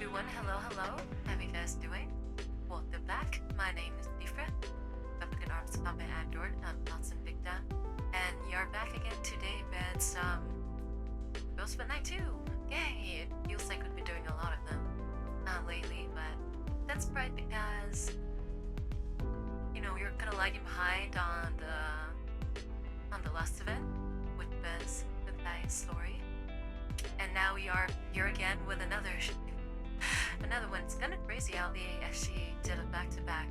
everyone, hello. How you guys doing? Welcome back. My name is Tiferet, Republican Arms Combat Android. I'm Nelson Victor, and we are back again today with some Ghost Night 2. Yay! It feels like we've been doing a lot of them lately, but that's right because you're kind of lagging behind on the last event, which was the Thai story. And now we are here again with another one. It's kind of crazy how they actually did a back-to-back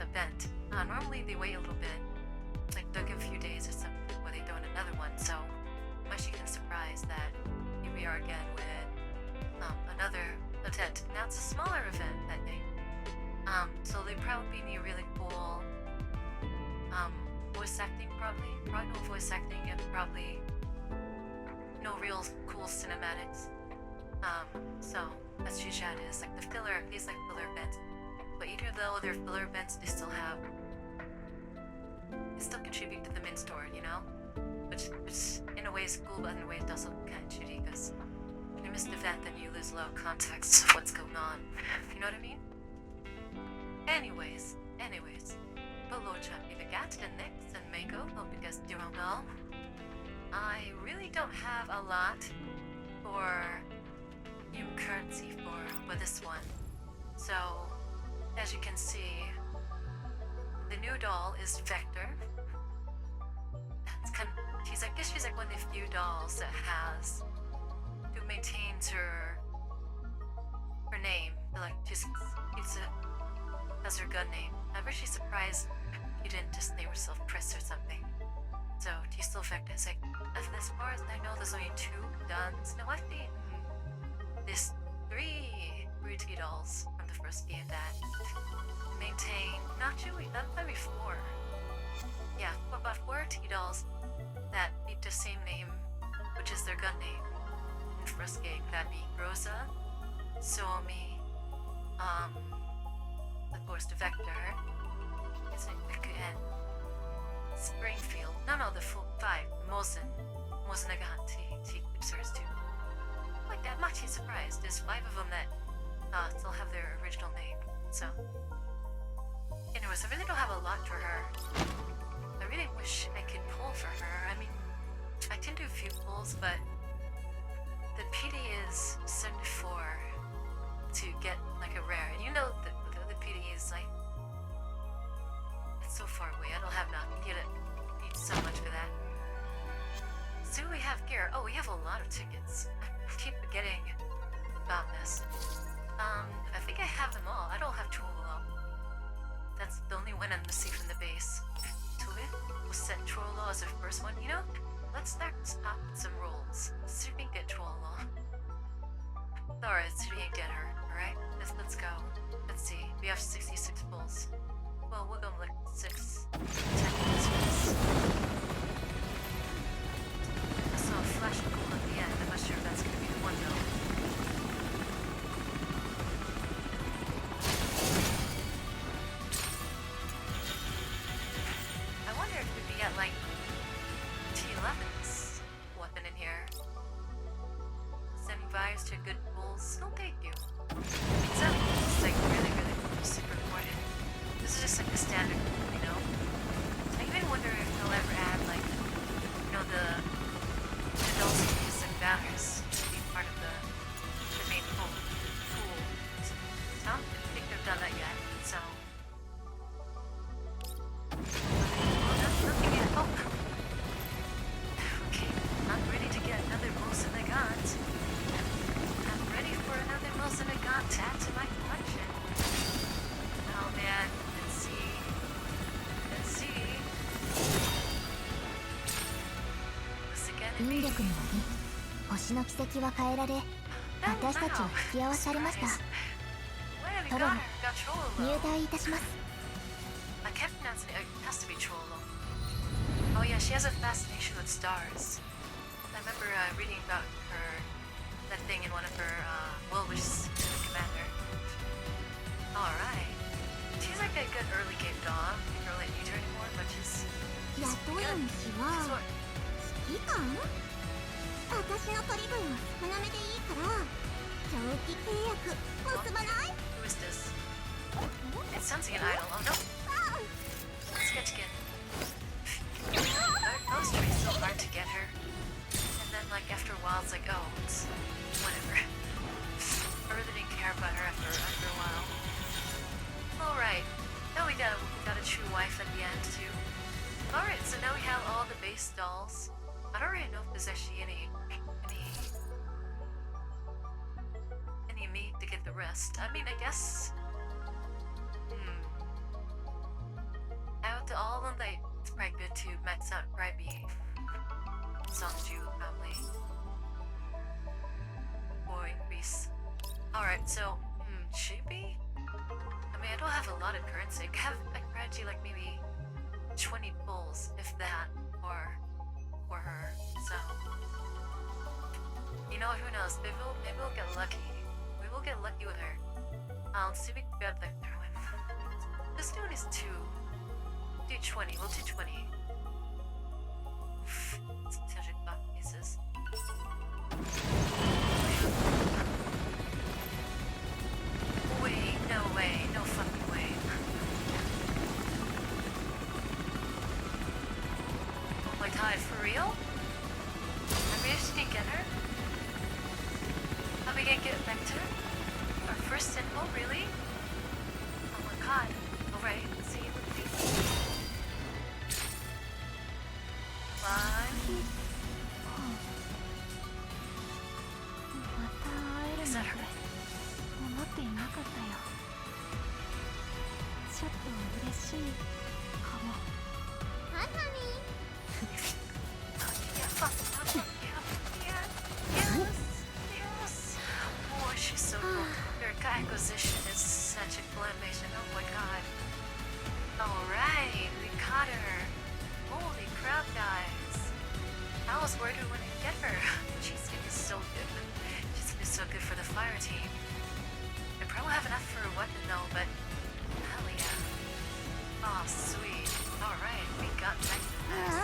event. Normally they wait a little bit, like took a few days or something before they throw in another one. So I'm actually kind of surprised that here we are again with another event. Now it's a smaller event, I think. So they probably need really cool voice acting, probably no voice acting, and probably no real cool cinematics. So that's usually how it is. Like these filler events. But even though they're filler events, they still contribute to the main story, Which in a way is cool, but in a way it's also kind of shitty because if you miss the event, then you lose a lot of context of what's going on. You know what I mean? Anyways. Hello, TiferetEvocatus and Nix and Mako. Hope you guys doing well. I really don't have a lot for human currency for this one. So, as you can see, the new doll is Vector. I guess she's like one of the few dolls that who maintains her name. Like has her gun name. However, she's surprised you didn't just name herself Chris or something. So she's still Vector. It's like, as far as I know, there's only 2 guns. No, I think there's 3 T dolls from the first game that maintain. Not 2, maybe 4. Yeah, about 4 T dolls that keep the same name, which is their gun name in the first game. That'd be Rosa, Suomi, of course the Vector, and Springfield. No, the full 5. Mosin Nagahanti. He keeps hers too. Like that much, he's surprised. There's 5 of them that still have their original name. So, anyways, I really don't have a lot for her. I really wish I could pull for her. I mean, I can do a few pulls, but the PD is 74 to get like a rare. And the PD is like, it's so far away. I don't have nothing. You need so much for that. So we have gear. Oh, we have a lot of tickets. I keep forgetting about this. I think I have them all. I don't have Trololo. That's the only one I'm missing from the base. Tuli will set Trololo as our first one. Let's start with some rolls. See if we can get Trololo. Alright, so we can get her. Alright, let's go. Let's see. We have 66 pulls. Well, we're going like 10 minutes for this. I saw a flash of gold at the end. I'm not sure if that's going to be the one though. I wonder if we'd be at like T11's weapon in here. Sending vibes to good pulls. No, thank you. It's like really, really super important. This is just like the standard, I even wonder if they'll ever add like, the dolls who use like banners to be part of the main pool. I don't think they've done that yet, so. Nothing yet. Oh. Okay, I'm ready to get another Mosinagant. I'm ready for another Mosinagant to add to my collection. Oh man, let's see. 引力により星の軌跡は変えられ、私たちは引き合わされました。トロロ、入隊いたします。I kept pronouncing it has to be Trollo. Oh yeah, she has a fascination with stars. I remember reading about that thing in one of her will wishes to the commander. Alright. She's like a good early game dog. You can't really need her anymore, but she's good. いいかん？私の取り分は少なめでいいから長期契約結ばない？ Who is this? It sounds like an idol. Oh no! Sketchkin. Those trees so hard to get her. And then like after a while it's like, oh, it's whatever. I really didn't care about her after a while. Alright. Now we got a true wife at the end too. Alright, so now we have all the base dolls. I don't really know if there's actually any meat to get the rest. I mean, I guess. Out of all of them, it's probably good to max out probably Songju probably. Or increase. Alright, so should be? I mean, I don't have a lot of currency. I have probably like maybe 20 bulls, if that, for her. So you know, who knows? Maybe we'll get lucky. We will get lucky with her. Let's see if we can grab that one. This dude is 2. Do 20. We'll do 20. It's 200 buck pieces. Wait, no way. No fucking way. Oh my god, for real? I mean, if she can get her? Are we gonna get Vector? Our first symbol, really? Oh my god. Alright, let's see. Is that her? 思っていなかったよ。ちょっと嬉しいかも。はい、ハニー。Yes. Oh, she's so cool. Her acquisition is such a glamation. Oh my god. Alright, we caught her. Holy crap, guys. I was worried we wouldn't get her. She's gonna be so good. She's gonna be so good for the fire team. I probably have enough for a weapon though, but hell yeah. Oh, sweet. Alright, we got back to this.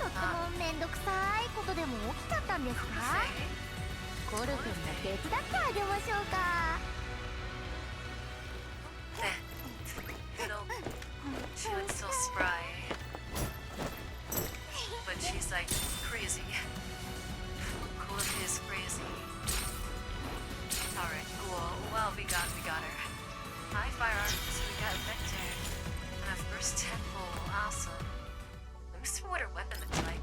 とってもめんどくさいことでも起きちゃったんですか？ゴルフの手伝ってあげましょうか。She looks so spry. But she's like crazy. Goofy is crazy. Alright, cool. Well, we got her. High firearms, we got Vector. And our first temple, awesome. Let me see what her weapon looks like.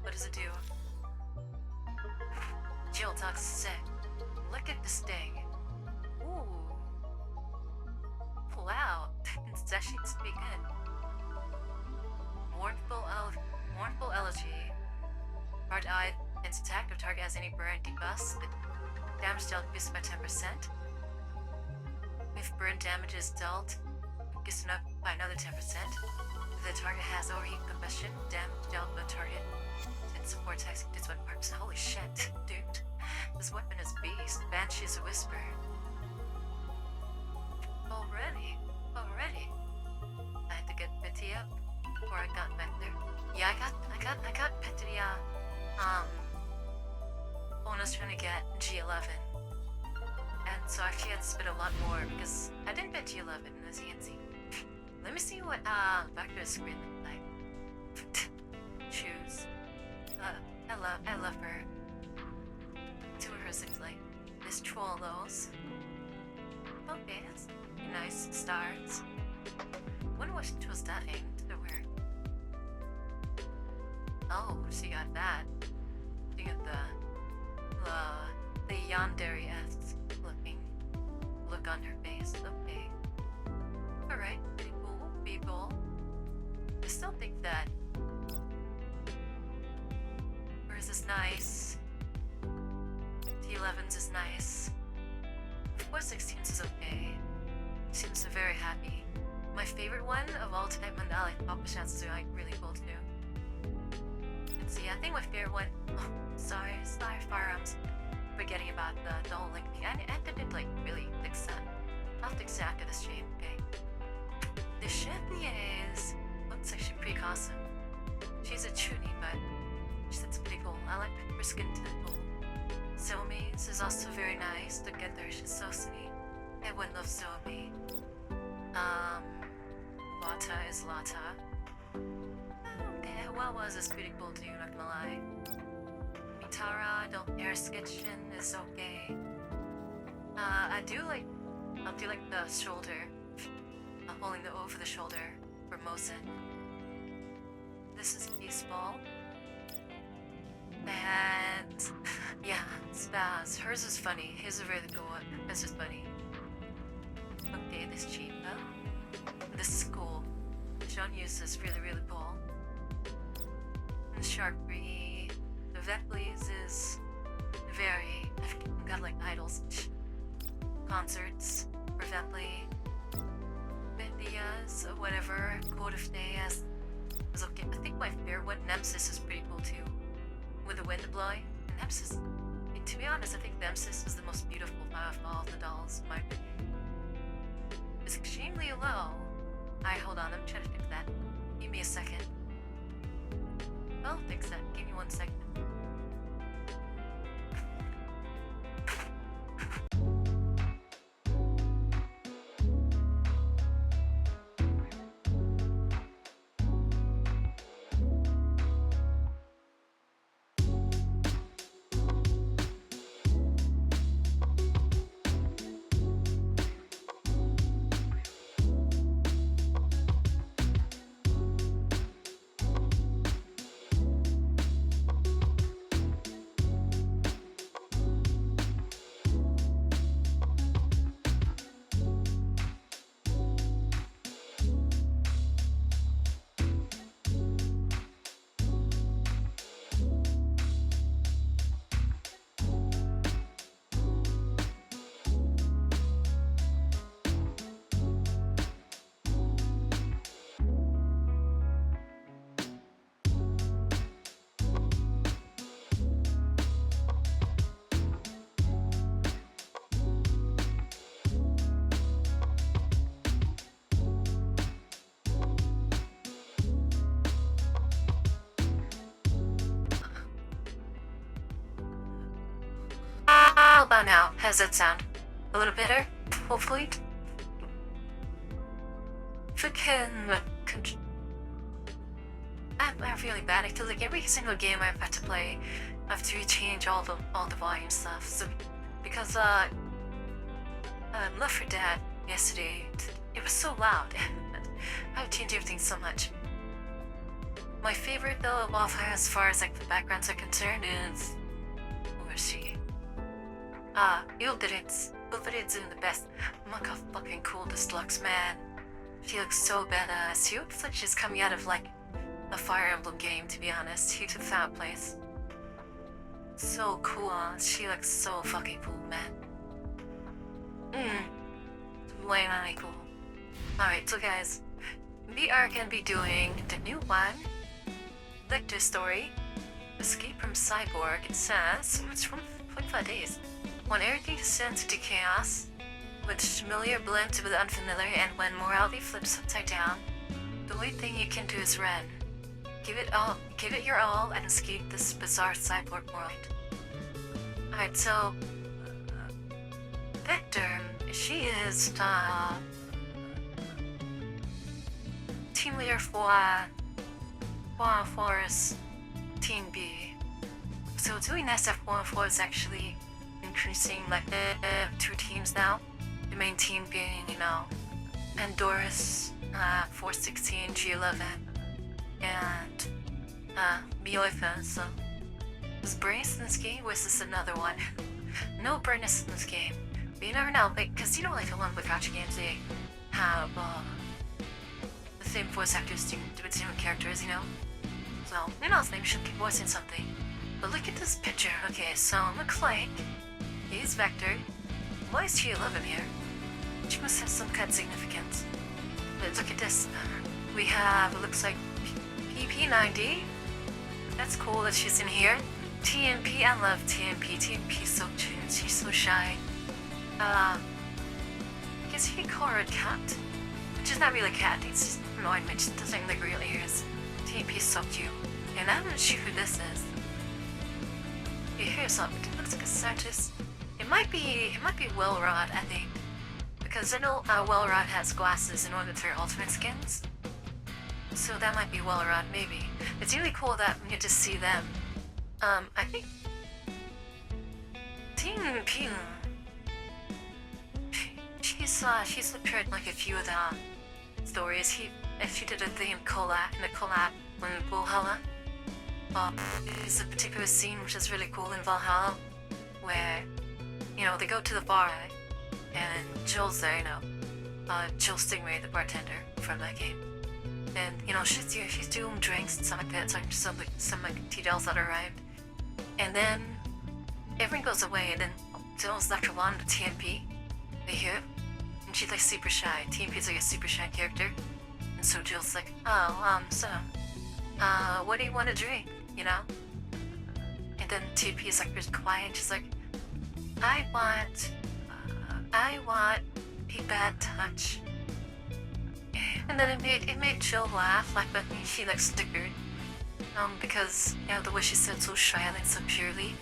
What does it do? Geotoxic. Look at this thing. Ooh. Wow. It's actually pretty good. Mournful elegy. Hard eye and attack if target has any burn debuffs. The damage dealt boosted by 10%. If burn damage is dealt, boosted up by another 10%. If the target has overheat combustion, damage dealt by target and support attacks this weapon parts. Holy shit, dude. This weapon is beast. Banshee's Whisper. Already. I had to get Petty up before I got back there. Yeah, I got Petty bonus trying to get G11. And so I actually had to spend a lot more because I didn't get G11 as you can see. Let me see what Vector's screen looked like. Choose. I love her. Two of her six like this troll those. Okay, that's nice stars. Wonder what was that aimed? So weird. Oh, she got that. She got the yandere-esque looking look on her face. Okay. Alright, pretty cool, people. I still think that hers is nice. T11's is nice. 416's is okay. Seems very happy. My favorite one of all time, Mandala, Papa Chances are like really cool too. Let's see, I think my favorite one. Oh, sorry, firearms. Forgetting about the whole link thing. I didn't like really fix that. I'll fix it after the stream, okay? The Chevaliers looks like she's pretty awesome. She's a chuny, but she's pretty cool. I like risk into the pool. Zoe's is also very nice. Look at her, she's so sweet. Everyone loves Zoe. Lotta is Lotta. Okay, Wawa is pretty cool too, not gonna lie. Mitara, don't air sketching is okay. I do like the shoulder, holding the O for the shoulder for Mosin. This is Baseball. And yeah, Spaz. Hers is funny. His is really good. This is funny. Okay, this Chiba. This is cool. Sean uses really cool. And Sharkry. The Vepleys is very. I've got like idols. Concerts for Vepley. Diaz or whatever. Code of Diaz is okay. I think my favorite one, Nemesis, is pretty cool too. With the wind blowing. Nemesis, to be honest, I think Nemesis is the most beautiful of all the dolls, in my opinion. It's extremely low. Alright, hold on, I'm trying to fix that. Give me a second. I'll fix that. Give me 1 second. How about now? How's that sound? A little better? Hopefully? I'm really bad. I feel like every single game I've had to play, I have to change all the volume stuff. So because Left 4 Dead yesterday, it was so loud. I had to change everything so much. My favorite though of all as far as like the backgrounds are concerned is where is she? Ildrid's doing the best. Look how fucking cool this looks, man. She looks so badass. She looks like she's coming out of like a Fire Emblem game, to be honest. She took that place. So cool. She looks so fucking cool, man. Way cool. Alright, so guys, we are gonna be doing the new one, Victor's story, Escape from Cyborg. It says it's from 25 days. When everything descends into chaos, when familiar blends with unfamiliar, and when morality flips upside down, the only thing you can do is run. Give it your all, and escape this bizarre cyborg world. Alright, so Victor, she is team leader for Forest Team B. So doing SF1-4 is actually increasing like 2 teams now. The main team being, Pandora's 416, G11, and B11. So is Brace in this game, or is this another one? No Burness in this game. But you never know, because like a lot of the gacha games, they have the same voice actors with different characters, So, who knows, maybe she'll keep voicing something. But look at this picture. Okay, so looks like he's Vector. Why is G11 here? She must have some kind of significance. But look at this. We have, it looks like PP90. That's cool that she's in here. TMP, I love TMP. TMP's so cute. She's so shy. I guess you could call her a cat. Which is not really a cat. It's just an ornament. She doesn't have like real ears. TMP's so cute. And I'm not sure who this is. here's up. It looks like a Certus. It might be Wellrod, I think. Because I know Wellrod has glasses in one of their ultimate skins. So that might be Wellrod, maybe. It's really cool that we get to see them. I think Ting Ping. She's appeared in like a few of the stories. She did a theme collab in the collab in Valhalla. There's a particular scene which is really cool in Valhalla, where they go to the bar and Jill's there, Jill Stingray, the bartender from that game, and she's doing drinks and stuff like that. Some details that arrived, and then everyone goes away, and then Jill's left alone with TMP. They hear it, and she's like super shy. TMP's like a super shy character, and so Jill's like, what do you want to drink? And then TMP's like really quiet, and she's like, I want a bad touch. And then it made Jill laugh, but she like snickered, because the way she said so shyly and so purely,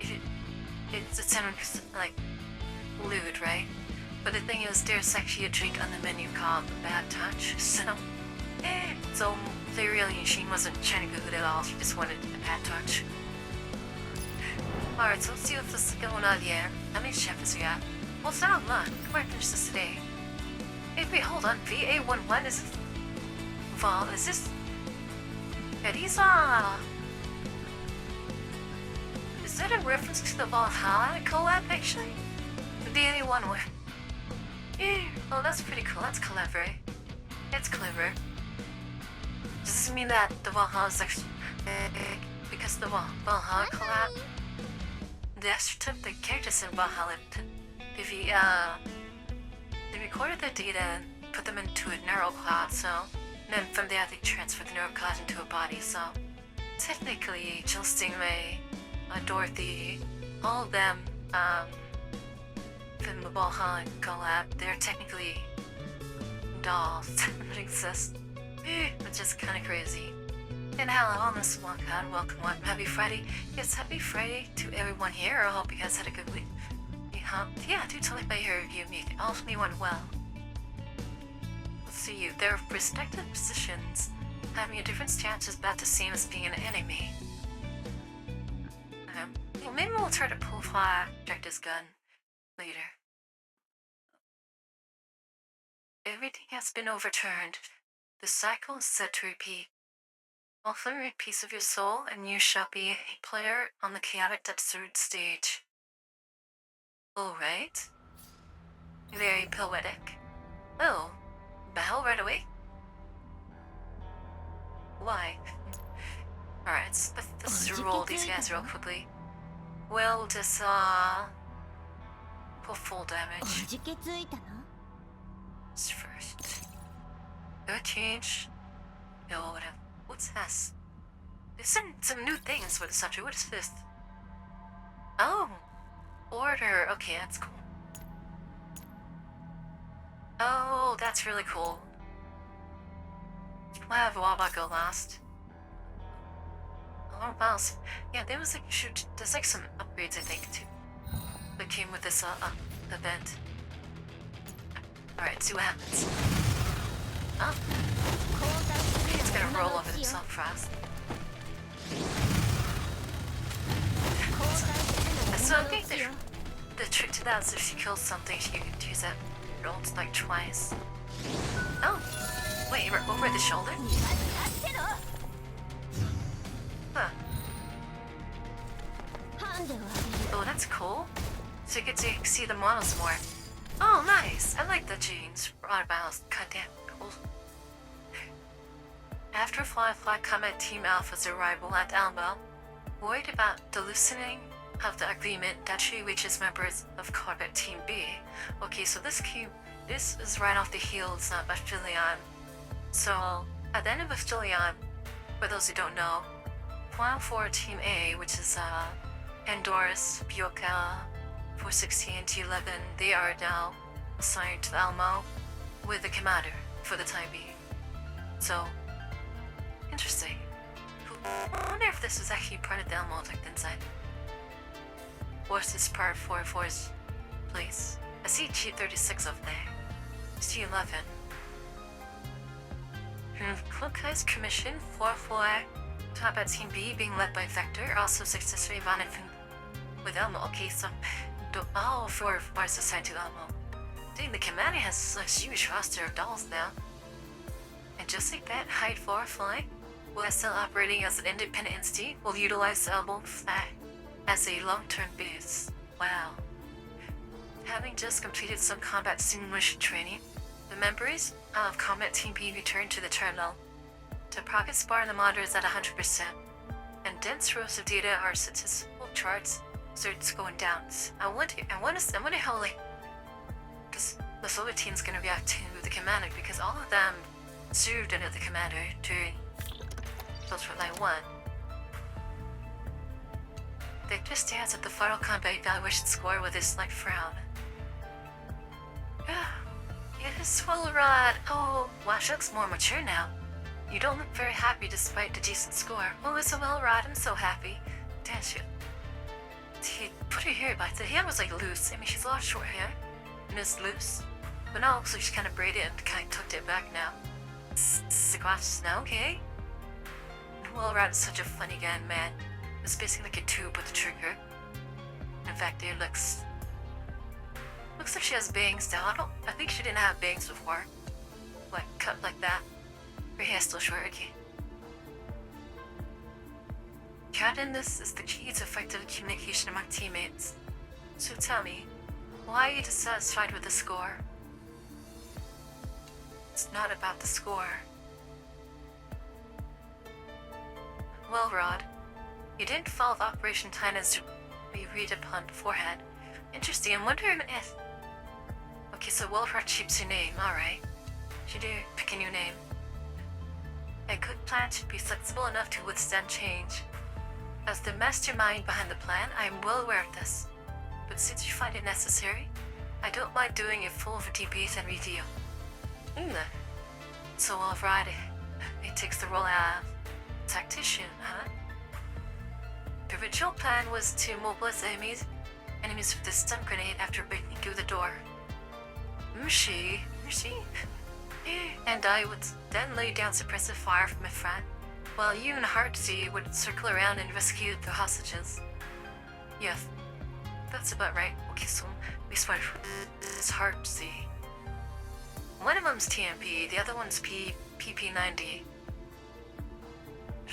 it sounded like lewd, right? But the thing is, there's actually a drink on the menu called the Bad Touch, so clearly she wasn't trying to go good at all. She just wanted a bad touch. Alright, so let's see what's going on here. How many chapters we got? Well, it's not a lot. We might finish this today. Hey, wait, hold on. VA11, is this... Val, is this... Elisa? Is that a reference to the Valhalla collab, actually? The VA1 one. Yeah. Oh, that's pretty cool. That's clever. It's clever. Does this mean that the Valhalla is actually... because the Valhalla collab... The characters in Valhalla, they recorded their data and put them into a neural cloud, so then from there they transferred the neural cloud into a body, so technically Jill Stingray, Dorothy, all of them from the Valhalla collab, they're technically dolls that exist, which is kind of crazy. And hello on this walkout, welcome, happy Friday. Yes, happy Friday to everyone here. I hope you guys had a good week. Yeah, do tell me about your review meet. All of me went well. Let's see you. Their respective positions having a different stance is about the same as being an enemy. Well, maybe we'll try to pull fire, direct his gun later. Everything has been overturned. The cycle is set to repeat. Offer a piece of your soul, and you shall be a player on the chaotic third stage. Alright. Very poetic. Oh, bell right away? Why? Alright, let's roll these guys real quickly. We'll just, pull full damage. First. 13. No, whatever. What's this? There's some new things with the subject. What is this? Oh! Order. Okay, that's cool. Oh, that's really cool. We'll have Wabaco last. Oh, mouse. Yeah, there was there's like some upgrades, I think, too, that came with this, event. Alright, see what happens. Oh. It's gonna roll over himself fast. So I think the trick to that is if she kills something, she can use that roll like twice. Oh, wait, over the shoulder? Huh. Oh, that's cool. So you get to see the models more. Oh, nice. I like the jeans. Broad bows. Goddamn cool. After Fly Combat Team Alpha's arrival at Alba, worried about the loosening of the agreement that she reaches members of Combat Team B. Okay, so this is right off the heels of Bastilion. So, at the end of Bastilion, for those who don't know, Plan for Team A, which is Endoris, Bioka, 416, T11, they are now assigned to the Almo with the commander for the time being. So, interesting. I wonder if this was actually part of the Elmodic inside. What's this part 4-4's place? I see G36 up there. G11. Klukai's commission 4-4 top at Team B being led by Vector, also successfully bonded with Elmo. Okay, so all 4 bars assigned to Elmo. Dang, the command has a huge roster of dolls now. And just like that, Hyde 4-4, while still operating as an independent entity, will utilize Elmo as a long-term base. Wow. Having just completed some combat simulation training, the members of Combat Team B return to the terminal. The progress bar in the monitor is at 100%, and dense rows of data are statistical charts starts going down. I wonder how, like, because the Soviet team's gonna react to the commander, because all of them served under the commander during Build Line 1. Victor stares at the final combat evaluation score with a slight frown. Yes, well, Rod. Oh, Wash looks more mature now. You don't look very happy despite the decent score. Oh, it's a well, Rod. I'm so happy. Dance you. He put her hair back. The hair was like loose. I mean, she's a lot of short hair. And it's loose. But now it looks like she's kind of braided and kind of tucked it back now. Squash now, okay? Well, Rod is such a funny guy, man. It's basically like a tube with a trigger. In fact, it looks like she has bangs now. I think she didn't have bangs before. Like, cut like that. Her hair's still short, okay. Candidness is the key to effective communication among teammates. So tell me, why are you dissatisfied with the score? It's not about the score. Well, Rod, you didn't follow the operation timelines we read upon beforehand. Interesting, I'm wondering if... Okay, so Wilfred keeps your name, alright. Should you pick a new name? A good plan should be flexible enough to withstand change. As the mastermind behind the plan, I am well aware of this. But since you find it necessary, I don't mind doing a full debate and review. So Wilfred, it takes the role of tactician, huh? The original plan was to mobilize enemies with a stun grenade after breaking through the door. Mushy. And I would then lay down suppressive fire from my friend, while you and Heartsea would circle around and rescue the hostages. Yes, that's about right. Okay, so we split this Heartsea. One of them's TMP, the other one's PP90.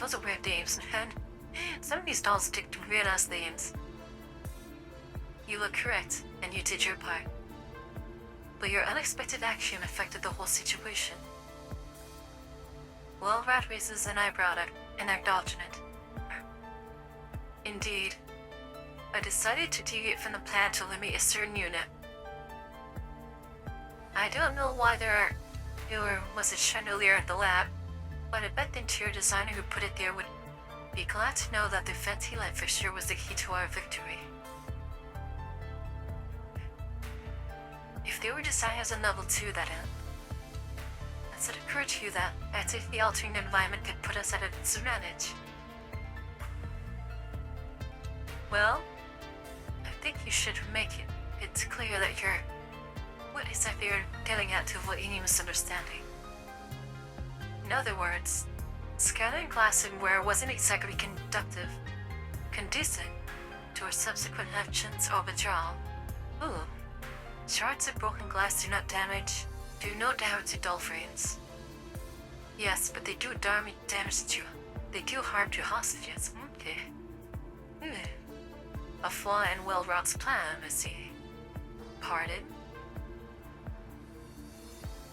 Those are weird names, and some of these dolls stick to weird-ass names. You look correct, and you did your part. But your unexpected action affected the whole situation. Well, Rat raises an eyebrow and acknowledgement. Indeed, I decided to deviate from the plan to limit a certain unit. I don't know why there was a chandelier at the lab, but I bet the interior designer who put it there would be glad to know that the fancy light fixture was the key to our victory. If they were designed as a level 2, that has it occurred to you that I think the altering environment could put us at a disadvantage? Well, I think you should make it clear that what exactly you're getting at to avoid any misunderstanding. In other words, scattering glass and ware wasn't exactly conducive to our subsequent actions or withdrawal. Ooh. Shards of broken glass do no damage to dull frames. Yes, but they do they do harm to hostages. Okay. A flaw in Wilrod's plan, I see. Pardon?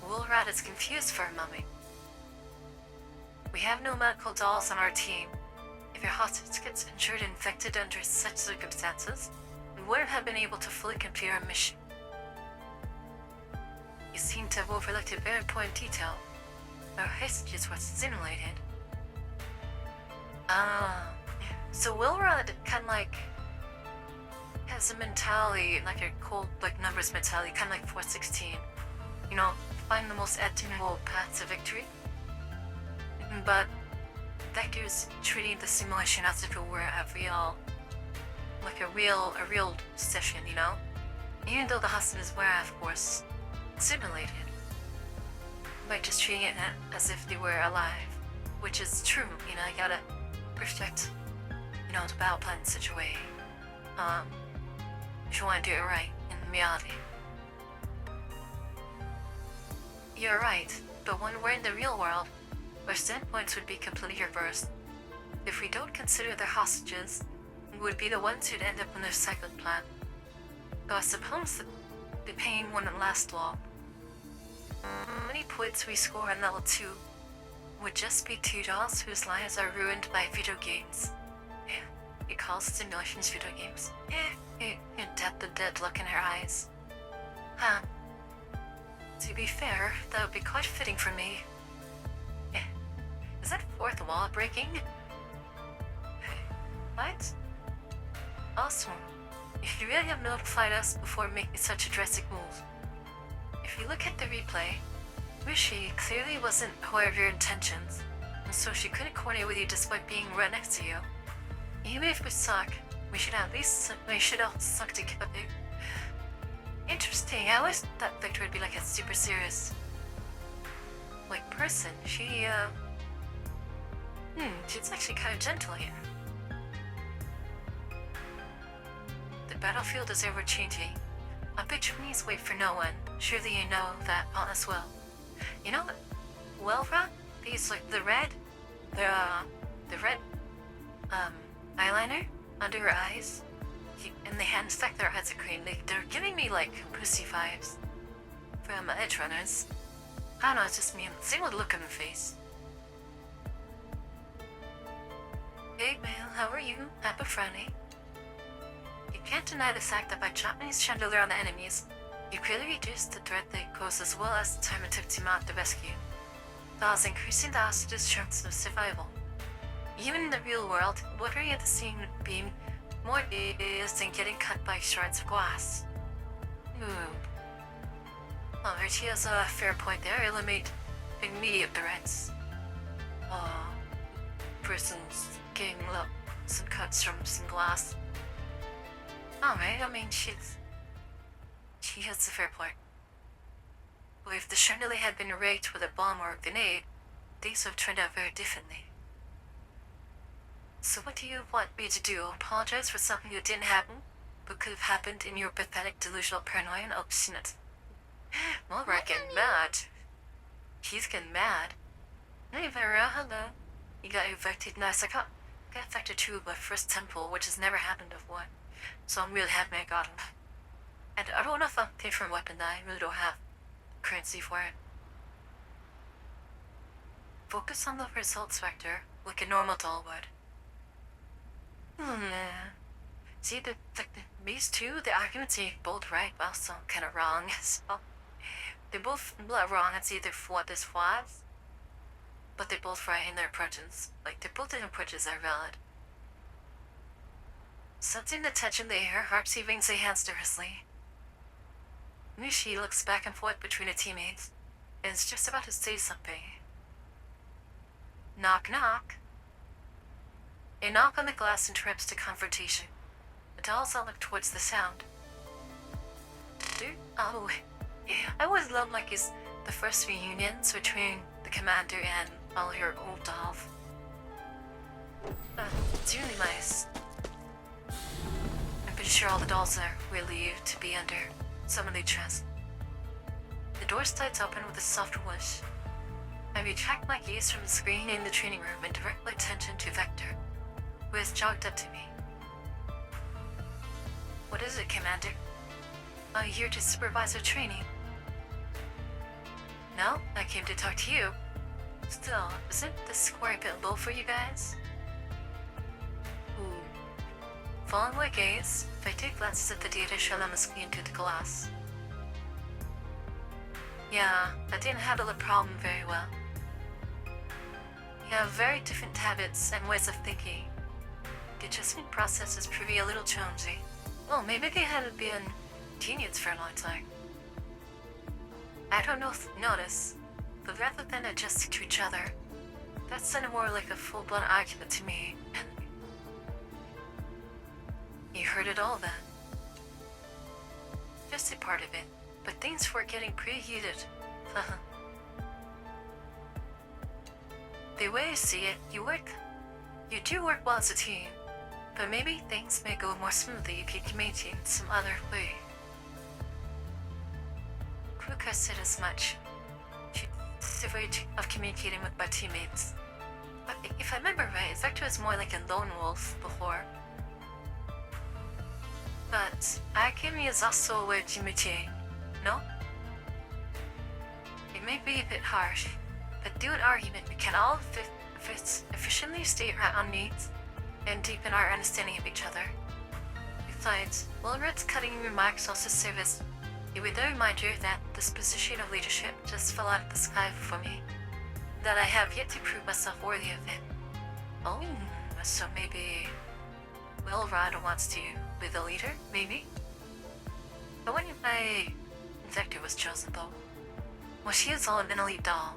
Wilrod is confused for a moment. We have no medical dolls on our team. If your hostage gets injured and infected under such circumstances, we wouldn't have been able to fully complete our mission. You seem to have overlooked a very important detail. Our hostages were simulated. So Wilrod kind of like has a mentality, like a cold, like numbers mentality, kind of like 416. You know, find the most optimal path to victory. But Vector's treating the simulation as if it were a real session, you know? Even though the hostages were, of course, simulated. By just treating it as if they were alive. Which is true, you know, you gotta perfect, you know, the battle plan in such a way. If you want to do it right in reality. You're right, but when we're in the real world, our standpoints would be completely reversed. If we don't consider their hostages, we would be the ones who'd end up on their second plan. Though I suppose the pain wouldn't last long. Many points we score on level 2 would just be 2 dolls whose lives are ruined by video games. He calls simulations video games. The dead look in her eyes. Huh. To be fair, that would be quite fitting for me. Is that fourth wall breaking? What? Awesome. If you really have notified us before making such a drastic move. If you look at the replay, Rishi clearly wasn't aware of your intentions, and so she couldn't coordinate with you despite being right next to you. Even if we suck, we should all suck together. Interesting, I always thought Victor would be like a super serious person. She's actually kind of gentle here. The battlefield is ever changing. I bet Japanese wait for no one. Surely you know that all as well. You know, Welra, these the red eyeliner under her eyes, and they hadn't stuck their heads of cream. They're giving me pussy vibes from Edge Runners. I don't know, it's just me. Same with the look on the face. Hey, Bale, how are you? Happy Friday. You can't deny the fact that by dropping his chandelier on the enemies, you clearly reduced the threat they pose as well as the time it took to mount the rescue, thus increasing the hostage's chances of survival. Even in the real world, watering at the scene would be more dangerous than getting cut by shards of glass. Oh, she has a fair point there. Eliminate immediate threats. Persons getting some cuts from some glass. Alright, I mean, she has a fair point. But if the chandelier had been rigged with a bomb or a grenade, things would have turned out very differently. So what do you want me to do? Apologize for something that didn't happen, but could have happened in your pathetic delusional paranoia and obstinate? Well, we're getting mad. He's getting mad. Hey, Vera, hello. You got evicted. Nice. I got affected too by first temple, which has never happened before. So I'm really happy I got him. And I don't know if I'm paid for a weapon that I really don't have currency for it. Focus on the results vector, like a normal doll would. See, these two, the arguments are both right, but also kind of wrong. So, they're both wrong. It's either what this was, but they're both right in their approaches. They're both in approaches are valid. Sensing the tension in the air, Harpsy wrings a hands nervously. Nishi looks back and forth between her teammates, and is just about to say something. Knock, knock. A knock on the glass interrupts the confrontation. The dolls all look towards the sound. Oh, I always loved the first reunions between the commander and all her old dolls. It's really nice. I'm pretty sure all the dolls are relieved to be under someone trust. The door slides open with a soft whoosh. I retract my gaze from the screen in the training room and direct my attention to Vector, who has jogged up to me. What is it, Commander? I'm here to supervise our training. No, I came to talk to you. Still, isn't this square a bit low for you guys? Following my gaze, Vector glances at the data shown on the screen through the glass. Yeah, I didn't handle the problem very well. You have very different habits and ways of thinking. The adjustment process is proving a little challenging. Well, maybe they hadn't been teammates for a long time. I don't know if you notice, but rather than adjusting to each other, That sounded more like a full-blown argument to me. You heard it all then. Just a part of it, but things were getting pretty heated. The way I see it, you do work well as a team, but maybe things may go more smoothly if you communicate in some other way. Kruka said as much. She's afraid of communicating with my teammates. But if I remember right, Vector was more like a lone wolf before. But Akemi is also a way to imitate, no? It may be a bit harsh, but through an argument we can all efficiently state our own needs and deepen our understanding of each other. Besides, Wilred's cutting remarks also serve as a reminder that this position of leadership just fell out of the sky for me, that I have yet to prove myself worthy of it. Oh, so maybe Wilred wants to be the leader, maybe? But when my Vector was chosen though, well, she is all an elite doll.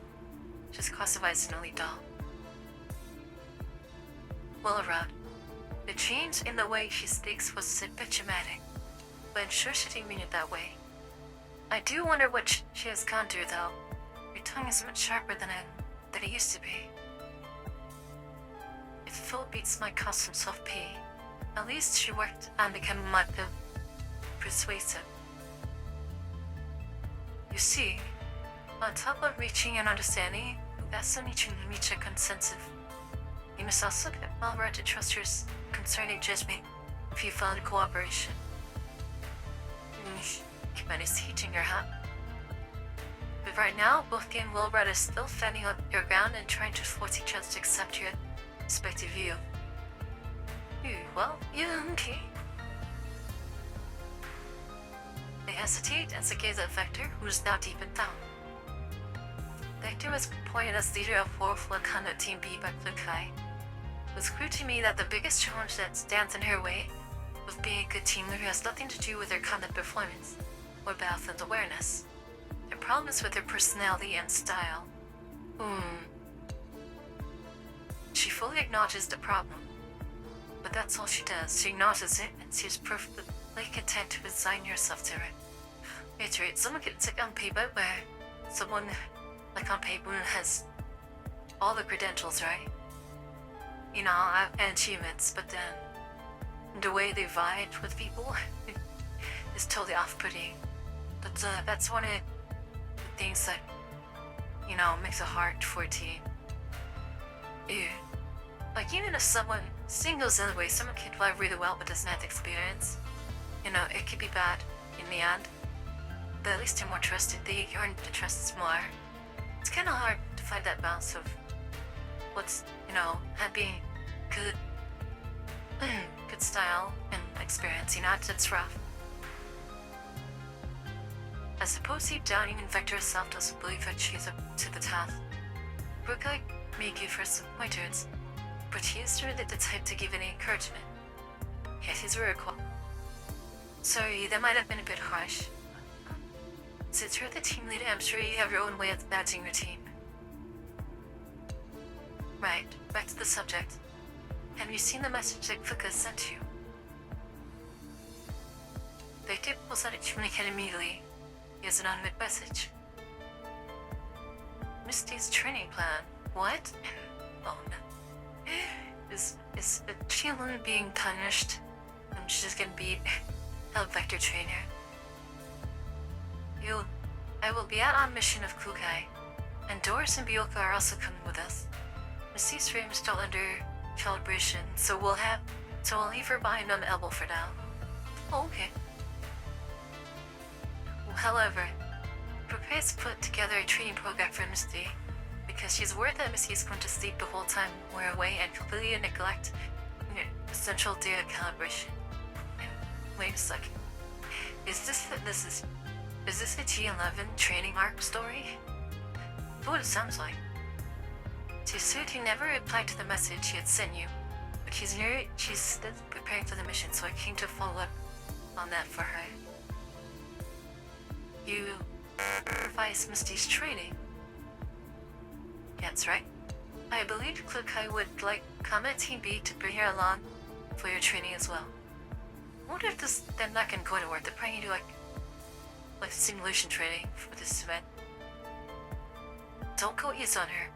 She's classified as an elite doll. Wilred, the change in the way she speaks was a bit dramatic, but I'm sure she didn't mean it that way. I do wonder what she has gone through though. Her tongue is much sharper than it used to be. If Phil beats my custom self-pay, at least she worked on becoming more persuasive. You see, on top of reaching an understanding, we also need to reach a consensus. You must also get Wilred to trust your concerning judgment if you found cooperation. Command is heating your hat. But right now, both you and Wilred are still standing on your ground and trying to force each other to accept your respective view. Well, yeah, okay. They hesitate as they gaze at Vector, who is now deep in thought. Vector was appointed as leader of 4th Wakanda Team B by Plukai. It was clear to me that the biggest challenge that stands in her way of being a good team leader has nothing to do with her combat performance or battlefield awareness. The problem is with her personality and style. She fully acknowledges the problem, but that's all she does. She acknowledges it and seems perfectly content to resign herself to it. It's right, someone gets like on paper where someone like on paper has all the credentials, right? You know, and achievements, but then the way they vibe with people is totally off-putting. But that's one of the things that, you know, makes it hard for a team. Ew. Like, even if someone singles in a way, someone can fly really well but doesn't have the experience. You know, it could be bad in the end. But at least they're more trusted. They earn the trust more. It's kind of hard to find that balance of what's, you know, having good, good style and experience. You know, it's rough. I suppose deep down, even Vector herself doesn't believe that she's up to the task. Brooke may give her some pointers, but he is really the type to give any encouragement. Yet he's very quiet. Sorry, that might have been a bit harsh. Since you're the team leader, I'm sure you have your own way of managing your team. Right, back to the subject. Have you seen the message that Fuka sent you? Victor pulls out a communicate immediately. He has an unread message. Misty's training plan. What? Oh no. Is Chilun being punished? And she's just gonna be a Vector trainer. I will be out on mission of Kukai, and Doris and Bioka are also coming with us. Misty's room is still under calibration, so I'll leave her behind on the elbow for now. Oh, okay. However, prepare to put together a training program for Misty, because she's worried that Misty is going to sleep the whole time we're away and completely neglect essential data calibration. Wait a second. Is this a G11 training arc story? That's what it sounds like. She said he never replied to the message he had sent you, but she's still preparing for the mission, so I came to follow up on that for her. You supervise Misty's training? Yeah, that's right. I believe Klukai would like come at Team B to bring her along for your training as well. I wonder if they're not gonna go anywhere. They're probably gonna do like simulation training for this event. Don't go easy on her.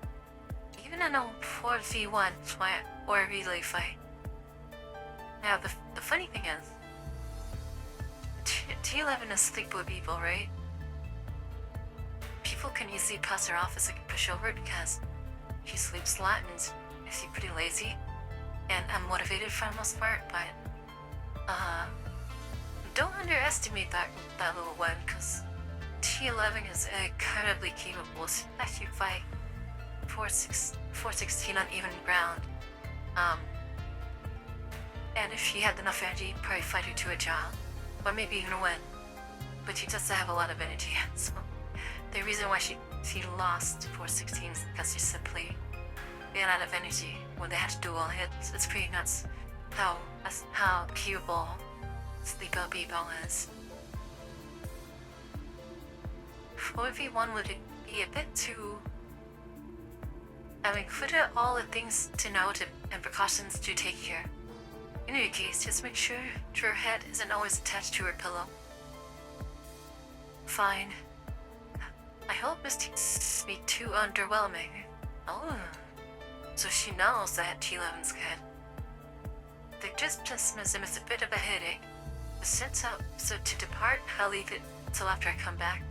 Even in a 4v1 fight or a relay fight. Now the funny thing is, T11 is sleep with people, right? People can easily pass her off as like a pushover because she sleeps a lot and is pretty lazy and unmotivated for the most part, but don't underestimate that little one, because T11 is incredibly capable, especially fight 416 on even ground. And if she had enough energy, probably fight her to a job, or maybe even win. But she does have a lot of energy, so the reason why she lost 416 is because she simply ran out of energy when they had to do all hits. It's pretty nuts how capable Sleepo Bebo is. 4v1 would be a bit too... I've included all the things to note and precautions to take here. In any case, just make sure her head isn't always attached to her pillow. Fine. I hope Miss T won't be too underwhelming. Oh, so she knows that T11's good. The pessimism is a bit of a headache. But so to depart, I'll leave it till after I come back.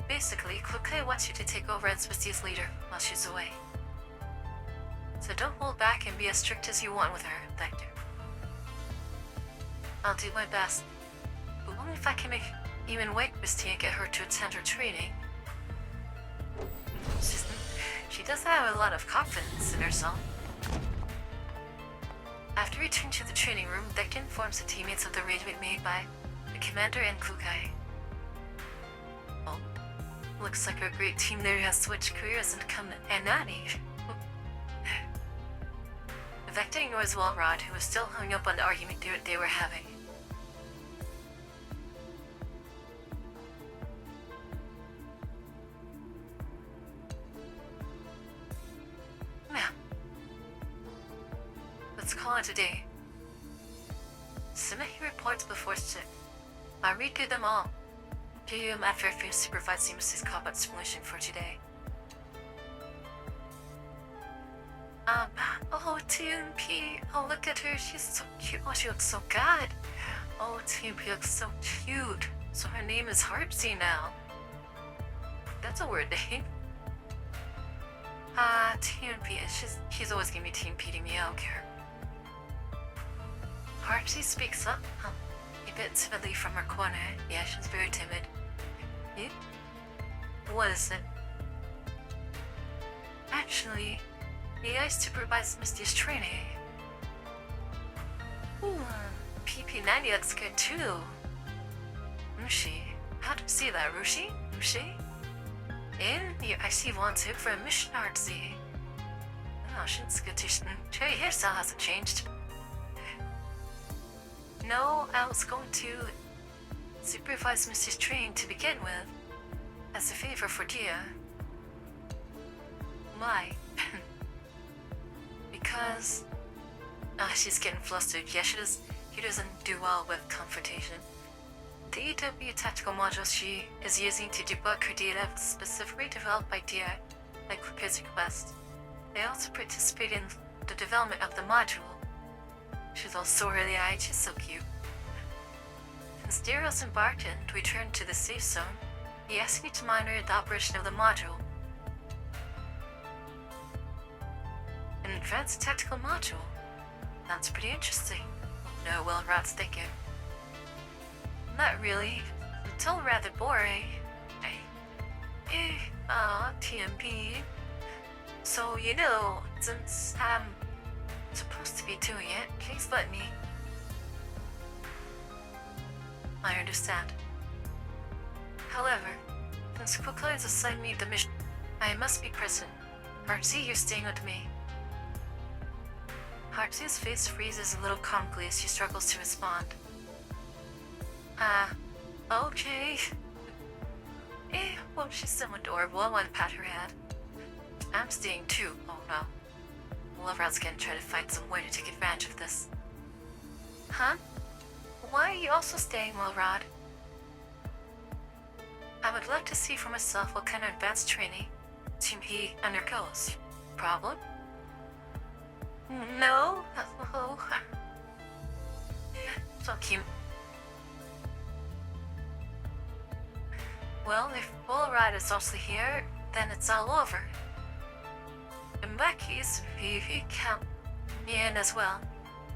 Basically, Klukai wants you to take over as Missy's leader while she's away. So don't hold back and be as strict as you want with her, Vector. I'll do my best, but only if I can make even wake Misty and get her to attend her training. She does have a lot of confidence in herself. After returning to the training room, Vector informs the teammates of the arrangement made by the commander and Klukai. Oh, looks like our great team there has switched careers and become Anani. Vector ignores Walrod, who was still hung up on the argument they were having. Now, let's call it a day. Submit your reports before 6. I'll read through them all. Do you after I finish supervising Mrs. combat simulation for today? Oh, TMP. Oh, look at her. She's so cute. Oh, she looks so good. Oh, TMP looks so cute. So her name is Heartsy now. That's a weird name. TMP. She's always gonna be TMPing me. I don't care. Heartsy speaks up. A bit timidly from her corner. Yeah, she's very timid. What is it? Actually, I supervise Misty's training. PP90 looks good too. Mushi. How do you see that, Rushi? Mushi? And I see one tip for a mission artsy. Oh, she's good to your hairstyle hasn't changed. No, I was going to supervise Misty's training to begin with, as a favor for Dia. Why? Because she's getting flustered. Yeah, she doesn't do well with confrontation. The EW tactical module she is using to debug her data was specifically developed by Dia at Kluka's request. They also participate in the development of the module. She's all sorely eyed, she's so cute. Since Daryl's embarked and returned to the safe zone, he asked me to monitor the operation of the module. An advanced tactical module? Sounds pretty interesting. No, well, Rod's thinking. Not really. It's all rather boring. TMP. So, since I'm supposed to be doing it, please let me. I understand. However, since Kuka has assigned me the mission, I must be present. Heartsy, you're staying with me. Heartsy's face freezes a little comically as she struggles to respond. Okay. Well, she's so adorable. I want to pat her head. I'm staying too. Oh no. Loverod's gonna try to find some way to take advantage of this. Huh? Why are you also staying, Wilrod? I would love to see for myself what kind of advanced training Team he undergoes. Problem? No? Oh. So cute. Well, if Wilrod is also here, then it's all over. In that case, Vivi count me in as well.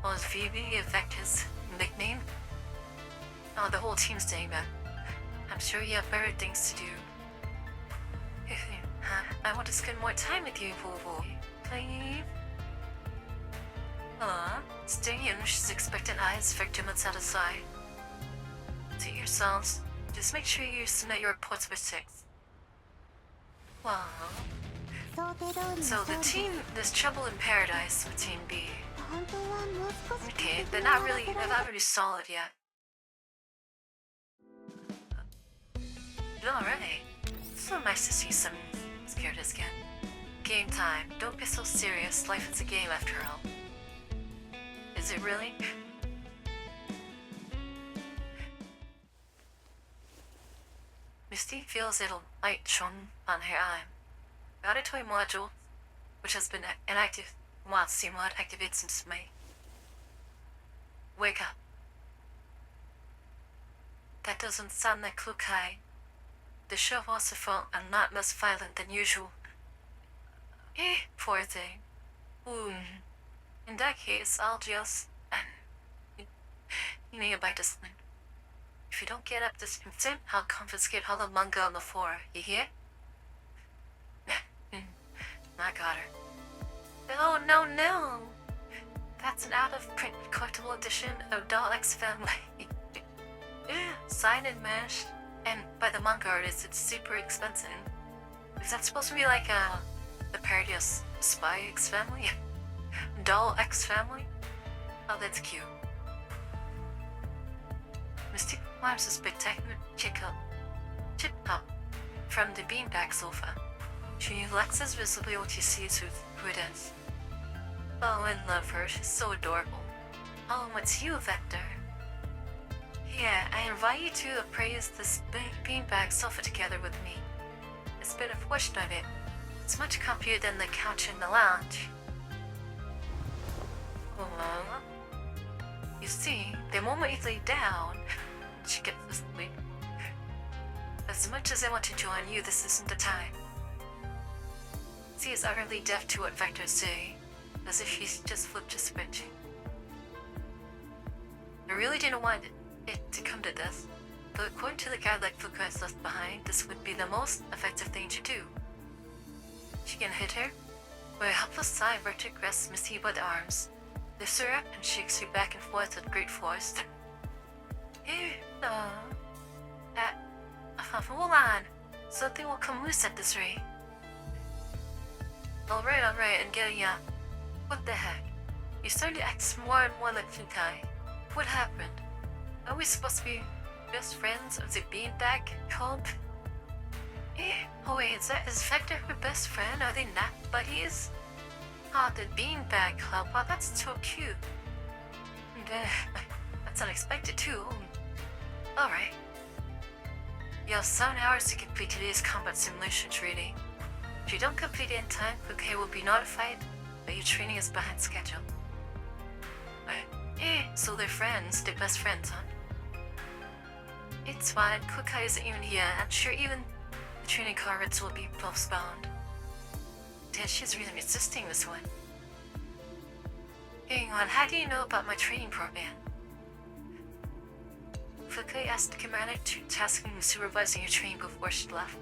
Or is Vivi Evecta's nickname? Oh, the whole team's saying that. I'm sure you have better things to do. I want to spend more time with you, Vovo. Please? Staying in, she's expectant eyes, victim and satisfied. To yourselves, just make sure you submit your reports by 6. Well, so the team, there's trouble in paradise with Team B. Okay, they're not really solid yet. Alright, so nice to see some scared again. Game time. Don't be so serious. Life is a game after all. Is it really? Misty feels a light shone on her eye. The auditory module, which has been inactive once, seemed not activated since May. Wake up. That doesn't sound like Kukai. The show was a phone and not less violent than usual. Poor thing. In that case, I'll just... You need a bite this thing. If you don't get up this instant, I'll confiscate all the manga on the floor. You hear? I got her. Oh, no! That's an out-of-print collectible edition of Doll X Family. Signed and mashed. And by the manga artist, it's super expensive. Is that supposed to be like the parody of Spy X Family? Doll X Family? Oh, that's cute. Mystique climbs a spectacular chip up from the beanbag sofa. She flexes visibly what she sees who it is. Oh, I love her. She's so adorable. Oh, what's you, Vector? Yeah, I invite you to appraise this beanbag sofa together with me. It's been a portion of it. It's much comfier than the couch in the lounge. You see, the moment you lay down, she gets asleep. As much as I want to join you, this isn't the time. She is utterly deaf to what Vector's saying, as if she's just flipped a switch. I really didn't want it to come to this, but according to the guide like Fuka has left behind, this would be the most effective thing to do. She can hit her, where a helpless sigh Vertic rests Missy by the arms, lifts her up and shakes her back and forth with great force. Hold on, something will come loose at this rate. Alright, and get ya. What the heck? You starting to act more and more like Fukai. What happened? Are we supposed to be best friends of the beanbag club? Oh wait, is Vector her best friend? Are they not buddies? The beanbag club. Wow, that's so cute. That's unexpected too. Alright. You have 7 hours to complete today's combat simulation training. If you don't complete it in time, Kukai will be notified that your training is behind schedule. So they're friends, they're best friends, huh? It's fine, Kukai isn't even here. I'm sure even the training cards will be postponed. Dad, she's really resisting this one. Hang on, how do you know about my training program? Kukai asked the commander to task him with supervising your training before she left.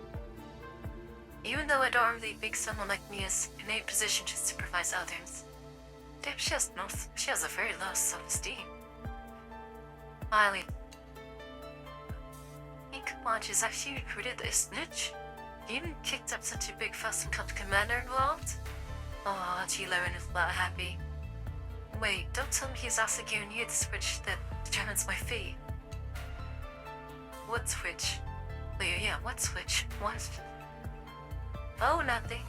Even though I don't really think someone like me is in a position to supervise others, damn, she has a very low self-esteem. Finally, come on, she's actually recruited a snitch? You even kicked up such a big fuss and got the commander involved? Oh, G11 is not happy. Wait, don't tell me he's also giving you the switch that determines my fate. What switch? Wait, yeah, what switch? What? Oh, nothing.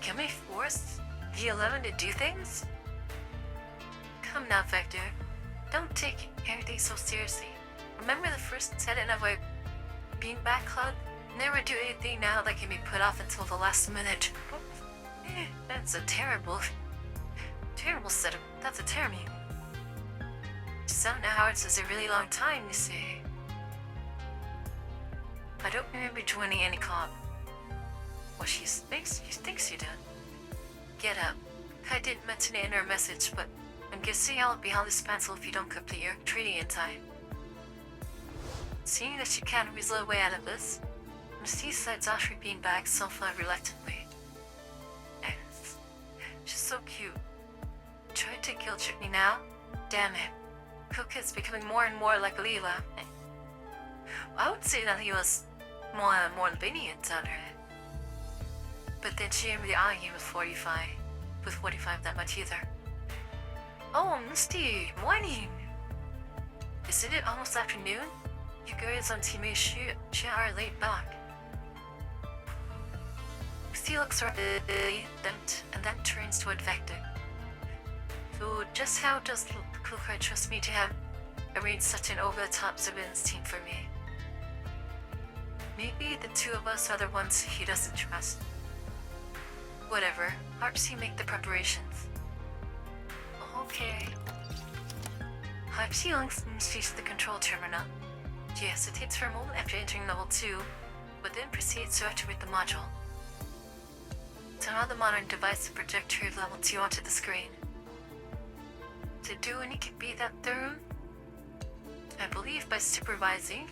Can we force the 11 to do things? Come now, Vector. Don't take everything so seriously. Remember the first tenet of our beanbag club? Never do anything now that can be put off until the last minute. That's a terrible setup. That's a term. 7 hours is a really long time, you see. I don't remember joining any club. Well, she thinks you did. Get up. I didn't mention it in her message, but I'm guessing I'll be on dispensal if you don't complete your training in time. Seeing that you can't weasel a way out of this, Miss T slides off her beanbag somewhat reluctantly. She's so cute. Try to guilt trip me now? Damn it. Cook is becoming more and more like Leela. I would say that he was more lenient on her. But then she didn't really argue with 45 that much either. Oh, Misty, morning! Isn't it almost afternoon? You girls on team A she are late back. Misty looks around and then turns toward Vector. So just how does Kluka trust me to have arranged such an over-the-top surveillance team for me? Maybe the two of us are the ones he doesn't trust. Whatever, Harpsy make the preparations. Okay. Harpsy links Misty to the control terminal. She hesitates for a moment after entering level 2, but then proceeds to activate the module. Turn on the modern device to project her level 2 onto the screen. To do any can be that thorough? I believe by supervising,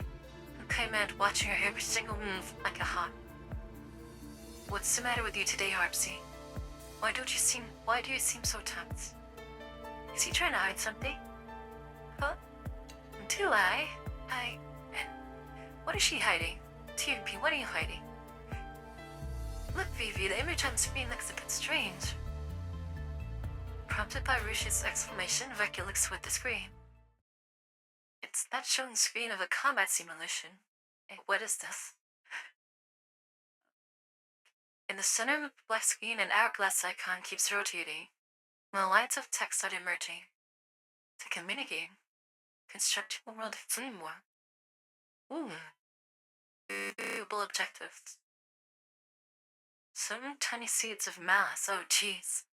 I meant watching her every single move like a hawk. What's the matter with you today, Harpsy? Why do you seem so tense? Is he trying to hide something? Huh? Do I? What is she hiding? TMP, what are you hiding? Look, Vivi, the image on screen looks a bit strange. Prompted by Rush's exclamation, Vector looks toward the screen. It's not showing screen of a combat simulation. What is this? In the center of the black screen, an hourglass icon keeps rotating, and the lines of text start emerging. To communicate, constructing a world of framework. Ooh. Doable objectives. Some tiny seeds of mass. Oh, jeez.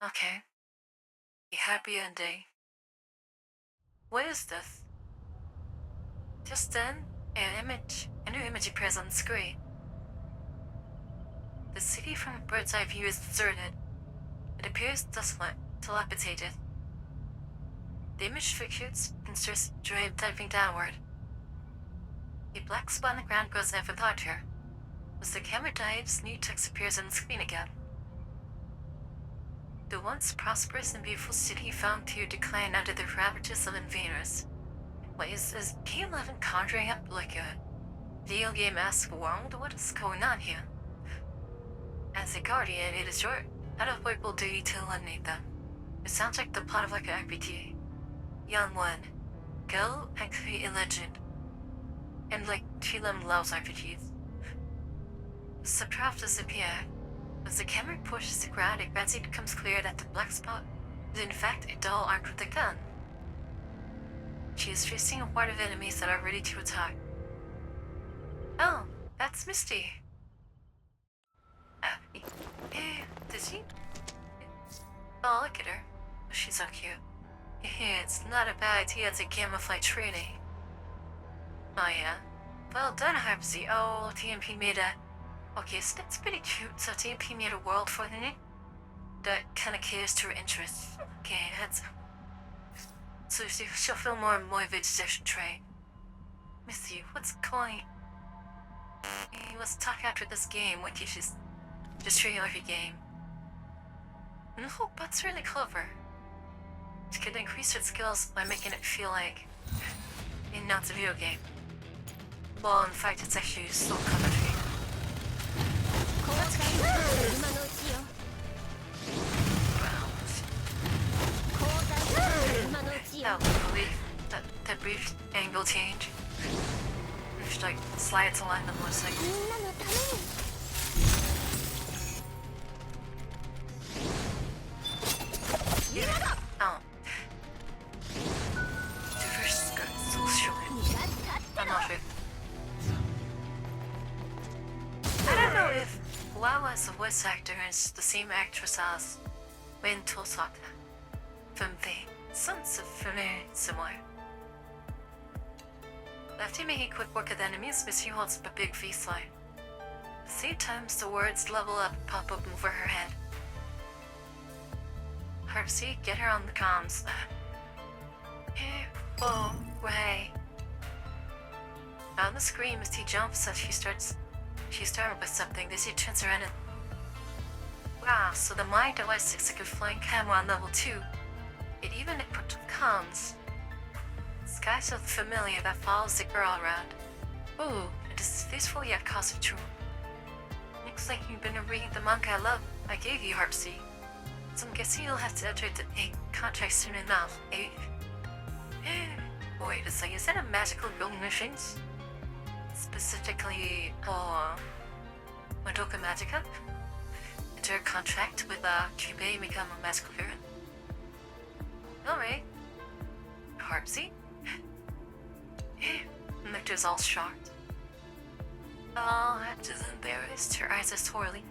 Okay. Be happy ending. What is this? Just then, a new image appears on the screen. The city from a bird's eye view is deserted. It appears desolate, dilapidated. The image fixates and starts diving downward. A black spot on the ground grows ever larger. As the camera dives, new text appears on the screen again. The once prosperous and beautiful city found to decline under the ravages of invaders. Wait, is P11 conjuring up like a video game-esque world? What is going on here? As a guardian, it is your out-of-workable duty to eliminate them. It sounds like the plot of like an RPG. Young one, go and create a legend. And like Chilam loves RPGs. Subtract disappear. As the camera pushes the ground, it gradually becomes clear that the black spot is in fact a doll armed with a gun. She is facing a horde of enemies that are ready to attack. Oh, that's Misty. Did she? Oh, look at her. She's so cute. It's not a bad idea to camouflage training. Oh yeah. Well done, Harpsy. Oh, TMP made a... Okay, so that's pretty cute. So TMP made a world for her that kind of caters to her interests. Okay, that's... So she'll feel more and more vegetation trained. Missy, what's going... Let's talk after this game. What you just show you every game. No, that's really clever. She could increase her skills by making it feel like not a video game. Well, in fact, it's actually so commentary. That's cute. Wow. That brief angle change. Just like slides along the motorcycle. Lala is a voice actor and is the same actress as Wen Tosaka from the Sons of Familiar Similar. After making quick work of the enemies, Missy holds up a big V sign. At the same time, the words level up and pop up over her head. Harpsy, get her on the comms. Hey, whoa, way. On the screen, Misty jumps as she starts with something. Then she turns around and... Wow, so the Mind OS looks like a flying camera on level 2. It even equipped with comms. This guy so familiar that follows the girl around. Ooh, it is faithful yet conceptual. Looks like you've been reading the manga I gave you, Harpsy. So I'm guessing you'll have to enter a contract soon enough, eh? Wait a second, is that a magical building machines? Specifically, Madoka Magica? Enter a contract with Cube and become a magical villain. Alright. Harpsy? Nectar's all shocked. Oh, that is embarrassed. Her eyes are swirling.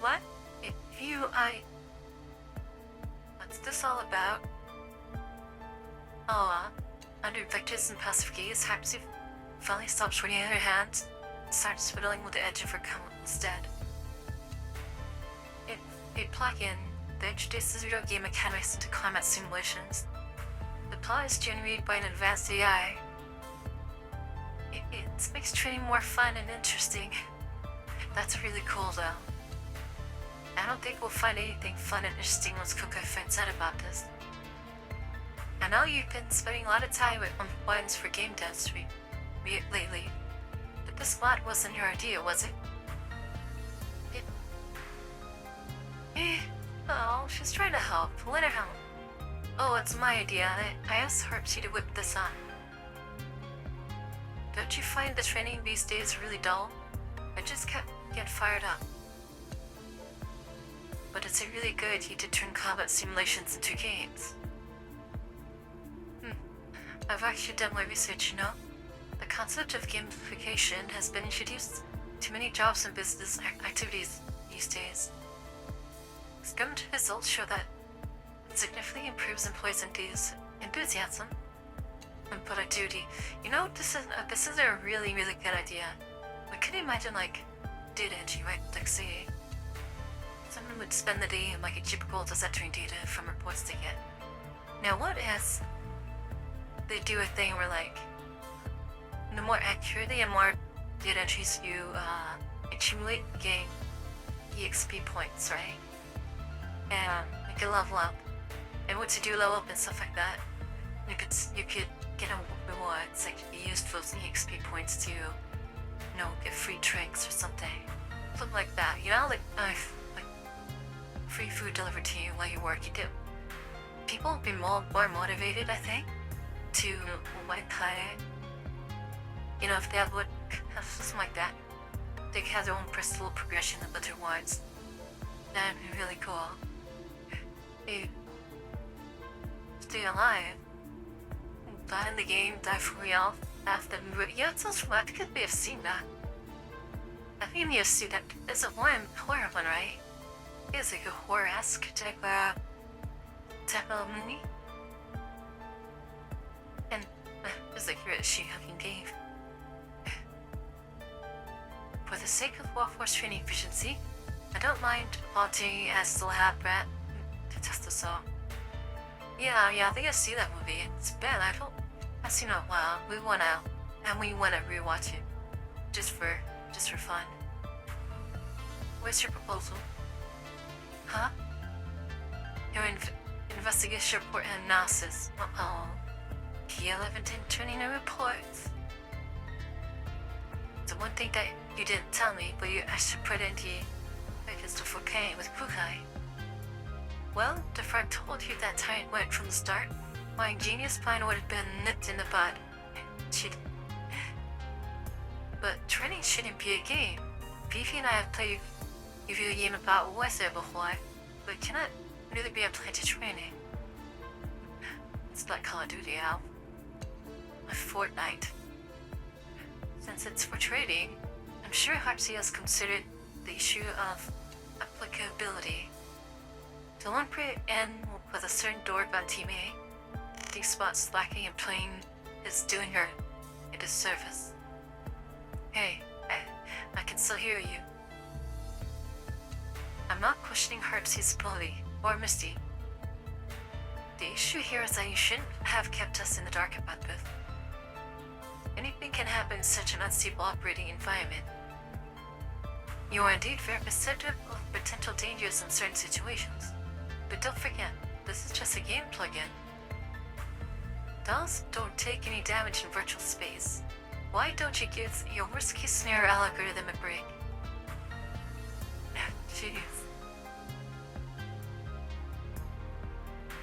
What? What's this all about? Under vectors and passive gaze, Harpsy finally stops swinging her hands and starts fiddling with the edge of her comb instead. It plug in that introduces video game mechanics into combat simulations. The plot is generated by an advanced AI. It makes training more fun and interesting. That's really cool though. I don't think we'll find anything fun and interesting once Kuka finds out about this. I know you've been spending a lot of time on buttons for game devs lately, but this mod wasn't your idea, was it? Oh, she's trying to help. Let her help. Oh, it's my idea. I asked Harpsy to whip this on. Don't you find the training these days really dull? I just can't get fired up. But it's a really good idea to turn combat simulations into games. I've actually done my research, you know? The concept of gamification has been introduced to many jobs and business activities these days. Skimmed results show that it significantly improves employees' enthusiasm and productivity. You know, this is a really, really good idea. We could imagine, like, data entry, right? Like, say, someone would spend the day in, like, a cubicle just entering data from reports they get. Now, what if they do a thing where, like, the more accurately and more data entries you accumulate, gain EXP points, right? And you can level up. And once you do level up and stuff like that, you could get a rewards, like you use those EXP points to, you know, get free drinks or something like that. You know, like free food delivered to you while you work. People will be more motivated, I think, to work harder. You know, if they have something like that, they can have their own personal progression of the rewards. That'd be really cool. You stay alive, die in the game, die for real, after the movie. Yeah, it sounds fun. I think I may have seen that. I think I may have seen that. It's a horror one, right? It's like a horror-esque type of movie. And it's like you're at a she-hugging cave. For the sake of workforce training efficiency, I don't mind volunteering as the lab rat to test us all. Yeah, I think I see that movie. It's bad. I've seen it a while. We wanna rewatch it, just for fun. What's your proposal? Huh? Your investigation report and analysis. P11 didn't turn in a report. The one thing that you didn't tell me, but you actually put into is the cocaine with Kukai. Well, if I told you that time it went from the start, my ingenious plan would have been nipped in the bud. But training shouldn't be a game. Vivi and I have played a video game about Weather before, but cannot really be applied to training. It's like Call of Duty, Al. Like Fortnite. Since it's for trading, and sure Hatsi has considered the issue of applicability. The one put in with a certain dork on Team A, these spots lacking in playing is doing her a disservice. Hey, I can still hear you. I'm not questioning Heartsea's ability, or Misty. The issue here is that you shouldn't have kept us in the dark about this. Anything can happen in such an unstable operating environment. You are indeed very perceptive of potential dangers in certain situations. But don't forget, this is just a game plugin. Dolls don't take any damage in virtual space. Why don't you give your worst case scenario algorithm a break? Jeez.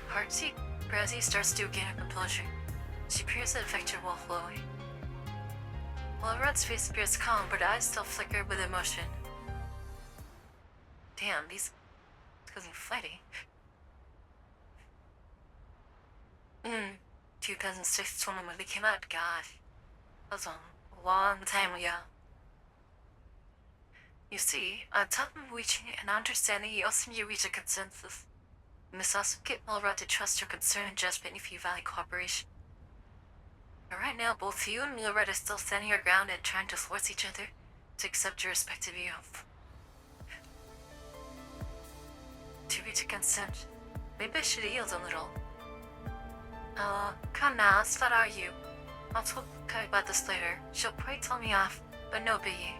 Heartsea Brazzy starts to gain her composure. She peers at Vector while flowing. While Rod's face appears calm, but her eyes still flicker with emotion. Damn, these cousin fighting. 2006 tournament they came out, gosh. That was a long time ago. You see, on top of reaching an understanding, you also need to reach a consensus. You must also get Malrod to trust your concern and judgment if you value cooperation. But right now, both you and Malrod are still standing your ground and trying to force each other to accept your respective views. To reach a consent, maybe I should yield a little. Come now, let's not argue. I'll talk to Kai about this later. She'll probably tell me off, but no biggie.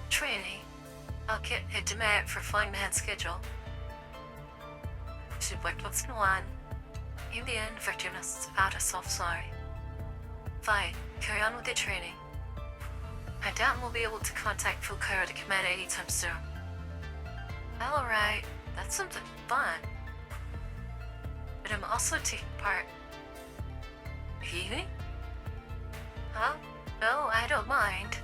Training. I'll get a demand for flying ahead schedule. She worked what's going on. In the end, Victor must out a soft sorry. Fine, carry on with your training. I doubt we'll be able to contact Full Cairo to command anytime soon. Alright, that's something fun. But I'm also taking part. Really? Huh? No, I don't mind.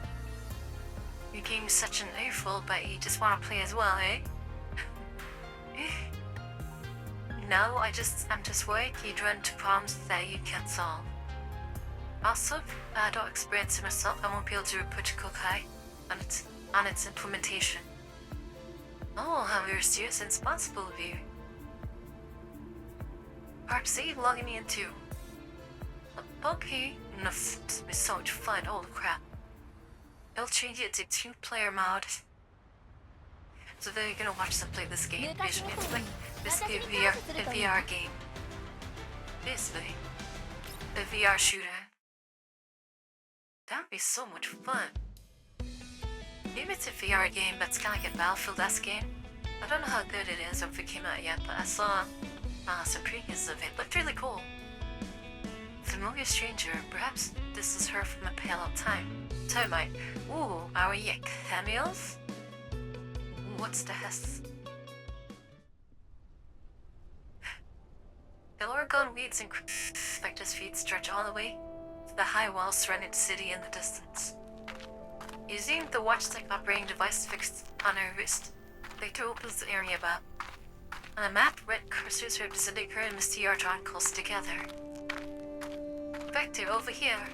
You gave me such an earful, but you just want to play as well, eh? No, I'm just worried you'd run into problems that you can't solve. Also, if I don't experience it myself, I won't be able to report to Kokai on its implementation. Oh, how very serious and responsible of you. Perhaps they logging me in too. Okay, enough to be so much fun, holy crap. I'll change it to 2-player mode. So they're gonna watch them play this game. Basically, it's like basically a VR game. Basically, a VR shooter. That'd be so much fun. Maybe it's a VR game that's kind of like a Battlefield-esque game. I don't know how good it is or if it came out yet, but I saw some previews of it. Looked really cool. Familiar stranger, perhaps this is her from a parallel time. Termite. Ooh, are we at cameos? What's the hess? The Oregon weeds and Spectre's feet stretch all the way to the high walls surrounding the city in the distance. Using the watch-like operating device fixed on her wrist, Victor opens the area map. On the map, red cursors representing her and Misty are drawn close together. Vector, over here.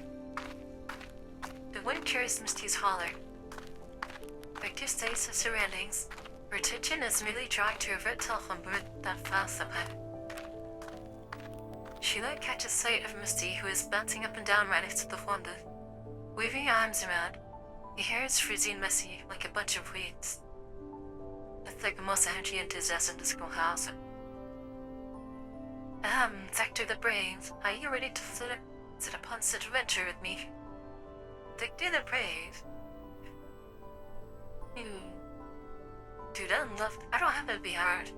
The wind carries Misty's holler. Victor studies her surroundings. Her attention is merely drawn to a red telephone booth that files somehow. She then catches sight of Misty, who is bouncing up and down right next to the phone booth. Waving her arms around, her hair is frizzy and messy, like a bunch of weeds. That's like the most energy and enthusiasm in the schoolhouse. Victor the Brave, are you ready to sit upon such adventure with me? Victor the Brave? Dude, I don't have a VR.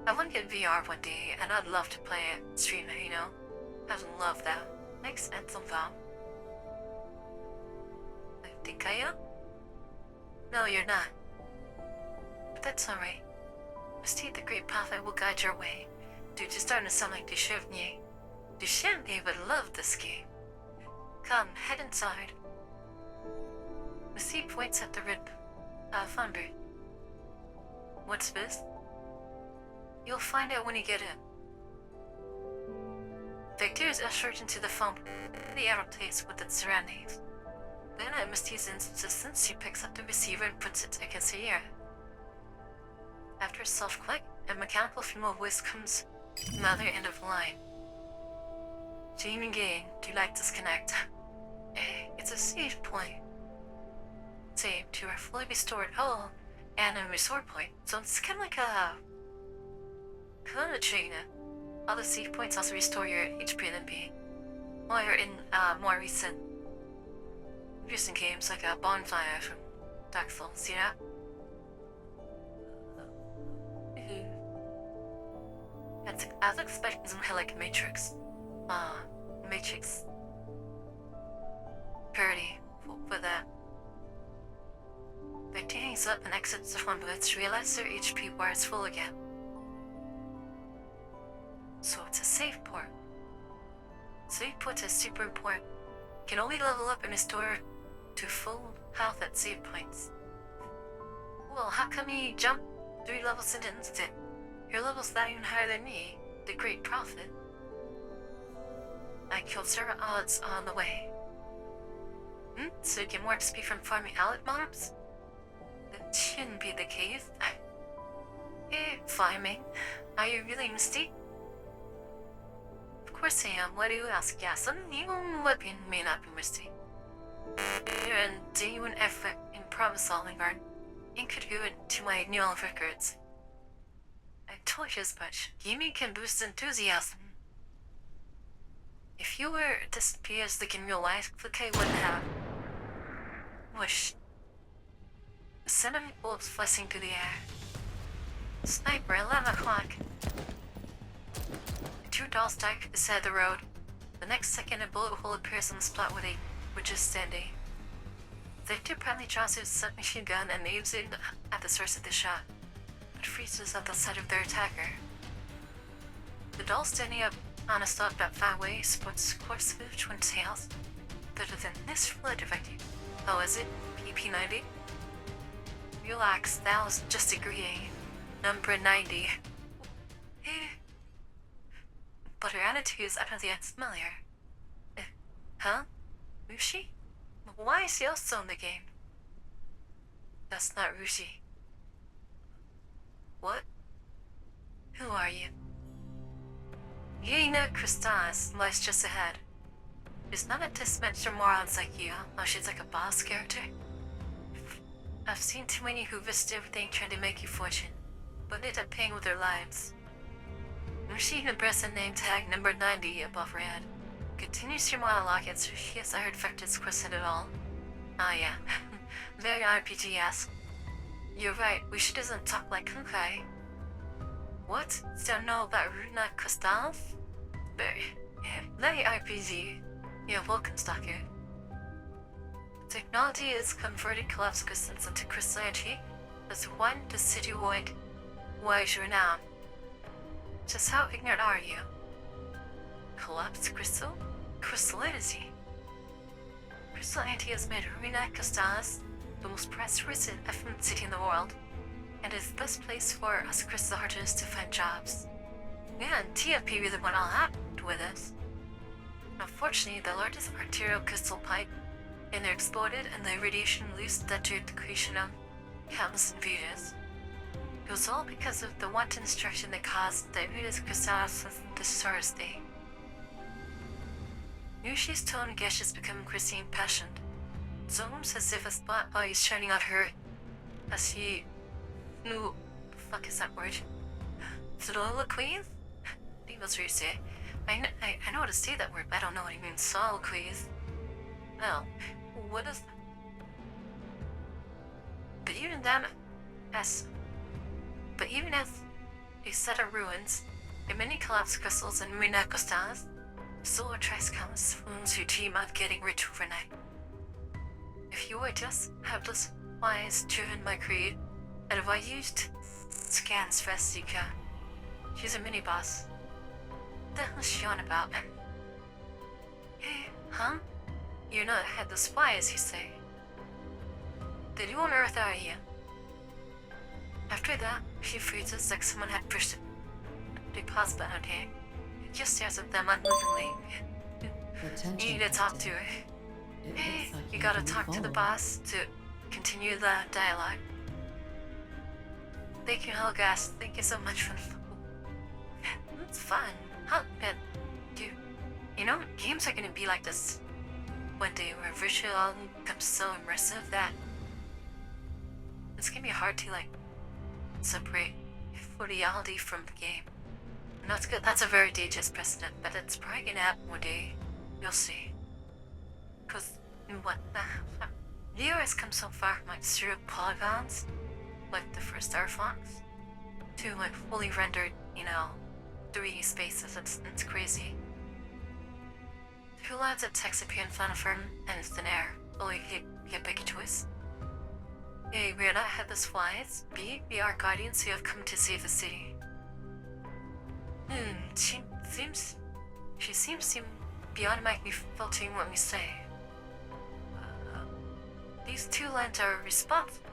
I want to get VR one day, and I'd love to play it, stream it, you know? I'd love that. Makes sense somehow. I think I am? No, you're not. But that's alright. Misty the Great Prophet will guide your way. Dude, you're starting to sound like Duchovny. Duchovny would love this game. Come, head inside. Misty points at the red phone booth. What's this? You'll find out when you get in. Victor is ushered into the phone, the air place with its surroundings. Then, at Misty's insistence, she picks up the receiver and puts it against her ear. After a soft click, a mechanical female voice comes from the other end of the line. Jamie Gang, do you like disconnect? It's a save point. Save to a fully restored hull and a resort point, so it's kind of like a trainer. Other save points also restore your HP and MP. While you're in more recent games like a bonfire from Dark Souls, see that? I was expecting something like Matrix. Matrix. Purdy for that. Victor hangs up and exits the phone booth to realize their HP bar is full again. So it's a save port. Save ports is super important. Can only level up and restore to full health at save points. Well, how come you jump 3 levels in an instant? Your level's not even higher than me, the Great Prophet. I killed several odds on the way. So you get more XP from farming outlet mobs? That shouldn't be the case. Fine me. Are you really Misty? Of course I am. Why do you ask? Yes, and even weapon may not be Misty. You're a genuine effort in problem solving are incontributing to my neural records. I told you as much. Gaming can boost enthusiasm. If you were disappears like in real life, click I wouldn't have. Whoosh. Send bullets flashing through the air. Sniper, 11 o'clock. The 2 dolls dive beside the road. The next second, a bullet hole appears on the spot where they were just standing. Victor promptly draws his submachine gun and aims it at the source of the shot, but freezes at the sight of their attacker. The doll standing up on a stop that far away sports coarse-smooth twin tails. Better than this flood effective. Oh, is it? PP90? Relax, that was just agreeing. Number 90. But her attitude is utterly unfamiliar. Huh? Rushi? Why is he also in the game? That's not Rushi. What? Who are you? Yelena Kristas lies just ahead. She's not a dimension morons like you, oh, she's like a boss character. I've seen too many who risked everything trying to make you fortune, but ended up paying with their lives. She even breasts a name tag number 90 above her head. Continues your monologue and so yes, I heard Vector's question at all. Ah yeah, very RPG-esque. You're right, we shouldn't talk like Kunkai. What? Still know about Runa Kostalov? Very RPG. You're welcome, Stalker. Technology is converting collapse crystals into crystallinity as one the city-wide wise renown. Just how ignorant are you? Collapse crystal? Crystallinity. Crystallinity has made Runa Kostalov the most prosperous and affluent city in the world, and is the best place for us crystal hunters to find jobs. Yeah, and TFP really went all out with us. Unfortunately, the largest arterial crystal pipe either exploded and the radiation released that dured the creation of countless invaders. It was all because of the wanton destruction that caused the invaders' crystals this Thursday. Yushi's tone and gash has become increasingly impassioned. It's almost as if a spotlight is shining on her as he the fuck is that word? Soliloquies? I think that's what you say. I know how to say that word, but I don't know what it means. Soliloquies. Well, what is... But even as a set of ruins, and many collapsed crystals and Runa Kostalov, still attracts countless fools who dream of getting rich overnight. If you were just helpless, wise, driven by greed, I'd advise you to scan as fast as you can. She's a mini-boss. What the hell is she on about? Hey, huh? You're not a headless spy, as you say. Then who on earth are you? After that, she freezes like someone had pushed the pause button on her. just stares at them unmovingly. You need to talk to her. You gotta talk to the boss to continue the dialogue. Thank you, Helgas. Thank you so much for the That's fun. Huh, but you know, games are gonna be like this one day where virtual becomes so immersive that it's gonna be hard to like separate reality from the game. And that's good. That's a very dangerous precedent, but it's probably gonna happen one day. You'll see. Cause what the Leo has come so far from like zero polygons, like the first Star Fox, to like fully rendered, 3D spaces. It's crazy. Two lads of text appear in front of him and it's thin air. Only get big choice. A, we are not headless flies. B, we are guardians who have come to save the city. She seems beyond my filtering what we say. These two lines are responsible.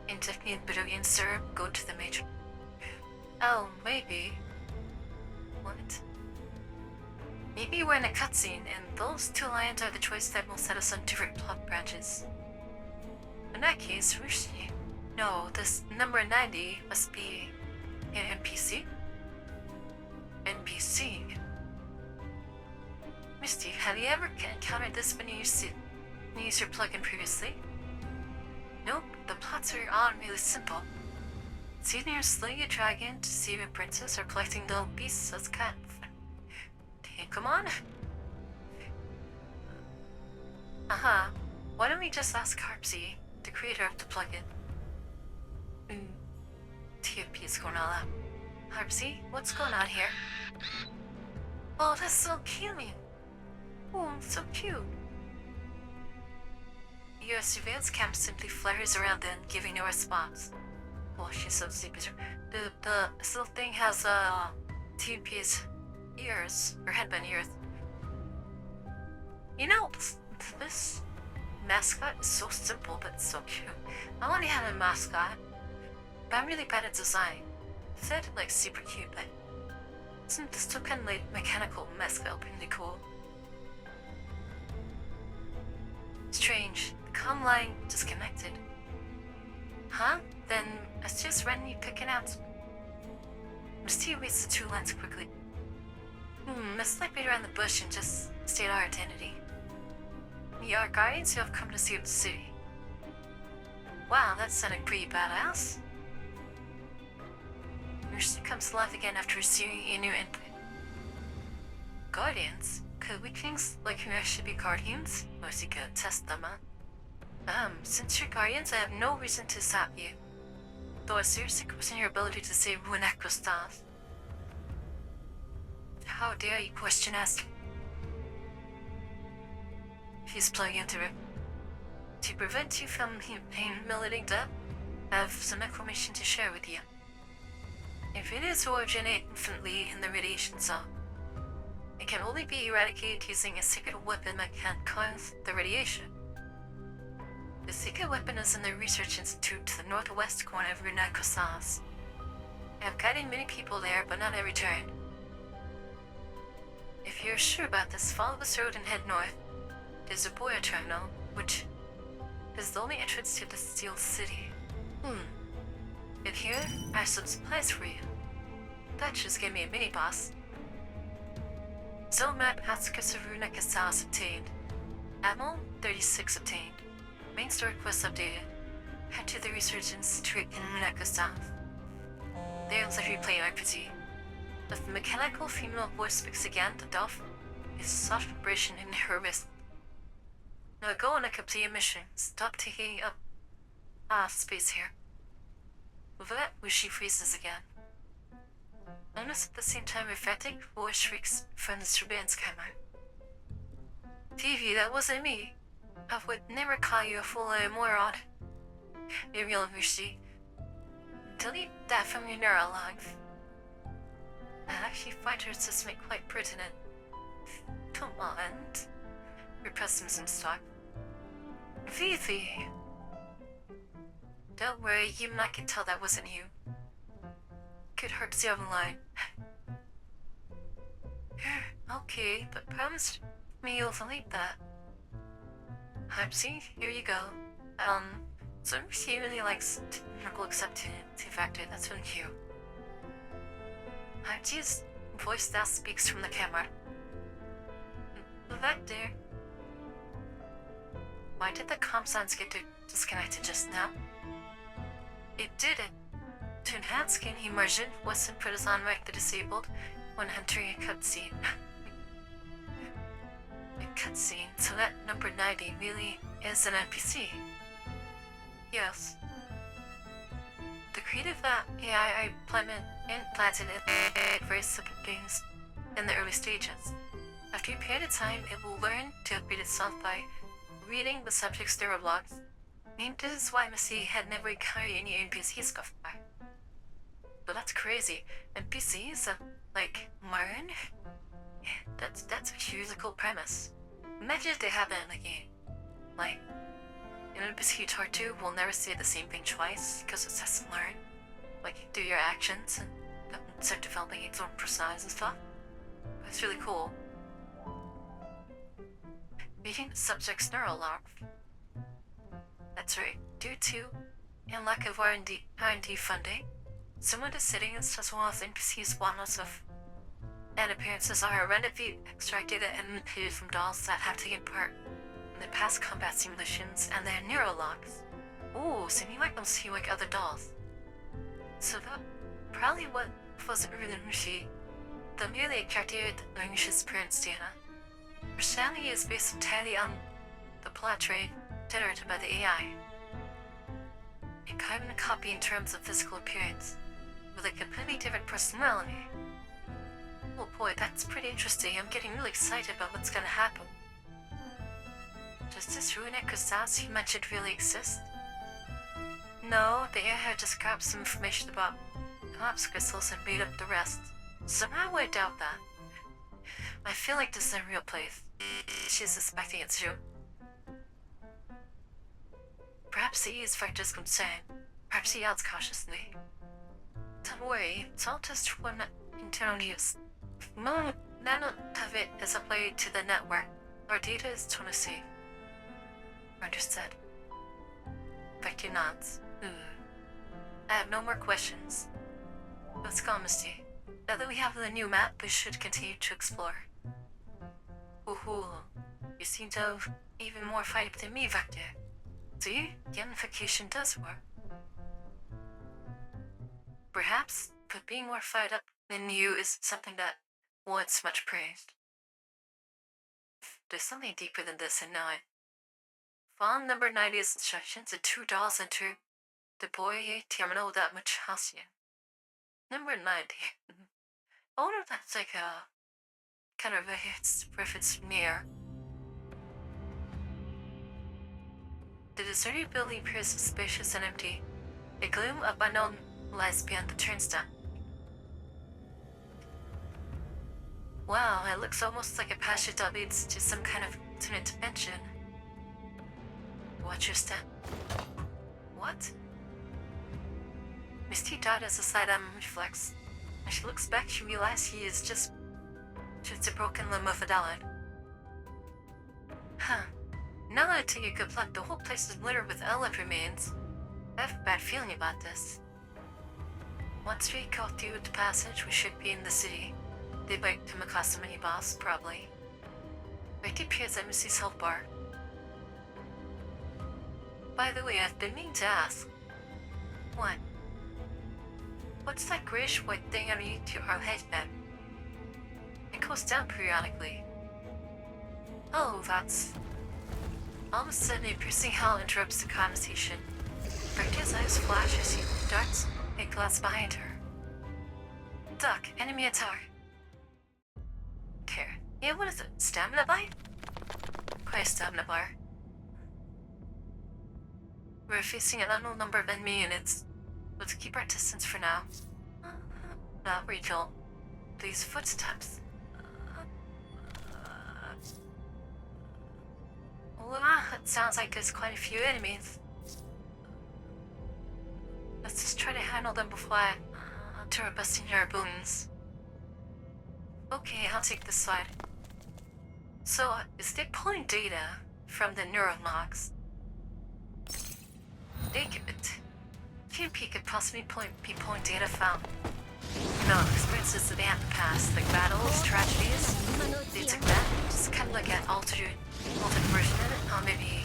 Indefinite Brilliant Sir, go to the major. Oh, maybe. What? Maybe we're in a cutscene, and those two lines are the choice that will set us on different plot branches. In that case, where's she? No, this number 90 must be an NPC? NPC? Misty, have you ever encountered this when you used your plugin previously? Nope, the plots are all really simple. It's either you're slaying a dragon to save a princess or collecting little beasts as kind of fun. Hey, come on. Why don't we just ask Harpsy, the creator of the plugin? TFP is going all out. Harpsy, what's going on here? Oh, that's so cute. Oh, so cute. Your surveillance cam simply flares around then, giving no response. Oh, she's so sleepy. The little thing has TP's ears, or headband ears. You know, this mascot is so simple but so cute. I only had a mascot, but I'm really bad at design. It sounded like super cute, but isn't this still kind of like mechanical mascot pretty cool? Strange. The comm line disconnected. Huh? Then let's just randomly pick an out. Misty reads the two lines quickly. Let's slip it around the bush and just state our identity. We are guardians who have come to save the city. Wow, that sounded pretty badass. Misty comes to life again after receiving a new input. Guardians? Could weaklings like you actually be guardians? Mostly could test them, huh? Since you're guardians, I have no reason to stop you. Though I seriously question your ability to save Winekostas. How dare you question us? He's plugging into it. To prevent you from humiliating death, I have some information to share with you. If it is to originate infinitely in the radiation zone, it can only be eradicated using a secret weapon that can cause the radiation. The secret weapon is in the research institute to the northwest corner of Runakosas. I have guided many people there, but not every turn. If you're sure about this, follow this road and head north. There's a boiler terminal, which is the only entrance to the Steel City. If here, I have some supplies for you. That just gave me a mini-boss. Zone map outskirts of Runakosas obtained. Admiral 36 obtained. Main story quest updated. Head to the research institute in Runakosas. There lets you play RPG. If the mechanical female voice speaks again, the Dolph is soft vibration in her wrist. Now go on a complete mission. Stop taking up space here. With that, she freezes again. Almost at the same time reflecting, voice shrieks from the surveillance camera. TV, that wasn't me. I would never call you a fool or a moron. Muriel Mushi. Delete that from your neural logs. I actually find her assessment quite pertinent. Come on. Repress some stock. Vivi! Don't worry, even I can tell that wasn't you. could hurt the other line. Okay, but promise me you'll delete that. See, here you go. So she really likes technical acceptance factor, that's really cute. Geez, voice that speaks from the camera. Vector. Why did the comp sounds get disconnected just now? It didn't. To enhance game immersion, Weston put us on right the disabled when entering a cutscene. A cutscene, so that number 90 really is an NPC. Yes. The creative AI implanted in various subgames in the early stages. After a period of time, it will learn to upgrade itself by reading the subject's neurologs. This is why Missy had never encountered any NPCs before. But that's crazy. NPCs, like, learn? That's a hugely cool premise. Imagine if they have it in the game. Like, an NPC Tar 2 will never say the same thing twice because it has to learn. Like, do your actions and start developing its own personas and stuff. But it's really cool. Reading the subject's neurolog. That's right. Due to and lack of R&D funding, some of the settings as well as NPCs want lots of and appearances are randomly extracted and manipulated from dolls that have taken part in the past combat simulations and their neurologs. Ooh, so you might not see like other dolls. So that probably what wasn't really Mushi. The merely characterized Mushi's appearance data. Personality is based entirely on the plot trait generated by the AI. A carbon copy in terms of physical appearance, with a completely different personality. Oh boy, that's pretty interesting. I'm getting really excited about what's gonna happen. Does this runic crystals you mentioned really exist? No, the AI just grabbed some information about collapse crystals and made up the rest. Somehow I doubt that. I feel like this is a real place. She's suspecting it too. Perhaps he is Vector's concern. Perhaps he adds cautiously. Don't worry, it's all just for internal use. None of it is applied to the network. Our data is totally safe. Understood. Vector nods. I have no more questions. Let's go, Misty. Now that we have the new map, we should continue to explore. Ooh, you seem to have even more fight than me, Vector. See, gamification does work. Perhaps, but being more fired up than you is something that warrants much praise. There's something deeper than this, and now Follow number 90's instructions and $2 enter the boy terminal that much house. Number 90. I wonder if that's like a kind of if it's near. The deserted building appears suspicious and empty. A gloom of unknown lies beyond the turnstile. Wow, it looks almost like a passage that leads to some kind of alternate dimension. Watch your step. What? Misty died as a sidearm reflex. As she looks back, she realizes he is just a broken limb of a dollar. Huh. Now that I take a good look, the whole place is littered with elephant remains. I have a bad feeling about this. Once we go through the passage, we should be in the city. They might come across a mini-boss, probably. Right appears at Missy's health bar. By the way, I've been meaning to ask. What? What's that grayish-white thing underneath your headband? It goes down periodically. Oh, that's... All of a sudden, a piercing howl interrupts the conversation. Berta's eyes flash as he darts a glass behind her. Duck, enemy attack. Here. Yeah, what is it? Stamina bite? Quite a stamina bar. We're facing an unknown number of enemy units. Let's keep our distance for now. Not Rachel. These footsteps. It sounds like there's quite a few enemies. Let's just try to handle them before I... to busting your bones. Okay, I'll take this side. So, is they pulling data from the neural logs? They could. TMP could possibly be pulling data from, experiences that they had in the past, like battles, tragedies. They took that, just kind of like an altered version of it, or maybe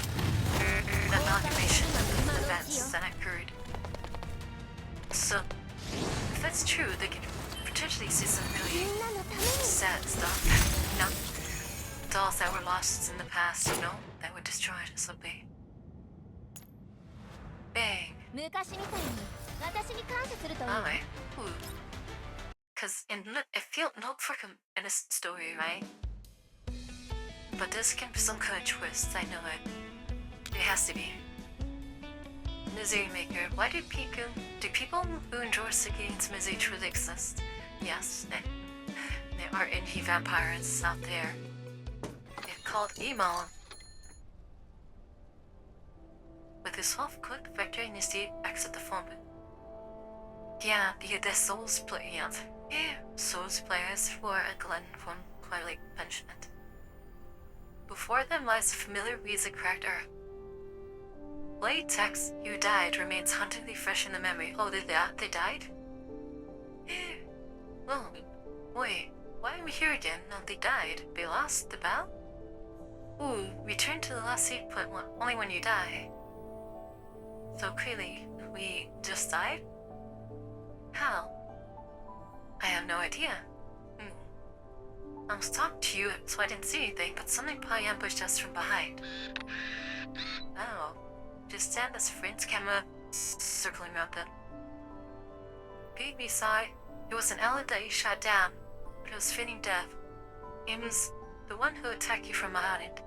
an amalgamation of the events that occurred. So, if that's true, they could potentially see some really sad stuff. Dolls that were lost in the past, that were destroyed or something. Bang. Alright. Because it felt not like an innocent story, right? But this can be some kind of twist, I know it. It has to be. Misery Maker, why do people who enjoy games misery truly exist? Yes, there are indie vampires out there. They're called emo. With his soft-click vector in his deep exit the phone booth. Yeah, the Souls players. Yeah, Souls players for a Glen from Twilight Punishment. Before them lies a familiar music character. Blade Tex, who died, remains hauntingly fresh in the memory. Oh, they died? Yeah. Oh, wait, why am I here again? No, they died. They lost the battle? Ooh, return to the last save point only when you die. So clearly, we just died? How? I have no idea. I was talking to you, so I didn't see anything, but something probably ambushed us from behind. Oh. Just stand as friend's camera circling around them. Baby saw it. It was an owlet that you shot down, but it was feigning death. It was the one who attacked you from behind it.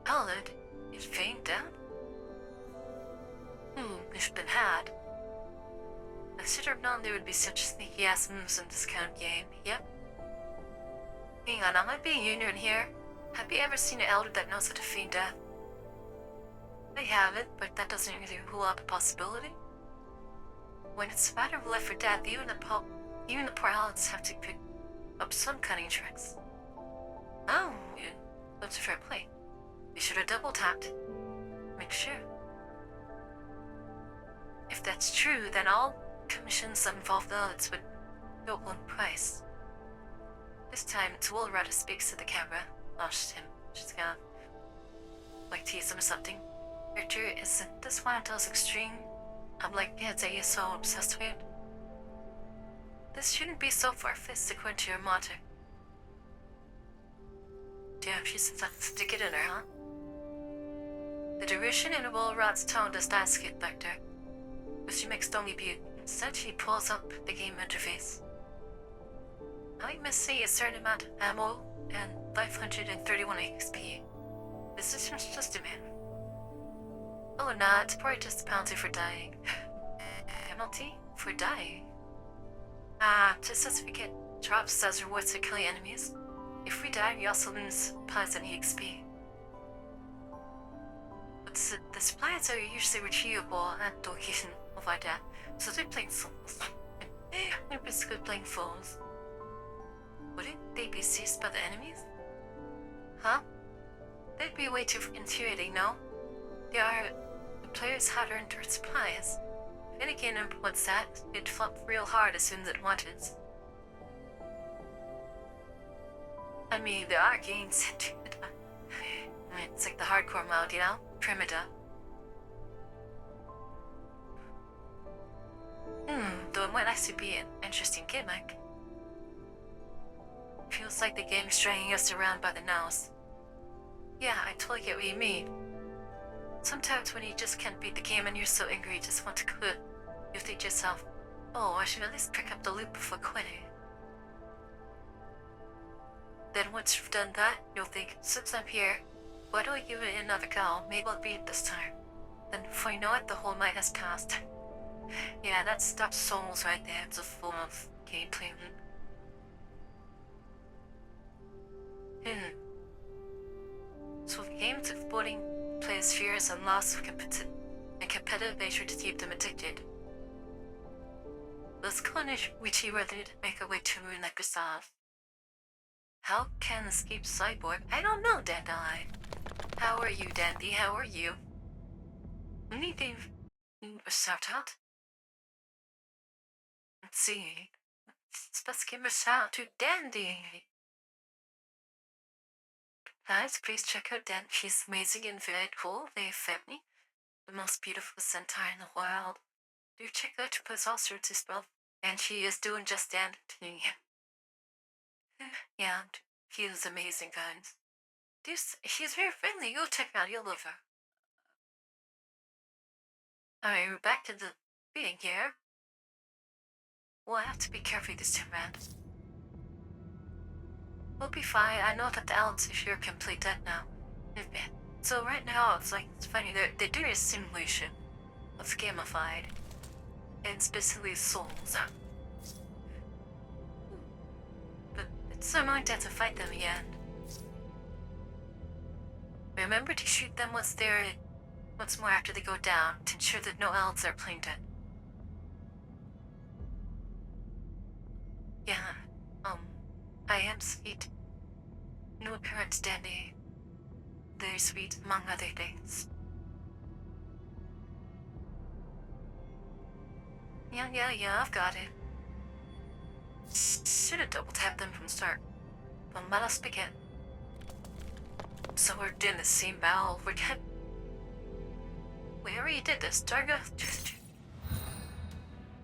Owlet? It feigned death? It's been had. I should have known there would be such sneaky ass moves in this kind of game. Yep. Hang on, I might be a union here. Have you ever seen an elder that knows how to feign death? I haven't, but that doesn't really rule out the possibility. When it's a matter of life or death, even the poor Alex have to pick up some cunning tricks. Oh, yeah, that's a fair play. You should have double tapped. Make sure. If that's true, then all commissions that involve the odds would go up one price. This time, it's Woolrata speaks to the camera. Lost him. She's gonna tease him or something. Richard, isn't this why Antel's extreme? I'm that you're so obsessed with it. This shouldn't be so far-fetched according to your motto. Damn, she's to get in her, huh? The derision in Woolrat's tone does not skip Vector. But she makes no rebuke. Instead, she pulls up the game interface. I must see a certain amount of ammo and 531 XP. This is just a man. Oh, nah, it's probably just a penalty for dying. Penalty? For dying? The certificate drops as rewards for killing enemies. If we die, we also lose +an EXP. But the supplies are usually retrievable at the location of our death, so they're playing souls. They're basically playing fools. Wouldn't they be seized by the enemies? Huh? That'd be way too infuriating, no? The players had earned their supplies. If any game implements that, it'd flop real hard as soon as it wanted. I mean, there are games that do that. It's like the hardcore mode, Primida. Though it might actually be an interesting gimmick. Feels like the game's dragging us around by the nose. Yeah, I totally get what you mean. Sometimes when you just can't beat the game and you're so angry you just want to quit, you think to yourself, oh, I should at least pick up the loot before quitting. Then once you've done that, you'll think, since I'm here, why don't I give it another go? Maybe I'll beat it this time. Then before you know it, the whole night has passed. Yeah, that's Souls right there. It's a form of gameplay. So the game's exploiting players' fears and loss of competitive nature to keep them addicted. Let's punish Witchy ready to make our way to Microsoft. How can escape Cyborg? I don't know, Dandelion. How are you, Dandy? How are you? We need to shout out. Let's see. Let's give a shout out to Dandy. Guys, please check out Dan. She's amazing and very cool, very family. The most beautiful centaur in the world. Do check out her posts all sorts of stuff. And she is doing just that to me. Yeah, he is amazing, guys. She's very friendly. Go check out. You'll love her. Alright, we're back to the being here. We'll have to be careful this time around. We'll be fine. I know that the elements is here complete that now. So right now, it's funny. They're doing a simulation of gamified. And specifically souls. But it's so annoying to have to fight them again. Remember to shoot them once more after they go down, to ensure that no elves are playing dead. Yeah, I am sweet. New appearance dandy. Very sweet, among other things. Yeah, I've got it. Should have double tapped them from the start. But let us begin. So we're doing the same battle. We already did this. Targa.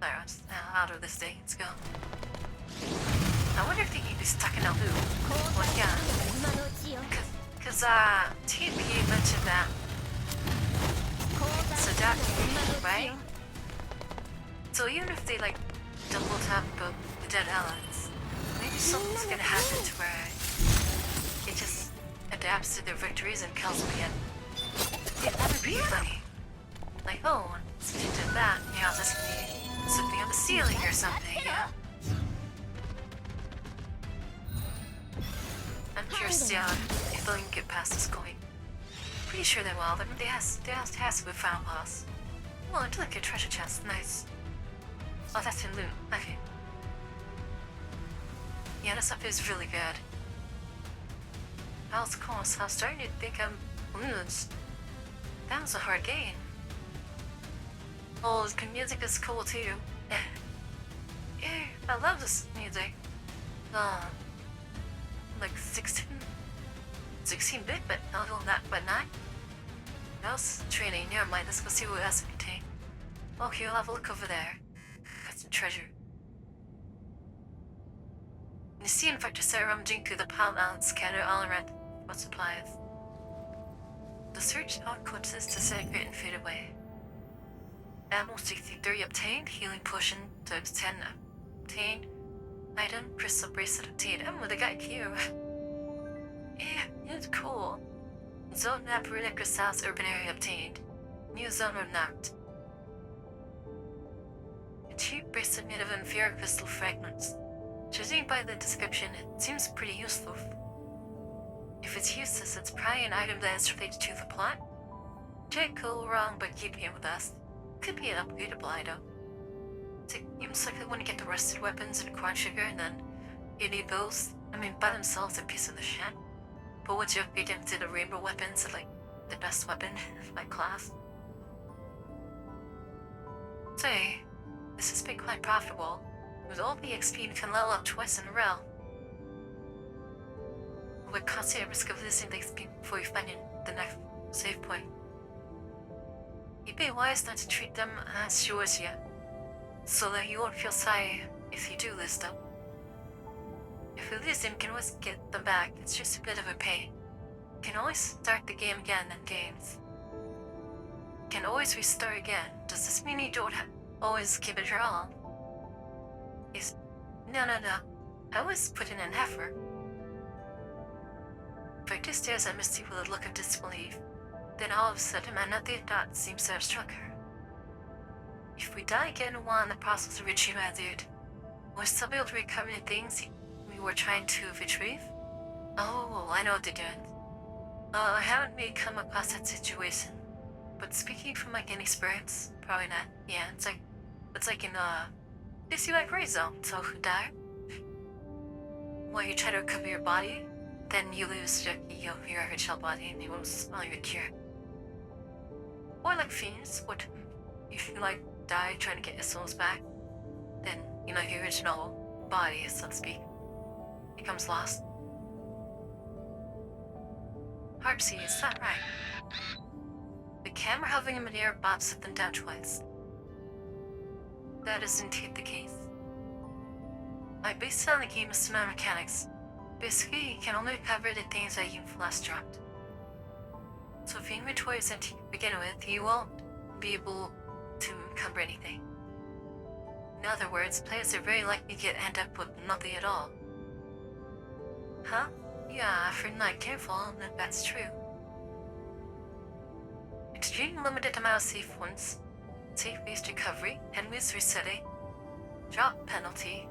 There, out of this thing. Let's go. I wonder if they can be stuck in a loop. Well, yeah. Cause TP mentioned that. So that, right? So even if they double tap the dead allies, maybe something's gonna happen to where it just adapts to their victories and kills them again. Yeah, that would be funny. Oh, since you did that, this can be something on the ceiling or something, yeah? I'm curious, if they can get past this coin. Pretty sure they will. They has to be found boss. Oh, I do like a treasure chest. Nice. Oh, that's in loot. Okay. Yeah, this stuff is really good. That was cool. So I was starting to think loons. That was a hard game. Oh, the music is cool too. Yeah, I love this music. 16-bit, but not 9. Else training. Never mind. Let's go see what else it contains. Okay, we'll have a look over there. Got some treasure. You see, in fact, I started rummaging through the pile now and scattered all around what supplies. The search outcomes is disintegrate and fade away. Ammo 63 obtained, healing potion times 10 obtained, item, crystal bracelet obtained. Oh, they got you. Yeah, it's cool. Zone map, Runic Crystals, urban area obtained. New zone unlocked. A cheap bracelet made of inferior crystal fragments. Judging by the description, it seems pretty useful. If it's useless, it's probably an item that is related to the plot. Check go wrong, but keep it with us. Could be an upgradable item. You most likely want to get the rusted weapons and corn sugar, and then you need those. By themselves, a piece of the shit. But once you upgrade them to the rainbow weapons, the best weapon of my class. Say, this has been quite profitable. With all the XP, you can level up twice in a row. We're constantly at risk of losing the XP before you find the next save point. You'd be wise not to treat them as yours yet, so that you won't feel sorry if you do lose them. If you lose them, you can always get them back. It's just a bit of a pain. You can always start the game again in games. You can always restart again. Does this mean you don't always give it your all? No. I always put in an effort. Victor stares at Misty with a look of disbelief. Then all of a sudden, another thought seems to have struck her. If we die again while in the process of reaching our dude, will we still be able to recover the things we were trying to retrieve? Oh, I know what they're doing. I haven't really come across that situation. But speaking from any experience, probably not. Yeah, it's like in This you like Rizzo, so who died? While you try to recover your body, then you lose your original body and you lose all your cure. Or like fiends, what if you like die trying to get your souls back, then your original body, so to speak, becomes lost. Harpsy, is that right? The camera hovering in midair bops up and down twice. That is indeed the case. I based it on the game's mechanics. Basically, you can only recover the things that you've last dropped. So if your inventory is empty to begin with, you won't be able to encumber anything. In other words, players are very likely to end up with nothing at all. Huh? Yeah, if you're not careful, then that's true. Extreme limited amount of safe ones, safe-based recovery, enemies resetting, drop penalty.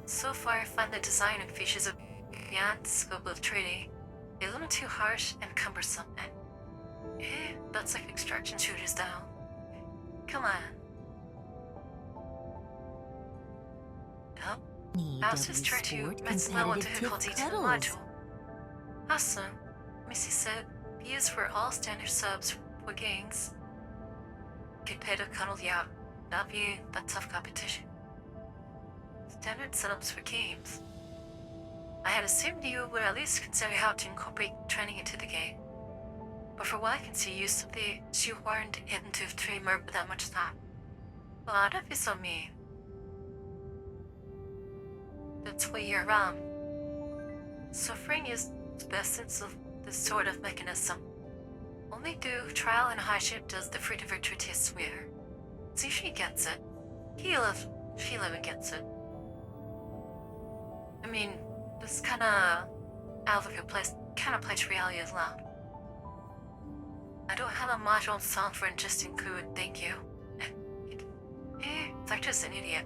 So far, I find the design and features of beyond the scope of trading a little too harsh and cumbersome. That's like extraction shooters though. Come on. Oh, House's turn to Met's level difficulty to the module. Awesome. Missy said, views for all standard subs for gangs. Could pay to cuddle you out, not be that tough competition. Standard setups for games. I had assumed you would at least consider how to incorporate training into the game. But for what I can see, you simply shoehorned it into the trademark without much thought. Well, don't be so mean. That's why you're around. Suffering is the essence of this sort of mechanism. Only through trial and hardship does the fruit of her taste sweeter. See, she gets it. She live gets it. I mean, this kinda out of your place kind of plays reality as loud. I don't have a module song for just include, thank you. It's like just an idiot.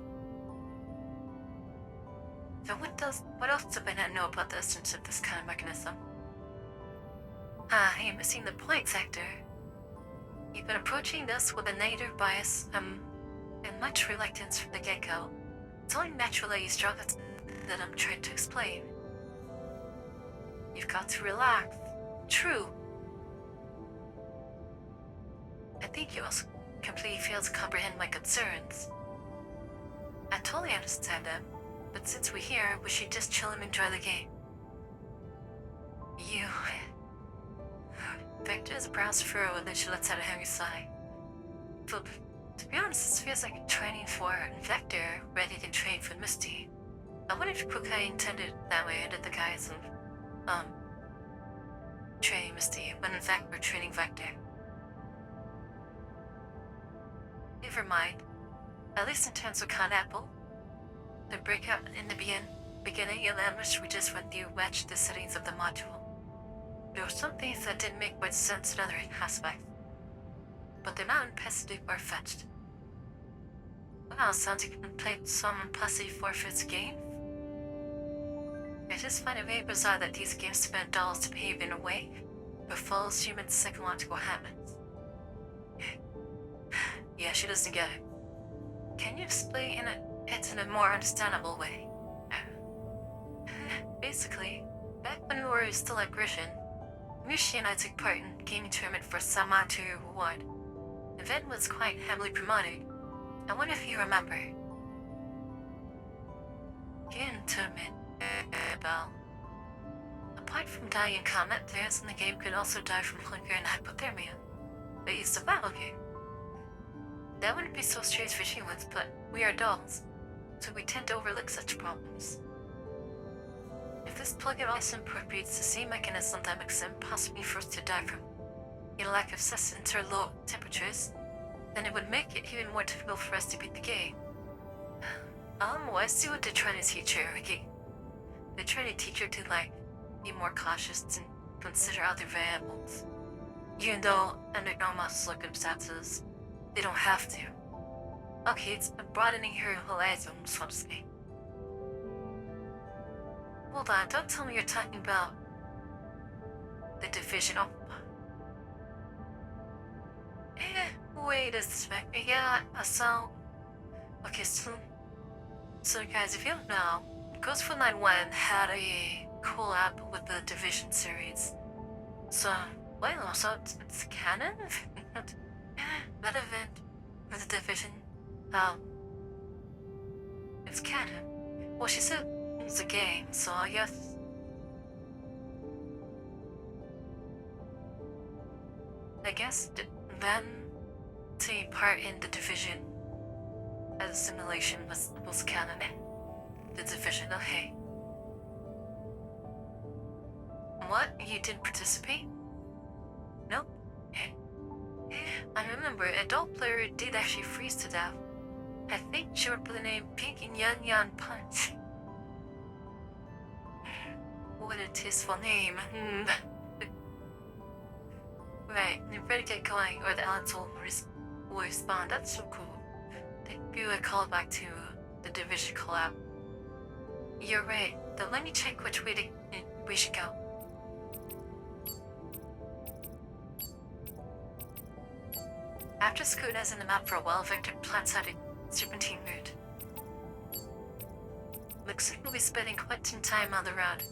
So what else does Bennett know about the essence of this kind of mechanism? Hey, missing the point, Sector. You've been approaching this with a negative bias, and much reluctance from the get-go. It's only natural that you struggle that I'm trying to explain. You've got to relax. True. I think you also completely fail to comprehend my concerns. I totally understand them, but since we're here, we should just chill and enjoy the game. You... Vector's brows furrow and then she lets out a hungry sigh. But to be honest, this feels like training for Vector ready to train for Misty. I wonder if Kukai intended that way under the guise of, training Misty, when in fact we're training Vector. Never mind. At least in terms of Con Apple, the breakout in the beginning and ambush we just went through matched the settings of the module. There were some things that didn't make much sense in other aspects, but they're not impressively far-fetched. Wow, sounds like you can play some impressive forfeits game. I just find it very bizarre that these games spend dollars to behave in a way that follows human psychological habits. Yeah, she doesn't get it. Can you explain it in a more understandable way? Basically, back when we were still at Grishin, Mushi and I took part in a gaming tournament for some monetary reward. The event was quite heavily promoted. I wonder if you remember. Gaming tournament, Bell. Apart from dying in combat, players in the game could also die from hunger and hypothermia. But it's a survival game. That wouldn't be so strange for humans, but we are dolls, so we tend to overlook such problems. If this plug-in also incorporates the same mechanism that makes it impossible for us to die from a lack of sustenance or low temperatures, then it would make it even more difficult for us to beat the game. Well, I see what they're trying to teach her, Ricky. They're trying to teach her to, be more cautious and consider other variables. Even though, under normal circumstances, they don't have to. Okay, it's broadening her horizon, so to speak. Hold on, don't tell me you're talking about the division of... wait a sec. Yeah, so... Okay, so... So guys, if you don't know, Ghost 491 had a collab with the Division series. So, well, so it's canon? That event with the Division, it's canon. Well, she said it's a game, so I guess... then taking part in the Division as a simulation was canon. The Division, okay. What? You didn't participate? Nope. I remember a adult player did actually freeze to death. I think she would put the name Pink in Yan Yan Punch. What a tasteful name. Right, you better get going or the aliens will respond. That's so cool. They do a callback to the Division collab. You're right. Then let me check which way we should go. After scrutinizing the map for a while, Victor plans out a serpentine route. Looks like we'll be spending quite some time on the road.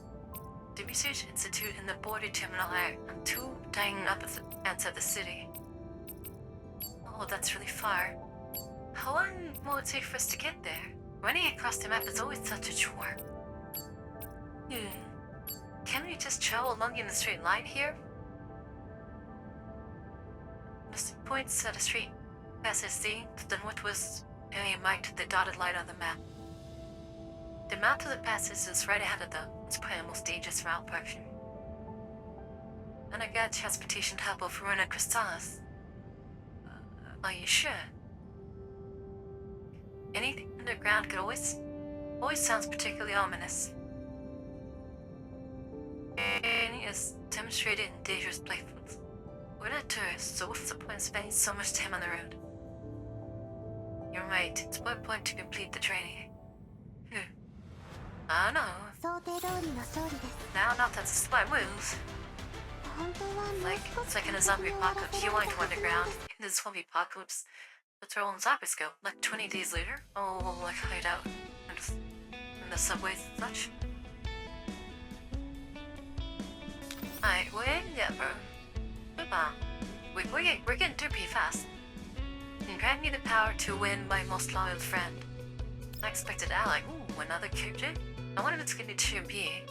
The Research Institute and the border terminal are on two dying opposite ends of the city. Oh, that's really far. How long will it take for us to get there? Running across the map is always such a chore. Can't we just travel along in a straight line here? Mr. points at a street passes the then what was marked the dotted line on the map. The mouth of the passage is right ahead of them. It's probably the most dangerous route portion. And I got transportation hub of Verona Crystallis. Are you sure? Anything underground could always sounds particularly ominous. Any is demonstrated in dangerous places. We're not tourists, so what's the point of spending so much time on the road? You're right, it's one point to complete the training. I know. Now, not that's a smart move. It's like in a zombie apocalypse, you want to go underground. In the zombie apocalypse, let's roll on zombies go. Like 20 days later, like hide out in the subways and such. Alright, we're getting through pretty fast. And grant me the power to win my most loyal friend. Unexpected ally. Ooh, another character? I wonder if it's gonna be 2B.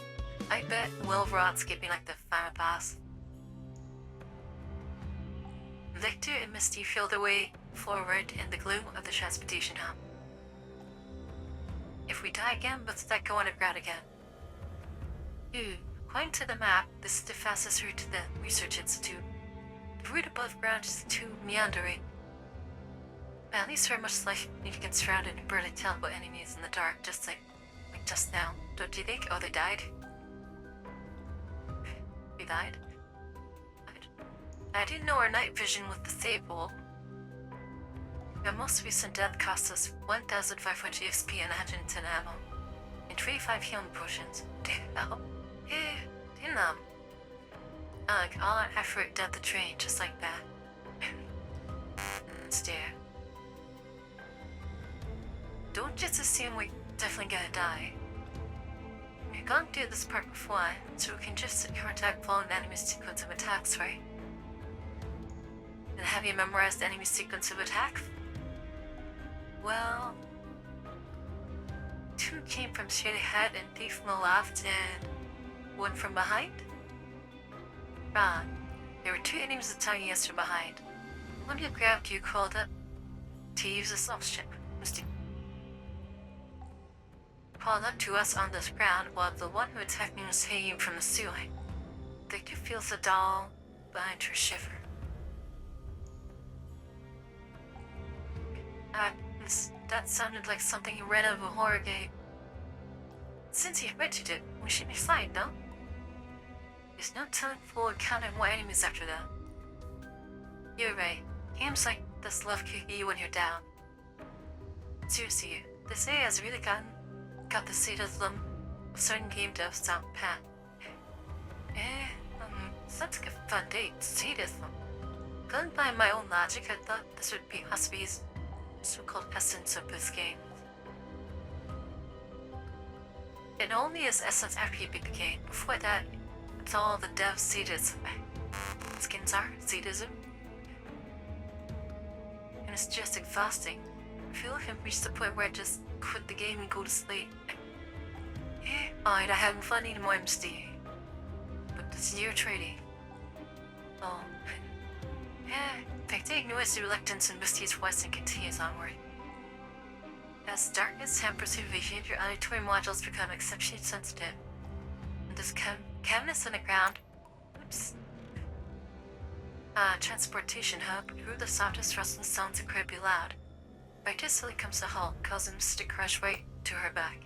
I bet Wilvrot's giving like the final pass. Victor and Misty feel their way forward in the gloom of the transportation hub. If we die again, let's not go underground again. According to the map, this is the fastest route to the Research Institute. The route above ground is too meandering. But at least we're much less significant surrounded and barely tellable enemies in the dark, just like just now. Don't you think? Oh, they died? They died? I didn't know our night vision was disabled. Our most recent death cost us 1,500 XP and 110 ammo. And 25 healing potions. Damn. All our effort down the drain, just like that. Stare. Don't just assume we're definitely gonna die. We've gone through this part before, so we can just secure attack following the enemy sequence of attacks, right? And have you memorized the enemy sequence of attacks? Well... 2 came from straight ahead and 3 from the left and 1 from behind? Right. There were 2 enemies attacking us from behind. One who grabbed you crawled up to use this option. Crawled up to us on the ground while the one who attacked me was hanging from the ceiling. Victor feels a doll behind her shiver. That sounded like something you read out of a horror game. Since you mentioned it, we should be fine, no? There's no telling full account of more enemies after that. You're right. Games like this love kick you when you're down. Seriously, this AI has really got the sadism of certain game devs down pat. Sounds like a fun date. Sadism. Going by my own logic, I thought this would be Husby's so-called essence of this game. It only is essence after you beat the game. Before that, it's all the dev seedism. Skins are seedism. And it's just exhausting. I feel like I've reached the point where I just quit the game and go to sleep. Alright, I haven't fun anymore, MSD. But this is your trading. Oh. In fact, I ignores the reluctance in Misty's voice and continues onward. As darkness hampers your vision, your auditory modules become exceptionally sensitive. And this cavernous underground, transportation hub grew the softest rustling sounds incredibly loud. Victory comes to a halt, causing Misty to crash right to her back.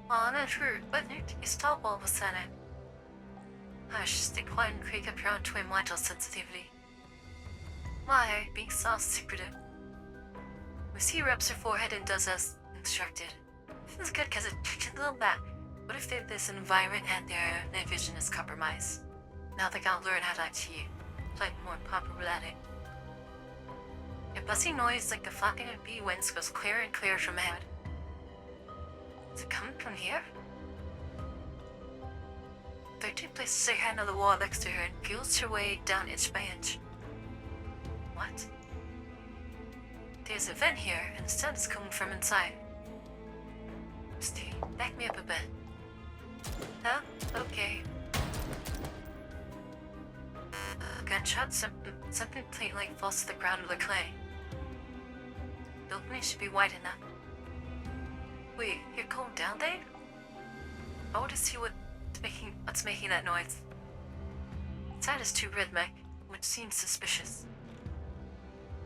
Not true, but you stop all of a sudden. Hush, stay quiet and crank up your auditory module sensitivity. Why, being so secretive. Misty rubs her forehead and does as instructed. This is good because it teaches a little that. What if this environment and their night vision is compromised? Now they gotta learn how to achieve. Play more popular at it. A buzzing noise like the flapping of bee wings goes clearer and clearer from ahead. Is it coming from here? 13 places her hand on the wall next to her and feels her way down inch by inch. What? There's a vent here, and the sound is coming from inside. Steve, back me up a bit. Huh? Okay. Gunshot, something faintly falls to the ground with the clay. The opening should be wide enough. Wait, you're going down there? I want to see what's making that noise. The sound is too rhythmic, which seems suspicious.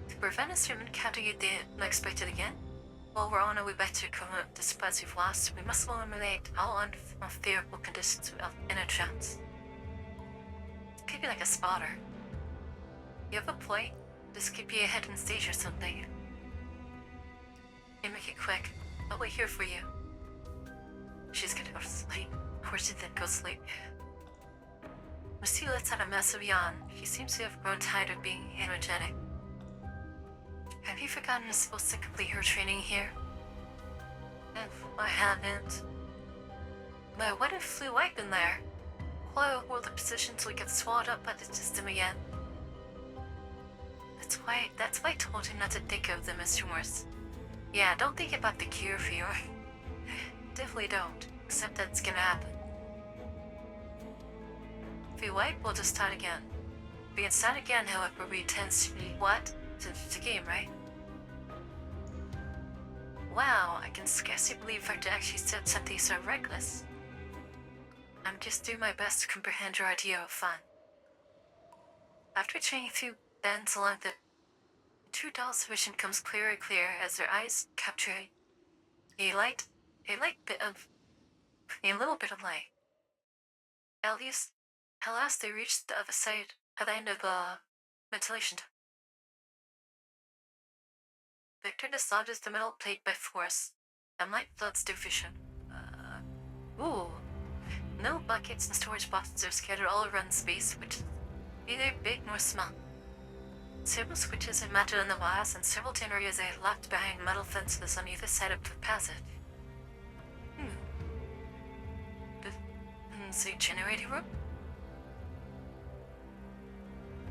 To prevent us from encountering the unexpected again, while we're on our way back to recover the supplies we've lost, we must eliminate all unfavorable conditions in a chance. It could be like a spotter. You have a point? This could be a hidden stage or something. You make it quick. I'll wait here for you. She's gonna go to sleep. Or she did go to sleep. Misty lets out a massive yawn. She seems to have grown tired of being energetic. Have you forgotten you're supposed to complete her training here? I haven't. But what if flew wipe in there? Why will the positions will get swallowed up by the system again? That's why I told him not to think of them as tumors. Yeah, don't think about the cure for you. Definitely don't. Except that it's gonna happen. If we wipe, we'll just start again. If we can start again, however, we tend to be what? It's a game, right? Wow, I can scarcely believe Victor actually said something so reckless. I'm just doing my best to comprehend your idea of fun. After training through bends along the two dolls' vision comes clearer and clearer as their eyes capture a little bit of light. At last they reached the other side at the end of the ventilation. Victor dislodges the metal plate by force, and light floods their vision. Ooh. No buckets and storage boxes are scattered all around space, which is neither big nor small. Several switches are mounted on the walls, and several generators are locked behind metal fences on either side of the passage. This is a generator room?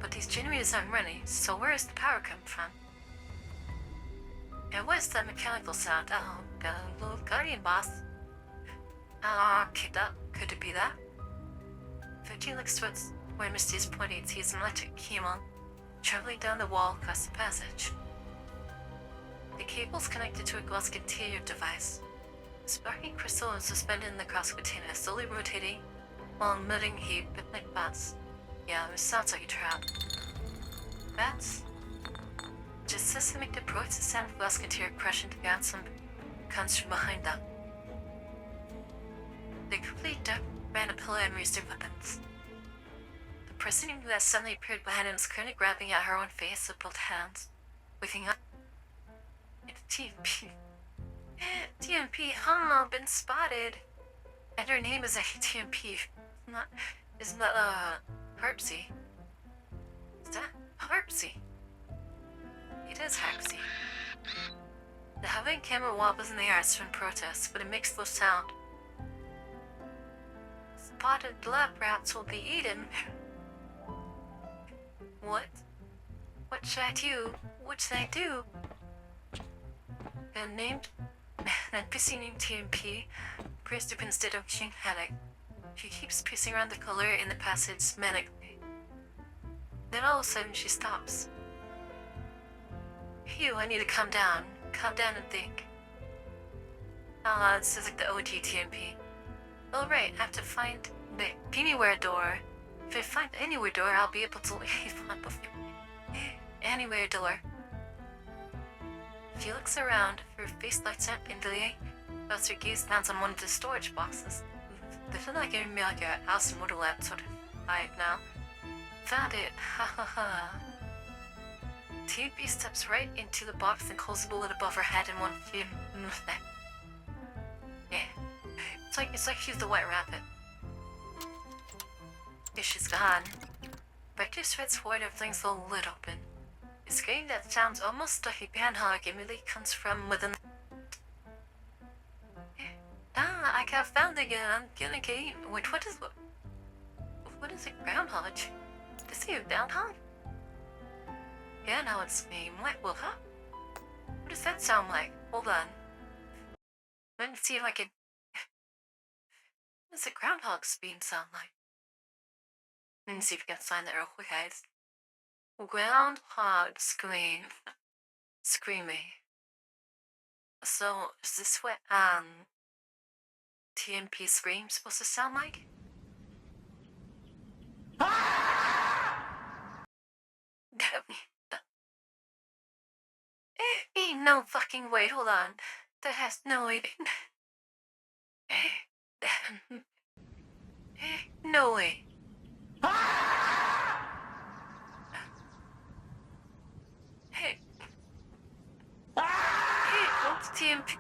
But these generators aren't running, so where is the power coming from? And what's that mechanical sound? Oh, got a little guardian boss. Could it be that? 13 looks towards where Misty is pointing, sees an electric cable traveling down the wall across the passage. The cable is connected to a glass container device. A sparking crystal is suspended in the glass container, slowly rotating while emitting heat like bats. Yeah, it sounds like a trap. Bats? Just as they make the approach, the sound of glass container crashing to the ground comes from behind them. They quickly ran a pillar and raised their weapons. The person who has suddenly appeared behind him is currently grabbing at her own face with both hands, waking up. It's TMP. TMP, been spotted. And her name is actually TMP. Isn't that, Harpsy? Is that Harpsy? It is Harpsy. The hovering camera wobbles in the air in protest, but it makes no sound. Spotted lab rats will be eaten. What? What should I do? What should I do? The named NPC named TMP appears to be instead of King Headache. She keeps pacing around the color in the passage manically. Then all of a sudden she stops. Phew, I need to calm down. Calm down and think. Ah, this is like the OG TMP. Oh right, I have to find the anywhere door. If I find anywhere door, I'll be able to leave on before. Anywhere door. She looks around, her face lights up in delay, whilst her gaze lands on one of the storage boxes. This is like giving me like a Alice in Wonderland sort of vibe now. Found it, ha ha ha. TB steps right into the box and closes the lid above her head in one few. Yeah. It's like she's the White Rabbit. Yeah, she's gone. Vector strides forward and flings the lid open. A scream that sounds almost like a groundhog immediately comes from within. Ah, I got found again. I'm gonna get eaten. Wait, what is a groundhog? Is he a groundhog? Yeah, now it's me. What, huh? What does that sound like? Hold on. Let me see if I can. What does a groundhog scream sound like? Let me see if we can find that real quick, guys. Groundhog scream. Screaming. So, is this what, TMP scream supposed to sound like? No fucking way, hold on. That has no way. No way. Hey, what's TMP?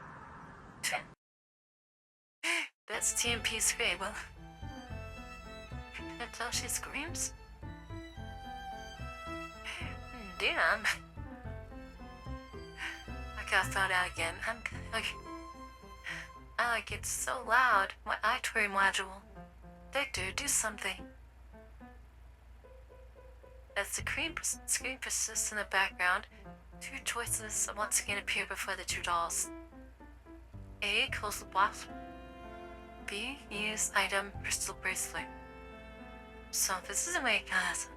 That's TMP scream. Well, that's how she screams? Damn. I gotta throw that again. It's so loud. My auditory module. Victor, do something. As the scream persists in the background, two choices once again appear before the two dolls. A. Close the box. B. Use item crystal bracelet. So this is a mechanism.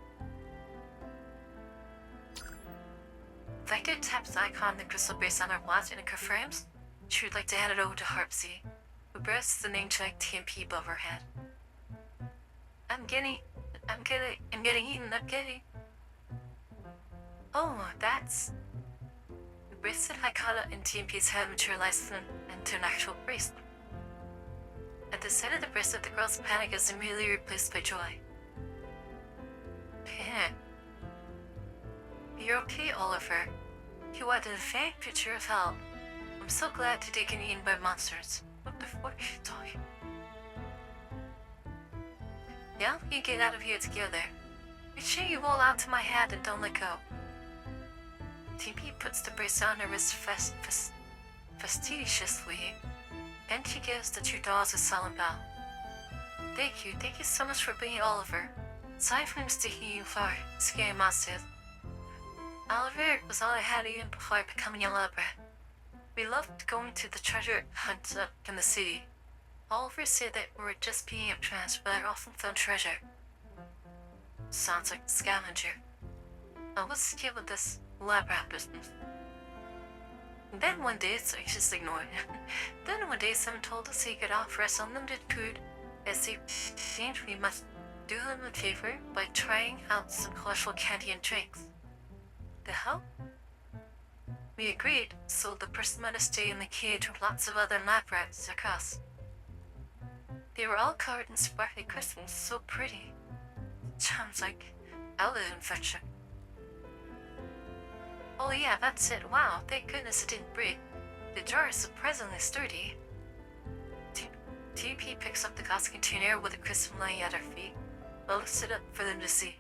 Vector taps the icon on the crystal bracelet on her watch and it confirms she would like to hand it over to Harpsy, who breathes the name tag TMP above her head. I'm getting eaten. Oh, that's... The bracelet icon in TMP's head materializes into an actual bracelet. At the sight of the bracelet, the girl's panic is immediately replaced by joy. You're okay, Oliver. You are the faint picture of hell. I'm so glad to take eaten by monsters. What the fuck are you talking? Yeah, you get out of here together. Make sure you roll out to my head and don't let go. TP puts the bracelet on her wrist fastidiously. Then she gives the two dolls a solemn bow. Thank you so much for being Oliver. Sorry for mistaking you for scary monsters. Oliver was all I had even before becoming a lover. We loved going to the treasure hunt up in the city. Oliver said that we were just being entranced, but I often found treasure. Sounds like a scavenger. Now what's the deal with this lab rat business? And then one day, so you just ignore it. Then one day someone told us he could offer us unlimited food, as he seemed we must do him a favor by trying out some colorful candy and drinks. The hell? We agreed, so the person let us stay in the cage with lots of other lab rats across. They were all covered in sparkly crystals, so pretty. Sounds like outlet infection. Oh yeah, that's it. Wow, thank goodness it didn't break. The jar is surprisingly sturdy. TP picks up the glass container with the crystal lying at her feet, but lifts it up for them to see.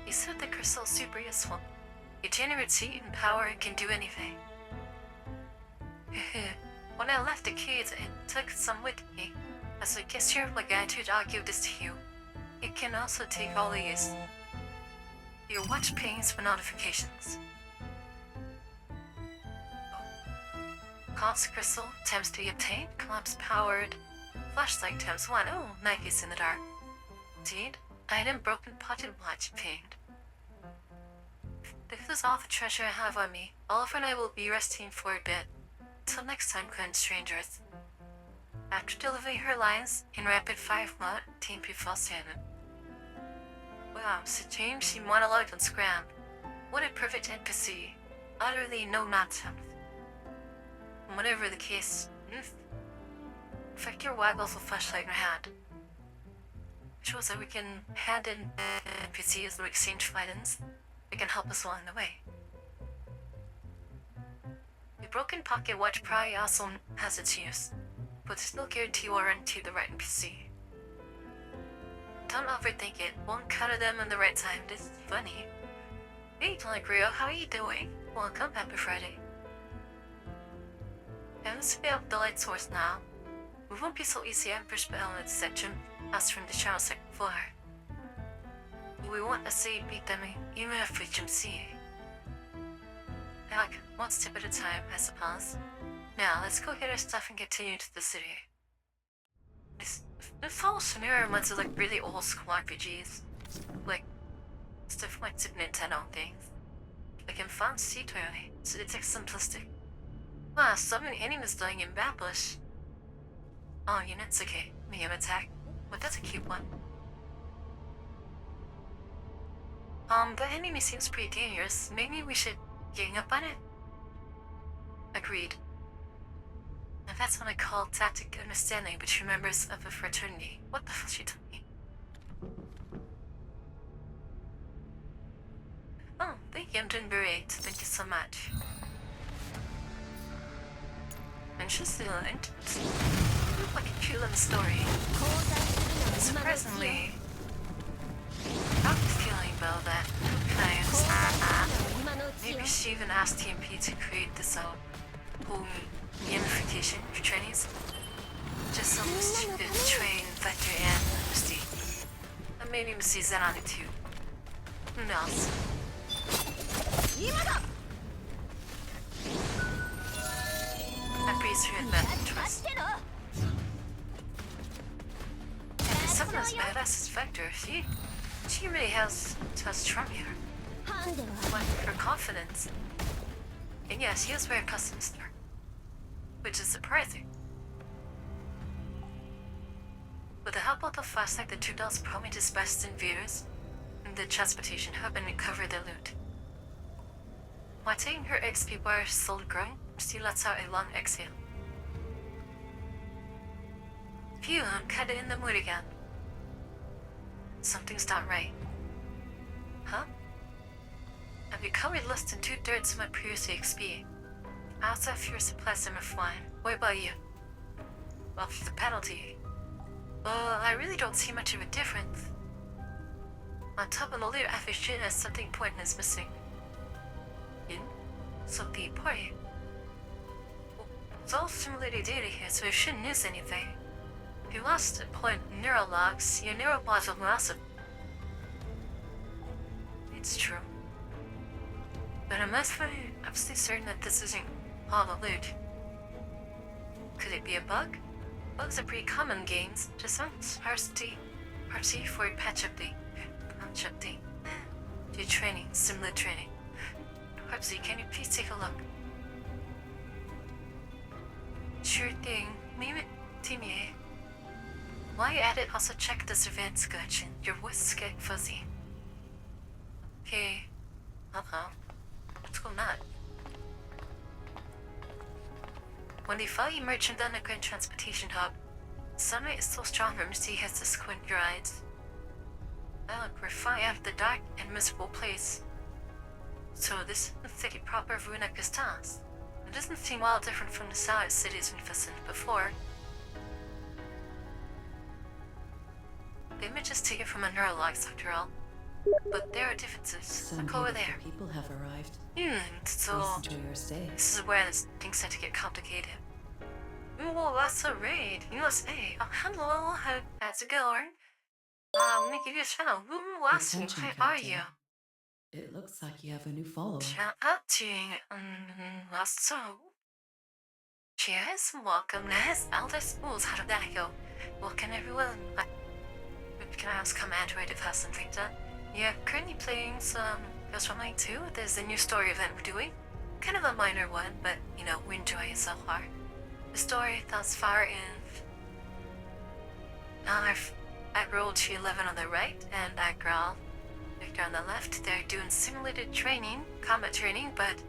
He said the crystal is super useful. It generates heat and power and can do anything. When I left the cave, it took some with me. As I guess you're the guy to give this to you. It can also take all these. Your watch pings for notifications. Collapse crystal times 3 obtained. Collapse powered. Flashlight times 1. Oh, Nike's in the dark. Indeed. Item broken potted watch pinged. This is all the treasure I have on me. Oliver and I will be resting for a bit. Till next time, kind strangers. After delivering her lines in rapid fire mode, team before Shannon. Wow, so James, she monologued on Scram. What a perfect NPC. Utterly no nonsense. Whatever the case, Factor waggles a flashlight in her hand. Shows that we can hand in NPCs to exchange items. They can help us along the way. The broken pocket watch probably also has its use, but there's no guarantee or into the right NPC. Don't overthink it. Won't cut them in the right time. This is funny. Hey, Tony Rio, how are you doing? Welcome, happy Friday. Let's be up the light source now. We won't be so easy ambush in this section as from the channel second floor. We want to see beat them even if we can see. Like, one step at a time, I suppose. Now, let's go get our stuff and continue to the city. The Fallout scenario reminds of like really old school RPGs. Like, stuff like Super Nintendo things. Like in Fantasy clearly, so it's like simplistic. Wow, so many enemies dying in Bablish. Oh, units, okay. Medium attack. But that's a cute one. The enemy seems pretty dangerous. Maybe we should gang up on it? Agreed. And that's what I call tactic understanding between members of a fraternity. What the fuck she told me? Oh, thank you, I'm doing great. Thank you so much. Interesting. You look like a cute little story. Surprisingly, I'm feeling though that maybe she even asked TMP to create this whole gamification for trainees. Just so stupid train Vector and Misty. And maybe Misty Zen on it too. Who knows? I praise her in that trust. And someone as badass as Vector, she really has charm here. Like her confidence. And yes, she is very accustomed to her. Which is surprising. With the help of the flashlight, the two dolls probably dispatched invaders in the transportation hub and recovered their loot. While taking her XP bar slowly growing, she lets out a long exhale. Phew, I'm kinda in the mood again. Something's not right. Huh? I've recovered less than 2/3 of my previous XP. I also have fewer supplies than before. What about you? Well, for the penalty. I really don't see much of a difference. On top of the loot, I feel as something important is missing. Something important? Well, it's all simulated data here, so it shouldn't miss anything. If you lost important neural logs, your neural bots will massive. It's true. But I'm absolutely certain that this isn't all the loot. Could it be a bug? Bugs are pretty common in games. Just sounds party for a patch update. Do training, similar training. Hubsy, can you please take a look? Sure thing. Maybe Timmy. While you're at it, also check the surveillance sketch. Your voice is getting fuzzy. Okay. Let's go not. When they follow you merchant underground transportation hub, sunlight is so strong that Misty has to squint your eyes. Oh, look, we're flying out of the dark and miserable place. So this is the proper Runa Castans. It doesn't seem all different from the solid cities we've visited before. The image is taken from a neurologs after all. But there are differences. Some Look over beautiful there. people have arrived. So Please enjoy your stay. this is where things start to get complicated. Oh, that's a raid. USA. Oh, hello. How's it going? Let me give you a shout. Ooh, awesome. Attention, How are Captain. you? It looks like you have a new follower. Shout out to so. Cheers, welcome, Ness. Elder Schools, how did that go? Welcome, everyone. Can I ask Commander if has something done? Yeah, currently playing some Ghost Running 2. There's a new story event we're doing. Kind of a minor one, but, you know, we enjoy it so far. The story thus far in... at roll 211 on the right, and at Grawl Victor on the left, they're doing simulated training, combat training, but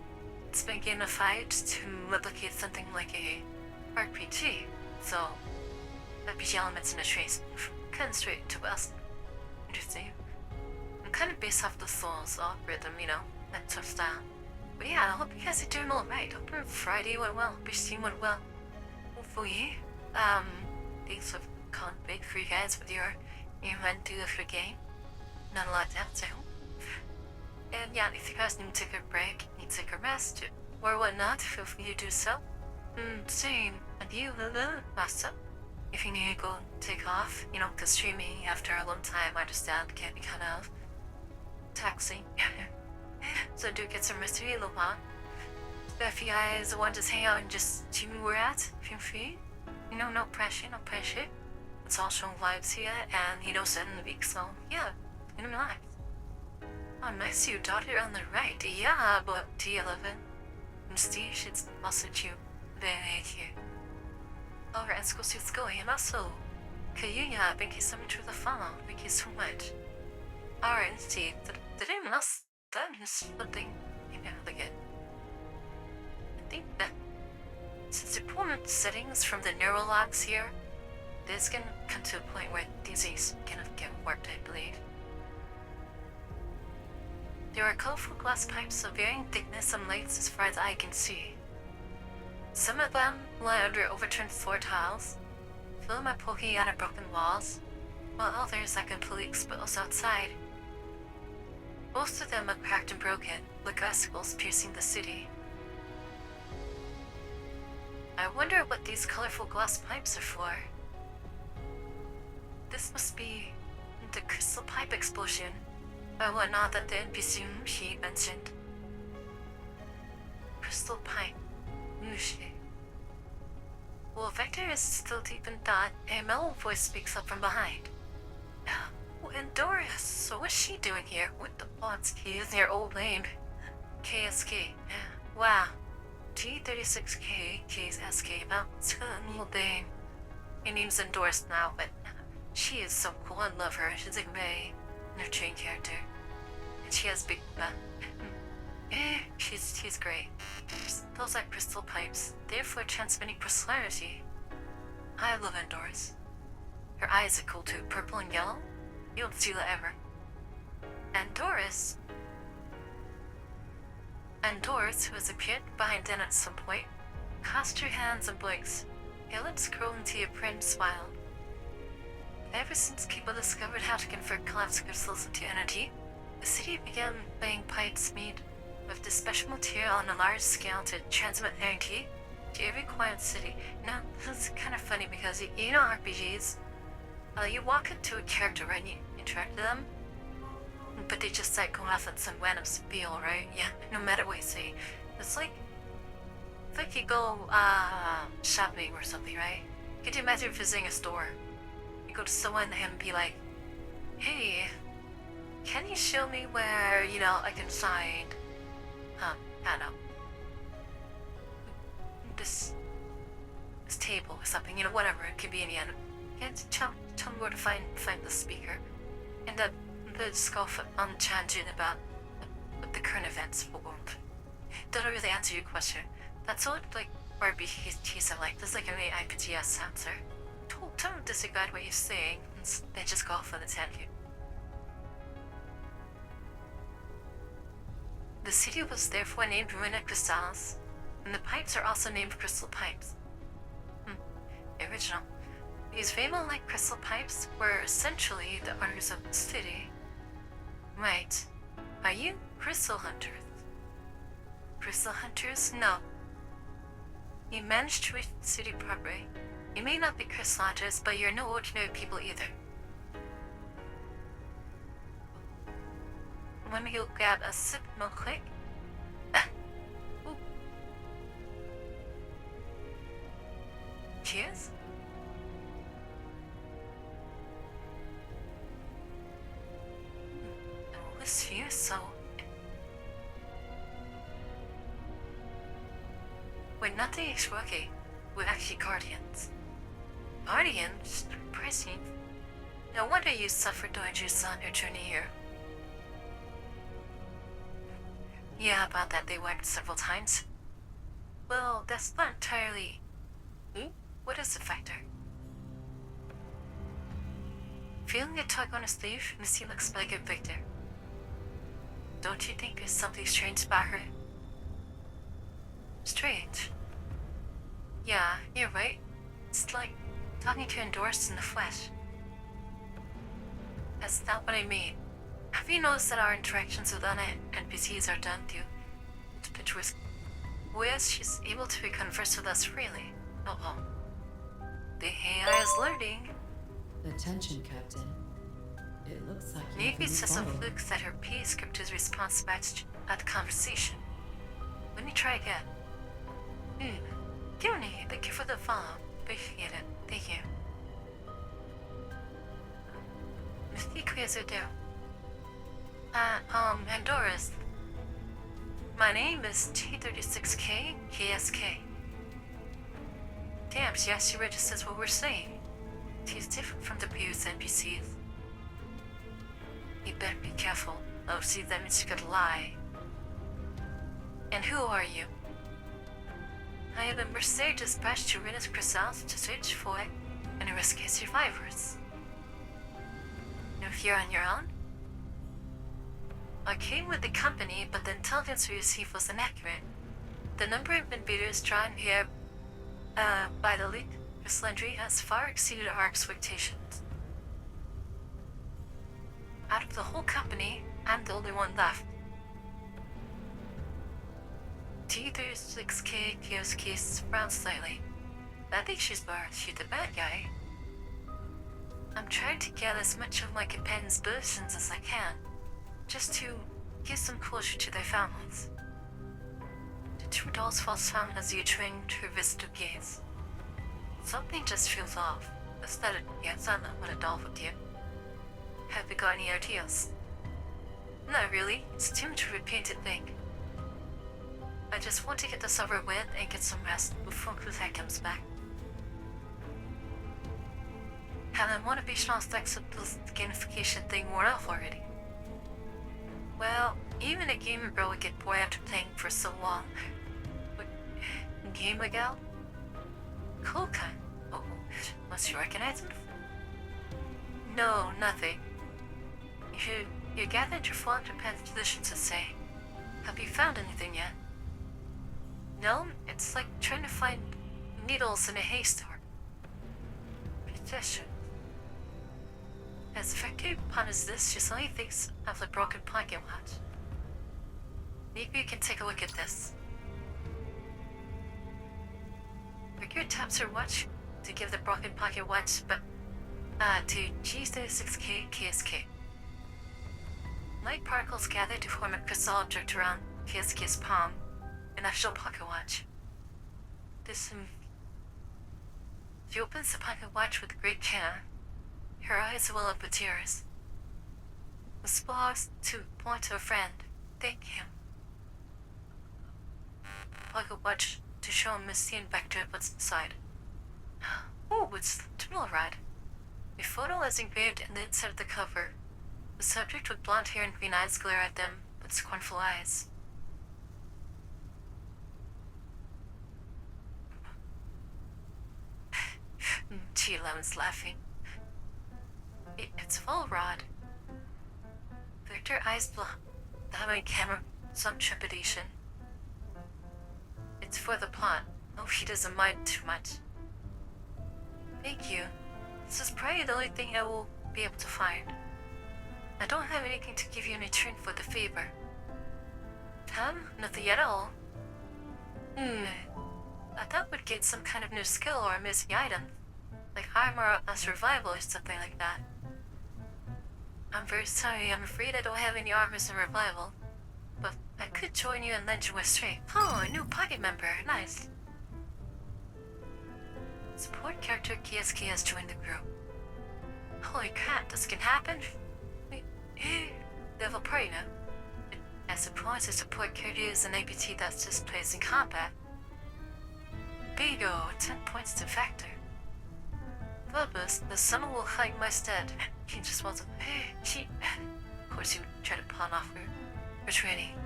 it's been gamified to replicate something like a RPG. So, RPG elements in the trace kind of straight to us. Interesting. And kind of based off the Souls algorithm, you know, that sort of style. But yeah, I hope you guys are doing alright. Hope your Friday went well. Hope your stream went well. Hopefully, things have gone big for you guys with your event do for the game. Not a lot to have to hope. And yeah, if you guys need to take a break, need to take a rest, or whatnot, feel free to do so. Same. And you, Master. If you need to go take off, you know, because streaming after a long time, I understand, can be kind of taxing. So do get some rest for you, little while. But if you guys want to hang out and just see me where we're at, feel free. You know, no pressure, no pressure. It's all showing vibes here, and you know, set in the week, so yeah, in my life. Oh, nice you daughter on the right. Yeah, but T11. Mystique should also you very here. Alright, let's go see what's going. And also, Kayuya, thank you so much for the follow. Thank you so much. Alright, let's see. Did I miss that? Something. Maybe I'll look at. I think that since you pull the settings from the neural logs here, this can come to a point where these things kind of get warped, I believe. There are colorful glass pipes of varying thickness and lengths as far as I can see. Some of them lie under overturned floor tiles, some are poking out of broken walls, while others are completely exposed outside. Most of them are cracked and broken, like icicles piercing the city. I wonder what these colorful glass pipes are for. This must be the crystal pipe explosion, or whatnot that the NPC she mentioned. Crystal pipe. Mushi. Well, Vector is still deep in thought, a mellow voice speaks up from behind. Oh, and Doris, so what's she doing here? With the bots, he is near old name. KSK. Wow. G36K, KSK, about little thing. Her name's endorsed now, but she is so cool. I love her. She's like May, nurturing character. And she has big she's great. Those are crystal pipes, therefore transmitting prosperity. I love Endoris. Her eyes are cool too, purple and yellow. You don't see that ever. Endoris, who has appeared behind Den at some point, crossed her hands and blinks. Her lips curled into a prim smile. Ever since people discovered how to convert collapsed crystals into energy, the city began laying pipes made with this special material on a large scale to transmit energy to every quiet city. Now, this is kind of funny because you know RPGs, you walk into a character, right, and you interact with them, but they just like go off on some random spiel, right? Yeah, no matter what you say. It's like you go shopping or something, right? Could you imagine visiting a store? You go to someone and be like, hey, can you show me where, you know, I can find, I don't know, this table or something, you know, whatever, it could be any end. Can you tell me where to find the speaker? And the scoff on tangent about the current events of the world. Doesn't really answer your question. That's what, like, RPGs are like. There's like an IPGS answer. Don't disregard what you're saying, and they just go off on a tangent. The city was therefore named Ruina Crystals, and the pipes are also named crystal pipes. Original. These rainbow-like crystal pipes were essentially the owners of the city. Right. Are you crystal hunters? Crystal hunters? No. You managed to reach the city properly. You may not be crystal hunters, but you're no ordinary people either. Let me go grab a sip real quick. Ooh. Cheers. This view is so... Wait, not the Ishwaki. We're actually guardians. Guardians? Pressing. No wonder you suffered damages on your journey here. Yeah, about that they wiped several times. Well, that's not entirely... What is the factor? Feeling a tug on his sleeve, Missy looks like a victor. Don't you think there's something strange about her? Strange? Yeah, you're right. It's like talking to Endorse in the flesh. That's not what I mean. Have you noticed that our interactions with other NPCs are done through pictures? Whereas she's able to converse with us freely. Uh-oh. The AI is learning. Attention, Captain. It looks like you Maybe have a it's new just a follower. fluke that her P script is response matched at the conversation. Let me try again. Tierney, thank you for the follow. Appreciate it. Thank you. Mystique Residue. Pandora's. My name is T36K KSK. Damn, she actually registers what we're saying. She's different from the previous NPCs. You better be careful. Oh, see, that means you could lie. And who are you? I am a mercenary dispatched to Renus Crysals to search for and rescue survivors. No fear on your own? I came with the company, but the intelligence we received was inaccurate. The number of invaders drawn here by the leak for Slendry has far exceeded our expectations. Out of the whole company, I'm the only one left. T36K Kioskis frowns slightly. I think she's the bad guy. I'm trying to get as much of my companions' versions as I can, just to give some closure to their families. The two dolls falls found as you trained to visit to gaze. Something just feels off. Aesthetic, yes, I know what a doll would do. Have you got any ideas? Not really. It's too much of a repeated thing. I just want to get this over with and get some rest before Clutha comes back. Had a motivational flexible gamification thing worn off already? Well, even a gamer bro would get bored after playing for so long. But, Gamer Gal? Cool kind. Oh, must you recognize it? No, nothing. You gathered your full independent position to say. Have you found anything yet? No, it's like trying to find needles in a haystack. Petition. As effective upon as this, she suddenly thinks of the broken pocket watch. Maybe you can take a look at this. Rigor taps her watch to give the broken pocket watch, but to G36K KSK. Light particles gather to form a crystal object around KSK's palm, an actual pocket watch. If she opens the pocket watch with great care, her eyes well up with tears. Responds to point to a friend. Thank him. Pocket watch to show him Misty and Vector what's inside. Oh, it's the terminal ride. A photo is engraved in the inside of the cover. The subject with blonde hair and green eyes glare at them with scornful eyes. G11's laughing. It's full rod. Victor eyes behind camera, some trepidation. It's for the plot. Oh, he doesn't mind too much. Thank you. This is probably the only thing I will be able to find. I don't have anything to give you in return for the favor. Nothing at all. I thought we'd get some kind of new skill or a missing item, like armor or survival or something like that. I'm very sorry, I'm afraid I don't have any armors in revival, but I could join you and lend you a straight. Oh, a new party member, nice. Support character KSK has joined the group. Holy crap, this can happen? Level party now. I suppose a support character is an APT that's just plays in combat. Bingo, 10 points to factor. Phobos, the summer will hide my stead. He just wants to. Of course, you try to pawn off her training.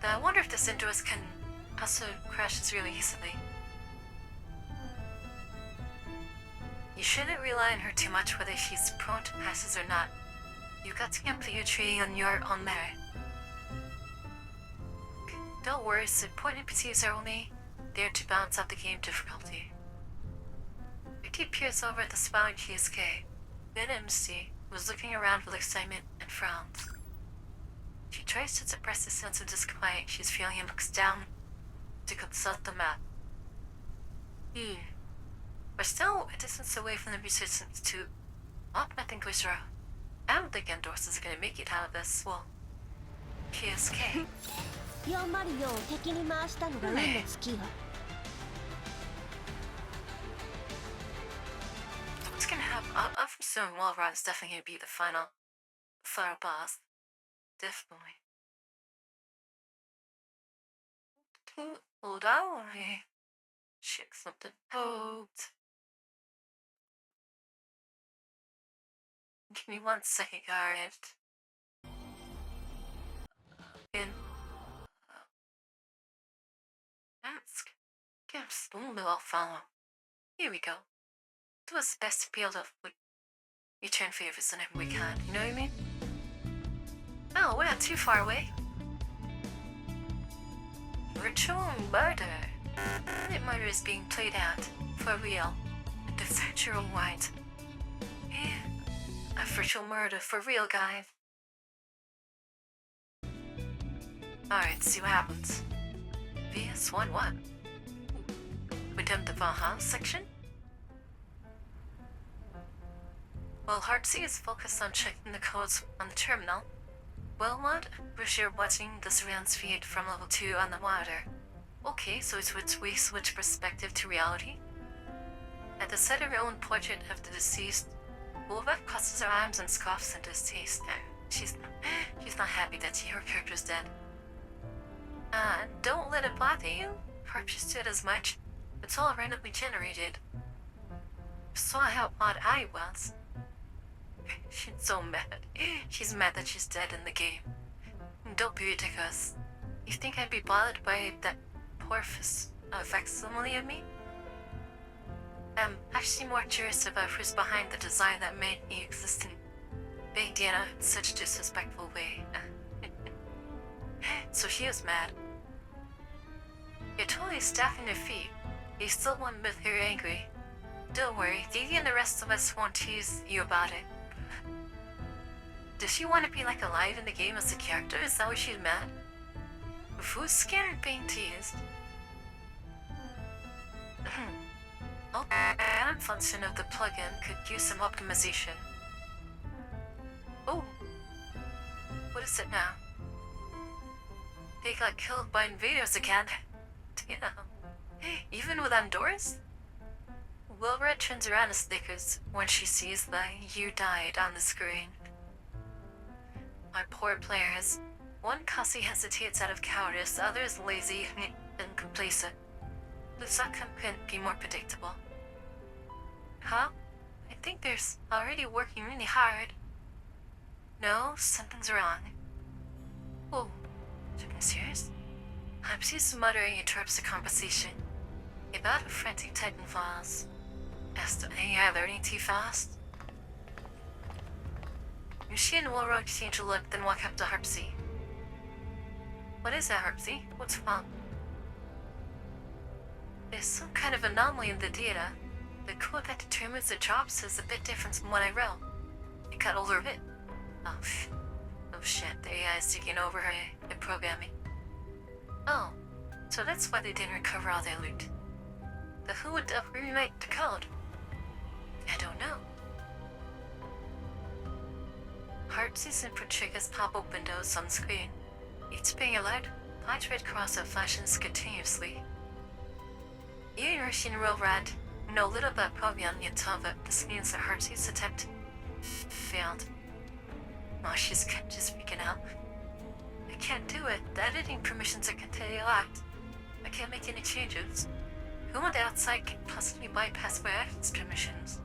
I wonder if this Indorus can also crashes really easily. You shouldn't rely on her too much whether she's prone to passes or not. You got to complete your training on your own merit. Don't worry, support NPCs are only there to balance out the game difficulty. Vicky peers over at the spouting GSK. Then MC was looking around with excitement and frowns. She tries to suppress the sense of disquiet she's feeling and looks down to consult the map. We're still a distance away from the Resistance Institute. Nothing goes wrong. I don't think Endorse is gonna make it out of this. Well, GSK. 404を敵に回したのが運の尽きよ。What's gonna happen? I'm assuming Walrod is definitely gonna be the final boss. Definitely. Hold on. Check something out. Give me 1 second, alright. Ask. Get a spoon that I'll follow. Here we go. Do us best to be able to return favors whenever we can, you know what I mean? Oh, we're not too far away. Ritual murder. That murder is being played out, for real. The virtual white. Yeah, a virtual murder for real, guys. Alright, see what happens. VS11. We done the Valhalla section? While Heartsea is focused on checking the codes on the terminal, Wilmot was here watching the surveillance feed from level 2 on the monitor. Okay, so we switch perspective to reality. At the sight of her own portrait of the deceased, Wolfette crosses her arms and scoffs in distaste. She's not happy that her character's dead. Don't let it bother you. Perhaps you did as much. It's all randomly generated. Saw how odd I was. She's so mad. She's mad that she's dead in the game. Don't be ridiculous. You think I'd be bothered by that poor facsimile of me? I'm actually more curious about who's behind the design that made me exist in Big Diana in such a disrespectful way. So she is mad. You're totally staffing your feet. You still want to make her angry. Don't worry, Didi and the rest of us won't tease you about it. Does she want to be like alive in the game as a character? Is that why she's mad? Who's scared of being teased? Oh, the random function of the plugin could use some optimization. Oh, what is it now? They got killed by invaders again. Damn. Even with Andorras? Wilred turns around and snickers when she sees that you died on the screen. My poor players. One Cassie hesitates out of cowardice, the other is lazy and complacent. Lusaka couldn't be more predictable. Huh? I think they're already working really hard. No, something's wrong. Oh, something serious? Hapsy's muttering interrupts the conversation. About a frantic Titan files. AI learning too fast? She and Walrod exchange a look, then walk up to Harpsy. What is that, Harpsy? What's wrong? There's some kind of anomaly in the data. The code that determines the drops is a bit different from what I wrote. It got older a bit. Oh, Oh shit, the AI is taking over her programming. Oh, so that's why they didn't recover all their loot. But who would remake the code? I don't know. Heartsease input triggers pop-up windows on screen. Each being allowed, large red cross flashes continuously. You and Russian Railroad know little about Provian yet tell that this means that Heartsease attempt failed. Oh, she's just freaking out. I can't do it. The editing permissions are continually locked. I can't make any changes. Who on the outside can possibly bypass my access permissions?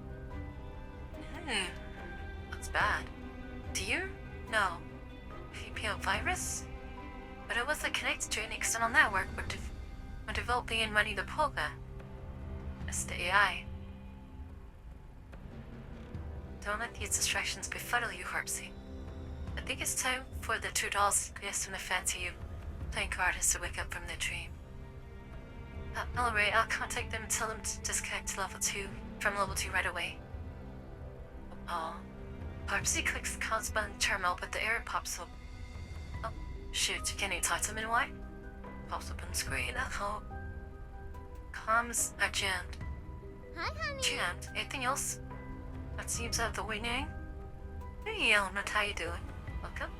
That's bad. Do you? No. VPN virus? But it wasn't connected to any external network when developing and running the program. It's the AI. Don't let these distractions befuddle you, Harpsy. I think it's time for the two dolls guests from the fancy you playing artists to wake up from their dream. Alright, I'll contact them and tell them to disconnect to level 2 from level 2 right away. Oh. Harpsy clicks the comms button terminal, but the error pops up. Oh, shoot, can you talk to them in why? Pops up on the screen. Oh. Comms are jammed. Hi, honey. Jammed? Anything else? That seems out of the way now. Hey, Element, how you doing? Welcome.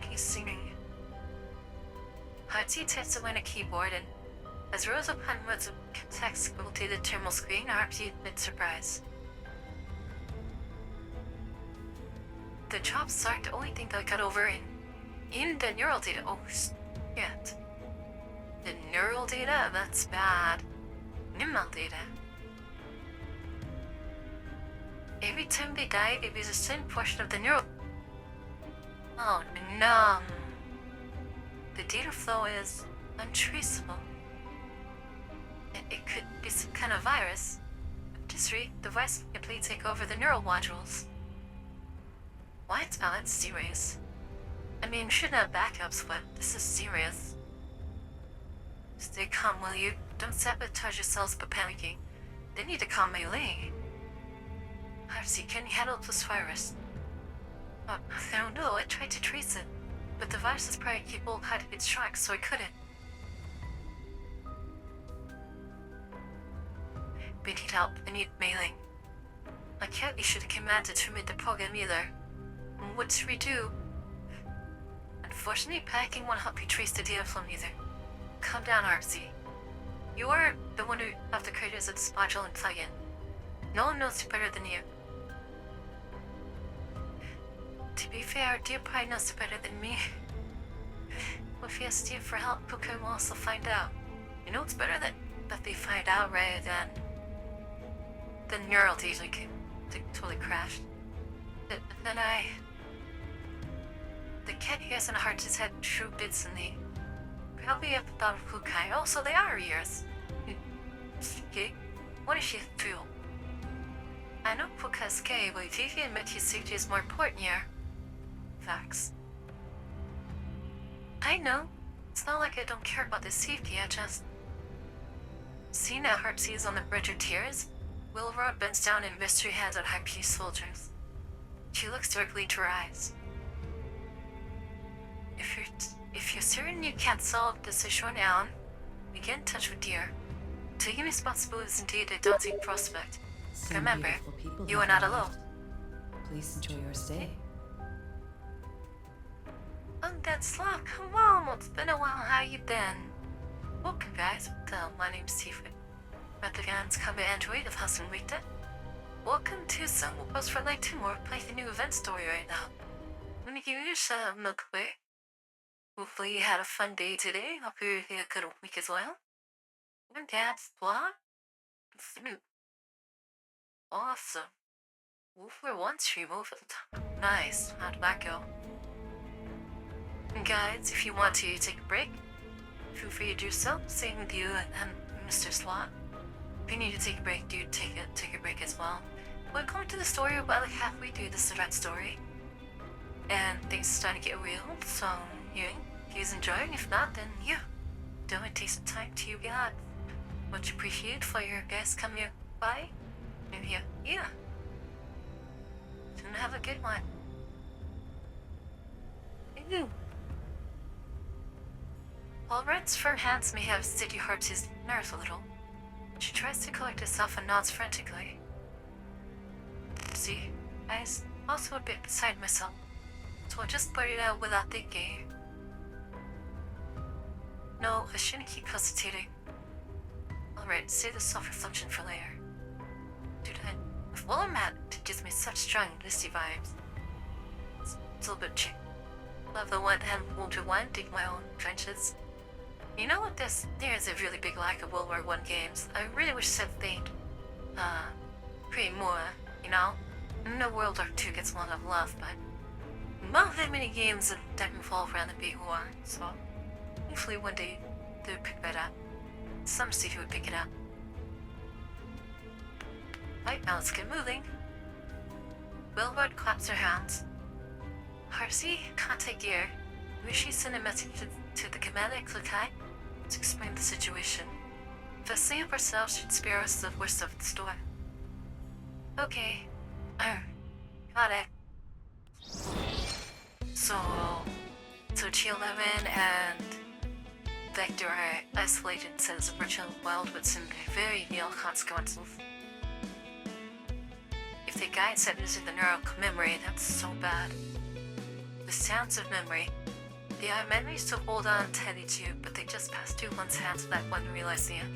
He's singing. Hartsy taps away on a keyboard and, as rows of hundreds of text go to the terminal screen, Hartsy admits surprise. The drops aren't the only thing that got over in the neural data. Oh, shit. The neural data? That's bad. Nimmal data. Every time they die, they lose a certain portion of the neural... Oh, no. The data flow is untraceable. It could be some kind of virus. Just read, the virus can completely take over the neural modules. What? Oh, that's serious. I mean, we shouldn't have backups, but this is serious. Stay calm, will you? Don't sabotage yourselves by panicking. They need to calm Melee. Harpsy, can you handle this virus? Oh, I don't know, I tried to trace it. But the virus is probably capable of hiding its tracks, so I couldn't. We need help. I need mailing. I can't issue the command to terminate the program either. What should we do? Unfortunately, packing won't help you trace the data from either. Calm down, Harpsy. You are the one who have the creators of this module and plugin. No one knows you better than you. To be fair, dear probably knows it better than me. If he asks you for help, Puka will also find out. You know it's better that they find out rather than the neural data totally crashed. Then the cat ears and heart has had true bits in the probably up about Pukai. Oh, so they are ears. Okay, what does she feel? I know Puka's gay, but if he can admit his safety is more important here. Facts. I know. It's not like I don't care about the safety, I just... See now Harpsy is on the bridge of tears. Wilrod bends down and mystery hands on high peace soldiers. She looks directly into her eyes. If you're certain you can't solve this issue on your own, we get in touch with Deer. Taking responsibility is indeed a daunting prospect. Some Remember, beautiful people you have are not arrived. alone. Please enjoy your stay. Undead Slug, come on, it's been a while, how you been? Welcome guys, my name's Tiferet. Replicants come to Android of House and Rita. Welcome to some post for like 2 more, play the new event story right now. I'm gonna give you some milk away. Hopefully you had a fun day today, hope you had a good week as well. I'm Dad's blog. Awesome. Wolfer 1 stream over. Nice, how'd that go? And guys, if you want to take a break, feel free to do so. Same with you and Mr. Slot. If you need to take a break, do take a break as well. We're going to the story about like halfway through this event story. And things are starting to get real, so if you're enjoying, if not, then yeah. Don't take some time to you guys. Much appreciated for your guys coming by. And yeah. Have a good one. While Red's firm hands may have steady hurt his nerves a little, she tries to collect herself and nods frantically. See, I was also a bit beside myself, so I just blurted out without thinking. No, I shouldn't keep hesitating. Alright, save the self-reflection for later. Dude, if while I'm at, it gives me such strong listy vibes. It's a little bit cheap. Love the one hand won't rewind, dig my own trenches. You know what this? There's a really big lack of World War I games. I really wish that they'd, create more, you know? I know World War II gets a lot of love, but not that many games that revolve around the big war, so hopefully one day they'll pick that up. Some studio would pick it up. Right, now let's get moving. Wilbert claps her hands. Harsey, contact gear. Wish she send a message to the commander Klukai to explain the situation. Fessing up ourselves should spare us the worst of the storm. Okay. Got it. So G11 and Vector are isolated instead of a virtual world with some very real consequences. If the guide said losing the neural memory, that's so bad. The sounds of memory. They are memories to hold on tightly to, but they just pass through one's hands without one realizing it.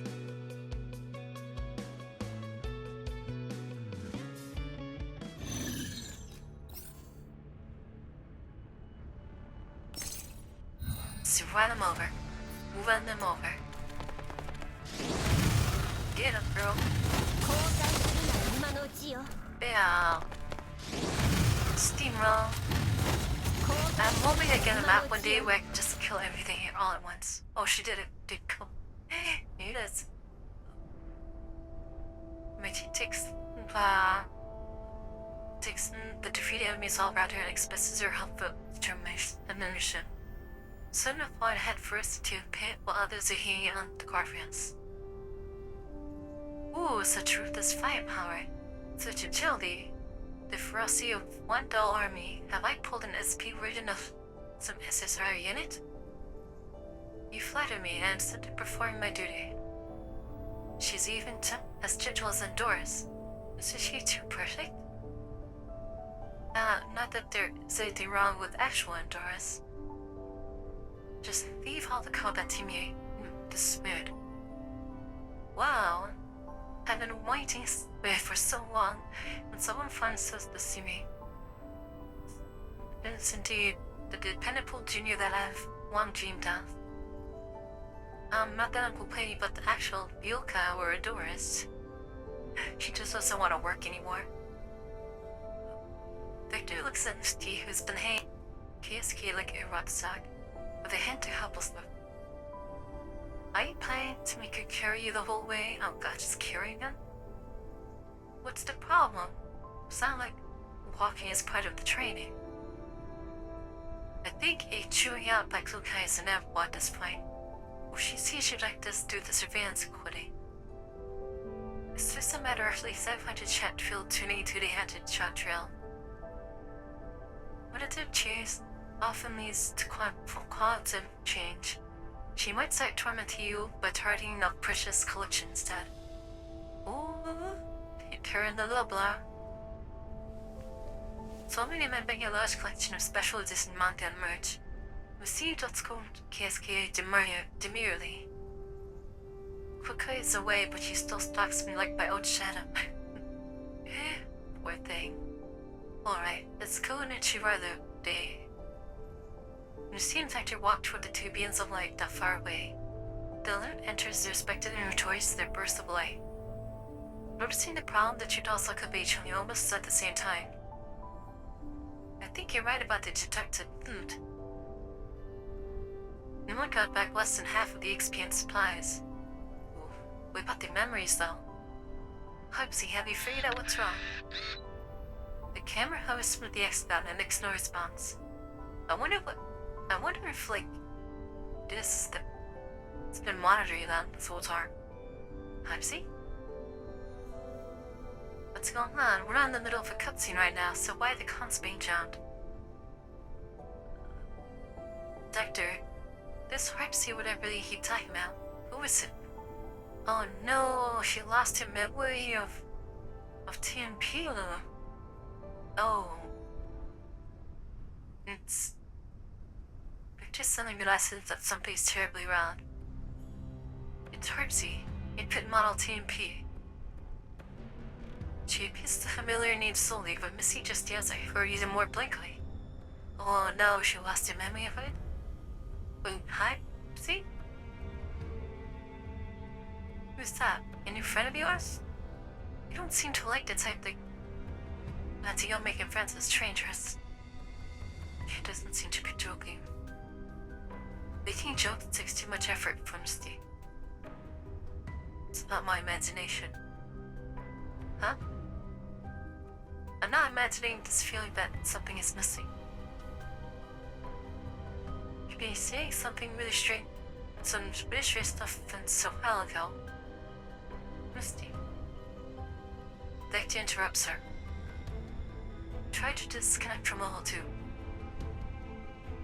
So run them over. Run them over. Get up, girl. Bam. Steamroll. I'm hoping I get a map one day where I can just kill everything here all at once. Oh, she did it. Did kill. Here it is. Michi takes the defeated enemies all around her and expresses her helpful determination. Some have fallen head first into a pit while others are hanging on the guardrails. Ooh, such ruthless firepower. Such agility. The ferocity of one dull army. Have I pulled an SP version of some SSR unit? You flatter me and instead to perform my duty. She's even as gentle as Doris. Isn't she too perfect? Not that there's anything wrong with actual Doris. Just leave all the combat to me. This mood. Wow. I've been waiting for so long, and someone finds us to see me. It is indeed the dependable junior that I've long dreamed of. Not that I'm complaining about the actual Yulka or Doris. She just doesn't want to work anymore. Victor looks at Misty, who's been hanging KSK like a rucksack, with a hint to help us with. Are you planning to make her carry you the whole way? Oh god, just carrying her? What's the problem? Sound like walking is part of the training. I think a chewing out by Klukai is inevitable at this point. Will she sees you like this through the surveillance quitting? It's just a matter of least 700 Chatfield tuning to the handed shot trail. Repetitive chase often leads to quantum change. She might start tormenting you by targeting a precious collection instead. Ooh, turn the blah. So many men bring a large collection of special edition manga and merch. Received what's called KSK demurely. Kukai is away, but she still stalks me like my own shadow. Poor thing. Alright, let's go in Ichirada Day. It seems Hector walked toward the two beams of light that far away. The alert enters the respected inventories to their burst of light. Noticing the problem that you'd also could be almost at the same time. I think you're right about the detected food. No one got back less than half of the XP and supplies. What about the memories though? Hubsy, have you figured out what's wrong? The camera hovers from the exit out and makes no response. I wonder if, like, it's been monitoring them this whole time. Hubsy? What's going on? We're not in the middle of a cutscene right now, so why are the cons being jammed? Doctor, this Harpsy, whatever he talking about, who is it? Oh no, she lost her memory of TNP. Oh. It's just suddenly realizes that something's terribly wrong. It's Harpsy, input model TNP. She appears the familiar name solely, but Missy just yells at her even more blankly. Oh no, she lost her memory of it? Wait, hi? See? Who's that? A new friend of yours? You don't seem to like the type that you're making friends with strangers. He doesn't seem to be joking. Making jokes takes too much effort from Steve. It's not my imagination. Huh? I'm not imagining this feeling that something is missing. You've been saying something really strange, some really strange stuff than so while ago. Misty. Dexter interrupts her. Try to disconnect from all too.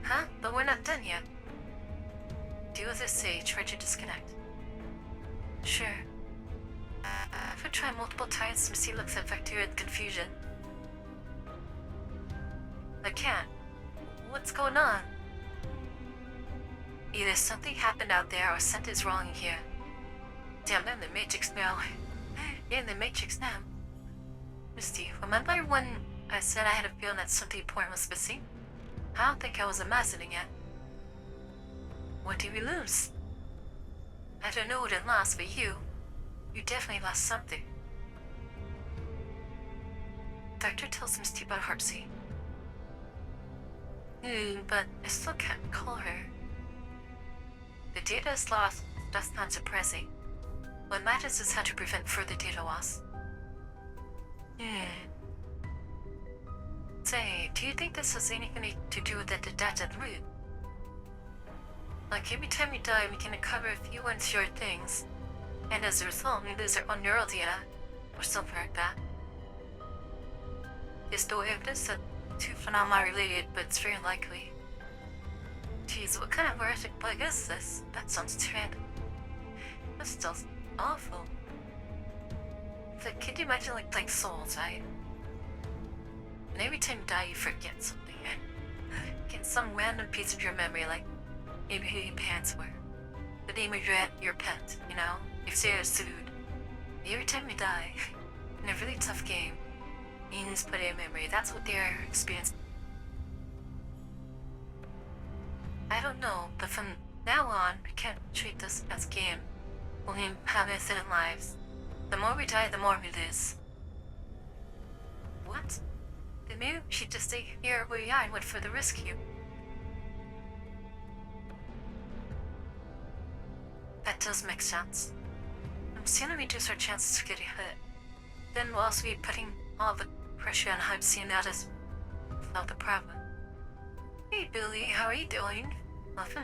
Huh? But we're not done yet. Do as I say, try to disconnect. Sure. If I try multiple times, Missy looks at Vector in confusion. I can't. What's going on? Either something happened out there or something's wrong in here. Damn, I'm in the Matrix now. You're in the Matrix now. Misty, remember when I said I had a feeling that something important was missing? I don't think I was imagining it. What did we lose? I don't know what it lost, but you definitely lost something. Doctor tells Misty about Harpsy. But I still can't call her. The data is lost, that's not surprising. What matters is how to prevent further data loss. Say, do you think this has anything to do with the data root? Like every time we die, we can recover a few unsure things, and as a result, we lose our own neural data, or something like that. Is the way of this that two phenomena are related, but it's very likely. Jeez, what kind of heretic bug is this? That sounds terrible. That sounds awful. Like, can you imagine like playing Souls, right? And every time you die, you forget something. Get some random piece of your memory, like maybe who your parents were, the name of your pet, you know, if they're sued. Every time you die, in a really tough game, you just put it in memory. That's what they're experiencing. I don't know, but from now on, we can't treat this as a game. We'll have infinite lives. The more we die, the more we lose. What? Then maybe we should just stay here where we are and wait for the rescue. That does make sense. I'm still gonna reduce our chances to get hit. Then we'll also be putting all the pressure on Hypsy and others without the problem. Hey Billy, how are you doing? Nothing.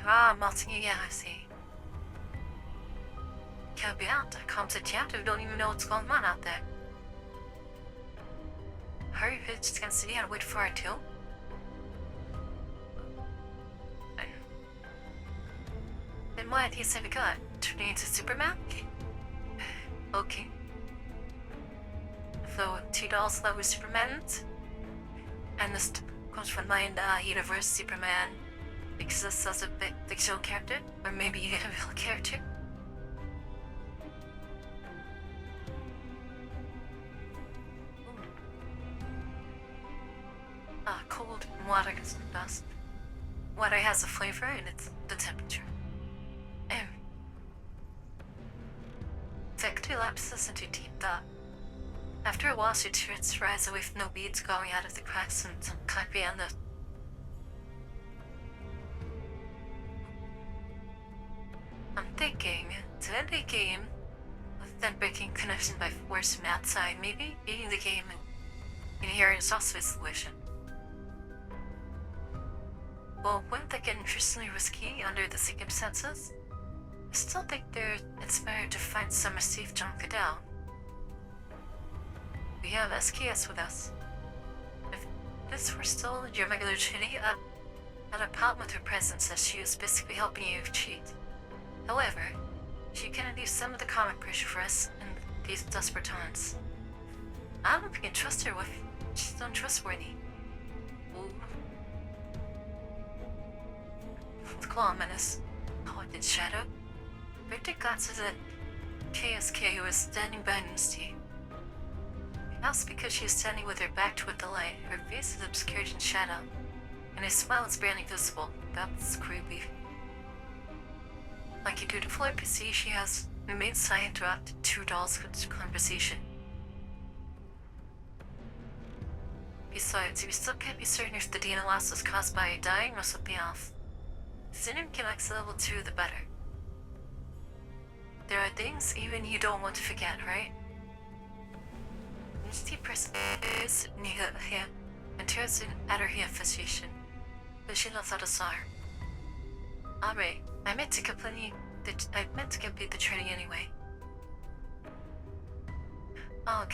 Ah, melting again, I see. Can't be out. I come to chat if we don't even know what's going on out there. Hurry, bitch, just gonna sit here and wait for our too. Then what ideas have we got? Turning into Superman? Okay. So, $2 that was Superman's? And this comes from my universe, Superman exists as a fictional character, or maybe a real character. Cold water gets the best. Water has a flavor and it's the temperature. Technically lapses into deep thought. After a while, she turns her eyes away with no beads going out of the cracks and some crack beyond the. I'm thinking, to end the game, with then breaking connection by force from outside, maybe beating the game in here is also a solution. Well, wouldn't that get interestingly risky under the circumstances? I still think it's better to find somewhere safe to hunker down. We have SKS with us. If this were still your regular Trinity, had a problem with her presence as she was basically helping you cheat. However, she can relieve some of the comic pressure for us in these desperate times. I don't know if we can trust her if she's untrustworthy. Ooh. With claw menace, pointed shadow, Victor glances at KSK, who is standing behind Misty. Perhaps because she is standing with her back toward the light, her face is obscured in shadow, and her smile is barely visible. That's creepy. Like a dutiful NPC, she has remained silent throughout the two dolls' conversation. Besides, we still can't be certain if the DNA loss was caused by dying or something else. The sooner we can access level 2, the better. There are things even you don't want to forget, right? Misty presses near here and tears at her hair frustration, but she knows how to saw her. Alright, I meant to complete the training anyway. Oh,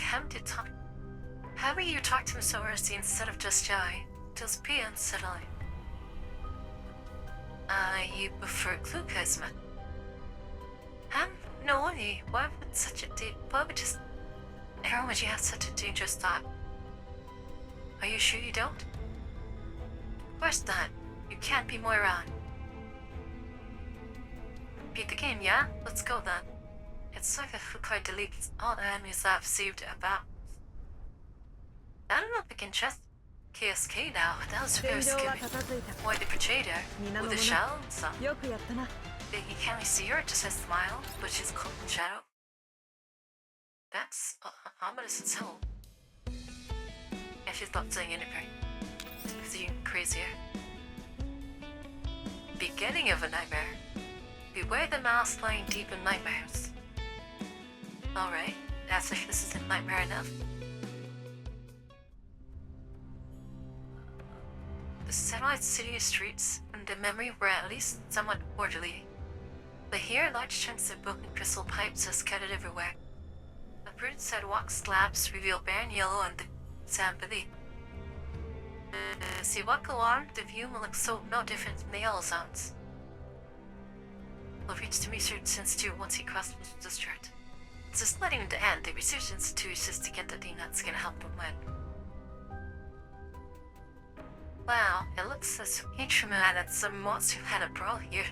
how will you talk to him so earnestly instead of just shy? Feels pretty unsettling. You prefer glucose, man? No way. Why would you have such a dangerous thought? Are you sure you don't? Of course not. You can't be more wrong. Beat the game, yeah? Let's go then. It's like the hook card deletes all the enemies I've saved about. I don't know if I can trust KSK now. That was very scary. Why they portrayed her with a shell and stuff. You can't really see her, it just has a smile, but she's cloaked in shadow. That's ominous as hell. And she's not saying anything. It's even crazier. Beginning of a nightmare. Beware the mouse lying deep in nightmares. Alright, that's if this isn't nightmare enough. The satellite city streets and the memory were at least somewhat orderly. But here, large chunks of broken crystal pipes are scattered everywhere. The brute sidewalk slabs reveal barren yellow and the sand beneath. As you walk along, the view will look so no different from the yellow zones. Will reach the research institute once he crosses the district. It's just letting him to end. The research institute is just to get the thing that's gonna help him win. Wow, it looks as Ultraman and some monster had a brawl here.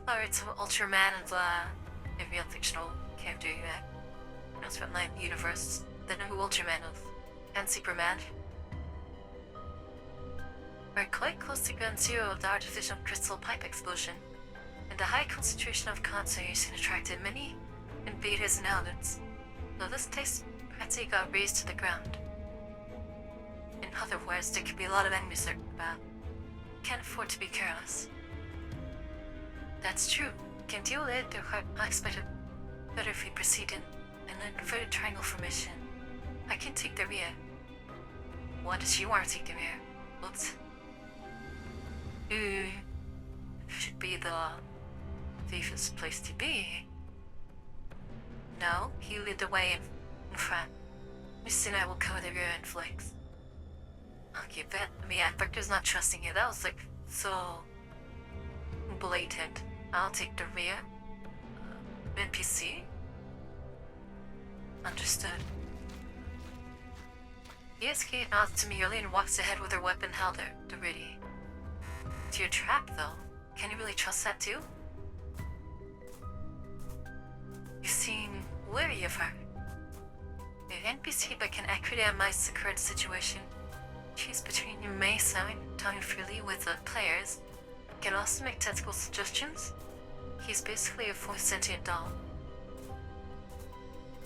Or it's Ultraman and a real fictional character who knows from my universe. They know who Ultraman is. And Superman. We're quite close to ground zero of the artificial crystal pipe explosion, and the high concentration of concentration attracted many invaders and elements, though this place practically got raised to the ground. In other words, there could be a lot of enemies lurking about. Can't afford to be careless. That's true. Can deal with it, they're quite unexpected. Better if we proceed in an inverted triangle formation. I can take the rear. What does she want to take the rear? Oops. Should be the safest place to be. No, he lead the way in front. Missy and I will cover the rear end flanks. Okay, that, Victor's not trusting you. That was like so blatant. I'll take the rear. NPC? Understood. ESK nods to me early and walks ahead with her weapon held at the ready. To your trap, though. Can you really trust that too? You seem wary of her. If NPC but can accurately analyze the current situation, choose between your May sign, talking freely with the players, can also make tactical suggestions. He's basically a fully sentient doll.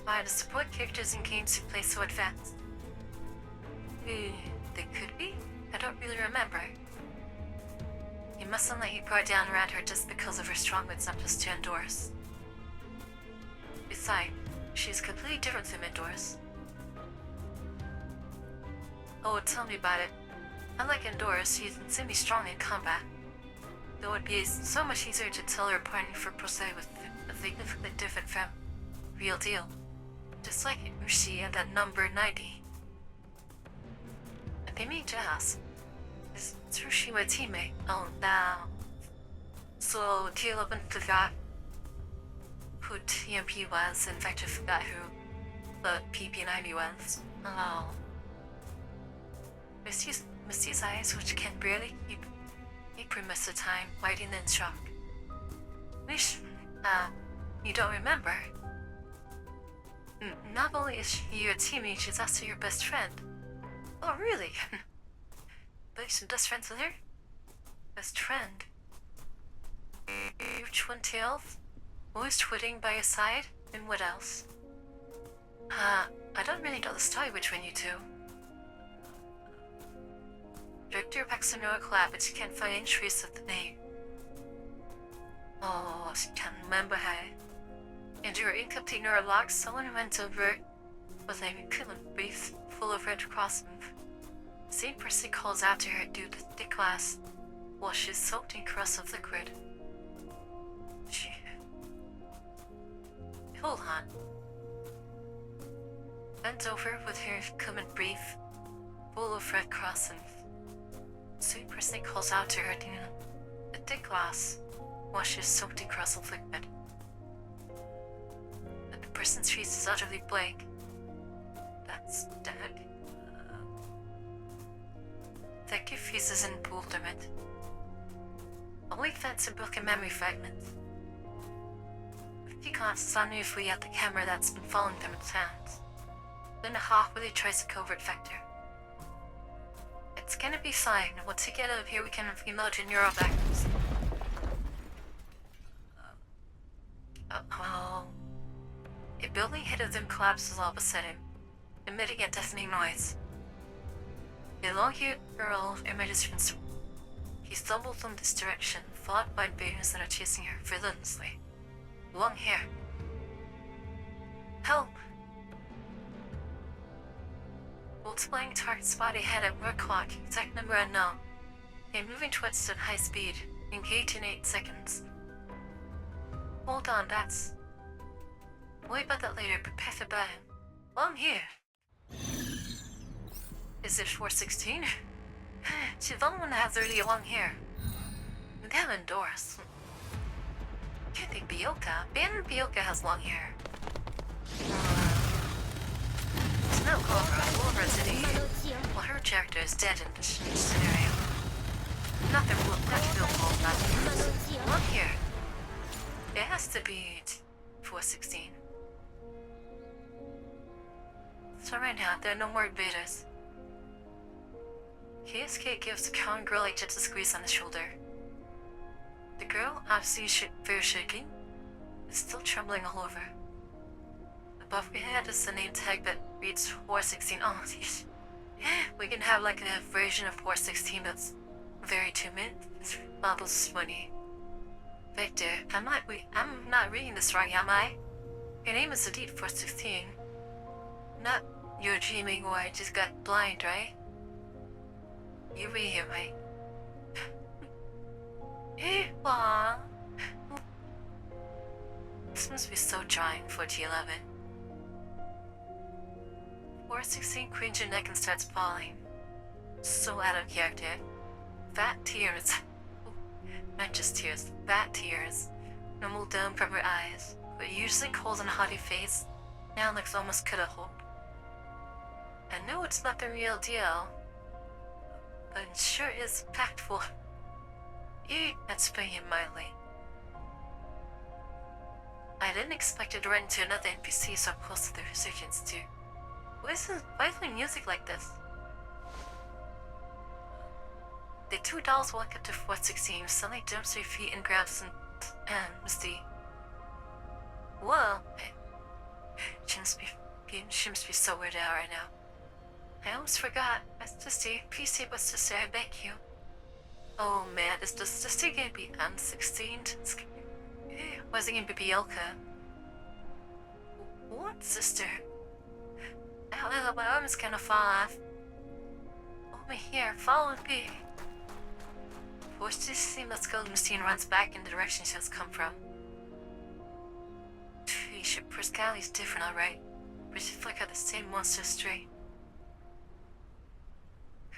Why the support characters in games who play so advanced? They could be? I don't really remember. You mustn't let you guard down around her just because of her strong wits, not just to endorse. Besides, she's completely different from Endorse. Oh, tell me about it. Unlike Endorse, she's insanely strong in combat. Though it'd be so much easier to tell her apart for Prosai was significantly different from Real Deal. Just like Ushi and that number 90. I They may just. Is Tsushima a teammate? Oh, now. So, T11 forgot who TMP was, in fact, I forgot who the PP90 was. Oh. Misty's eyes, which can barely keep most of the time, waiting in shock. Wish, you don't remember. Not only is she your teammate, she's also your best friend. Oh, really? But you're best friends with her? Best friend? Your twin tails? Always twitting by your side? And what else? I don't really know the story between you two. Director packs a neural collab, but she can't find any trace of the name. Oh, she can't remember her. And your incomplete neural logs, someone went over with a equivalent brief full of red crossing. The same person calls after her due to thick glass while she's soaked in corrosive liquid. Hold on. Bent over with her equipment brief full of red crossings. The same person calls out to her due to thick glass while she's soaked in corrosive liquid. But the person's face is utterly blank. That's dead. Detective freezes in bewilderment. Only fancy broken memory fragments. He glances on ruefully at the camera that's been following them in his hands. Then awkwardly tries a covert vector. It's gonna be fine. Once we get out of here, we can reload your neural backups. A building ahead of them collapses all beside him, emitting a deafening noise. A long-haired girl emerges from the. He stumbles in this direction, followed by bears that are chasing her relentlessly. Long hair. Help! Multiplying target's body head at work clock, exact number unknown. They're moving towards it at high speed, engaged in 8 seconds. Hold on, that's. Worry about that later, prepare for battle. Well, I'm here. Is it 416? She's the only one that has really long hair. They have endorsed. You think Bioka? Banner Bioka has long hair. There's no Gulliver today. Well, her character is dead in this scenario. Nothing will hold nothing. Long hair. It has to be 416. So right now, there are no more betas. KSK gives the cowing girl a gentle squeeze on the shoulder. The girl, obviously very shaking, is still trembling all over. Above her head is the name tag that reads 416. Oh, geez. We can have like a version of 416 that's very 2-minute. Bubbles funny. Victor, I'm not reading this wrong, am I? Your name is indeed 416. Not you're dreaming or I just got blind, right? You read it, right? Aww. This must be so trying for T11. 416 cringes your neck and starts falling. So out of character. Fat tears. Not just tears, fat tears. Normal down from her eyes, but usually cold and haughty face now looks almost cut a hole. I know it's not the real deal, but it sure is impactful. That's putting it mildly. I didn't expect it to run into another NPC so close to the resurgence too. Why is playing music like this? The two dolls walk up to 416, suddenly jumps to her feet and grabs Misty. Whoa! She must be so weirded out right now. I almost forgot. Misty, please say what's to say, I beg you. Oh man, is this sister gonna be M16? Was it gonna be Bielka? What sister? My arm's gonna fall off. Over here, follow me. Forced to see let's go. Misty runs back in the direction she has come from. Your personality's different, alright. But you flick out the same monster straight.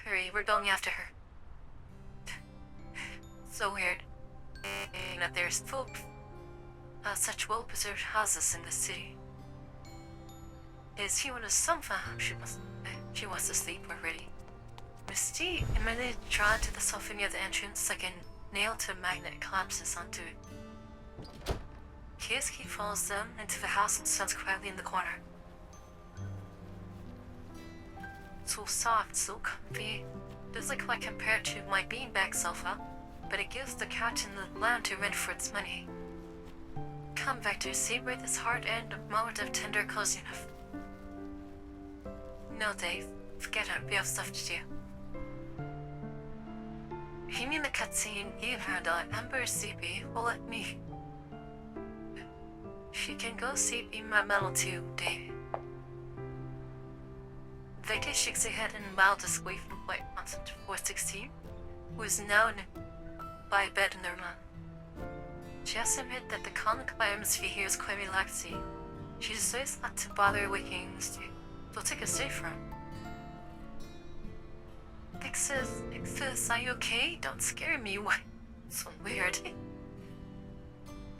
Hurry, we're going after her. So weird. That there's such well-preserved houses in the city. Is he one of some she wants to sleep already. Misty immediately drawn to the sofa near the entrance like a nail to a magnet collapses onto it. Key falls down into the house and stands quietly in the corner. So soft, so comfy. Does look like compared to my beanbag sofa, but it gives the cat in the land to rent for its money. Come, Vector, savor this hard end of moment of tender coziness. No, Dave. Forget it. We have stuff to do. You mean the cutscene you heard on Amber CP will let me. She can go CP my medal too, Dave. Vector shakes her head in mild disbelief from White Concept 416, who is now by bed in their room. She has to admit that the calm atmosphere here is quite relaxing. She decides not to bother waking Steve. They'll take a safe room. Ixis, are you okay? Don't scare me. What? So weird.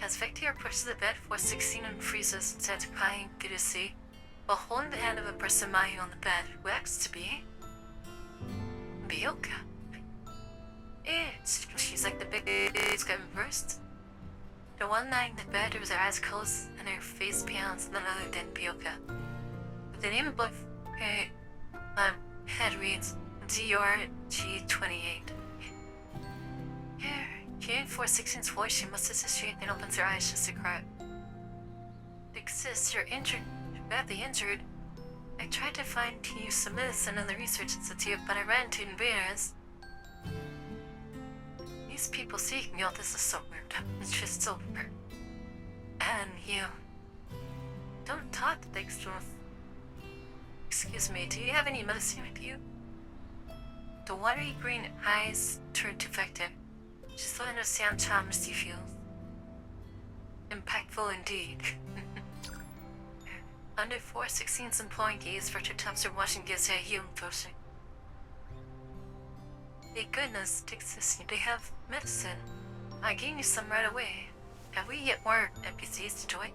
As Vector approaches the bed, 416 and freezes instead crying piteously, while holding the hand of a person lying on the bed, who acts to be Bioka. She's like the big guy reversed. The one lying in the bed with her eyes closed and her face pale is none other than Bioka. But the name above her head reads DRG28. Hearing 416's voice, she mutters her straight and opens her eyes just to cry. Sis, you're injured, badly injured. I tried to find you some medicine in the research institute, but I ran into invaders. These people seeking you, this is so weird. It's just so weird. And you don't talk to the truth. Excuse me, do you have any medicine with you? The watery green eyes turn to Vector. She still understands how Misty feels. Impactful indeed. Under 416's imploring gaze, Vector taps her watch and gives her a healing potion. Thank goodness, Dixis, they have medicine. I gave you some right away. Have we yet more NPCs to join?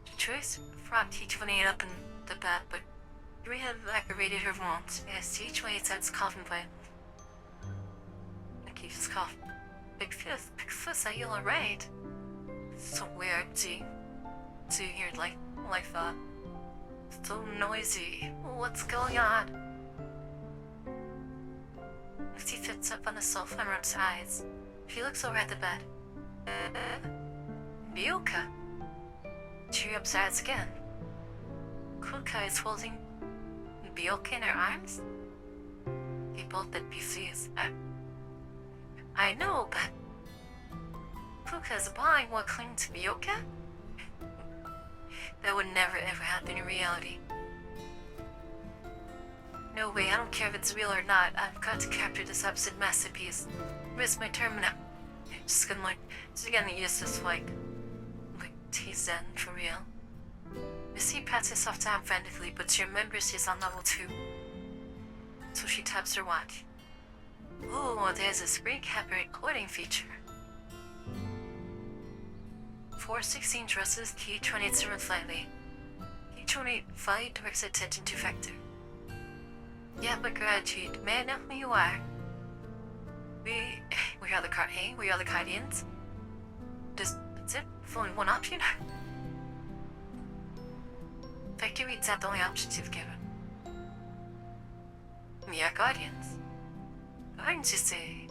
The choice from T28 up in the bed, but we have aggravated her wounds. As T28 says coughing violently. He keeps coughing. Big Fist, are you alright? So weird, to hear like that. So noisy. What's going on? He sits up on the sofa and rubs her eyes. She looks over at the bed. Bioka. She rubs her eyes again. Kuka is holding Bioka in her arms? They both at PCs. I know, but Kuka's buying will cling to Bioka? That would never ever happen in reality. No way, I don't care if it's real or not. I've got to capture this absolute masterpiece. Where's my terminal? Just gonna use this like tease Zen for real. Missy pats herself down frantically, but she remembers she's on level 2. So she taps her watch. Ooh, there's a screen capture recording feature. 416 dresses T28 slightly. T28 finally directs attention to Vector. Yeah, but graduate, may I know who you are? We are the we are the Guardians. That's it? There's only one option? Vector reads out the only options you've given. We are Guardians. Guardians, you say?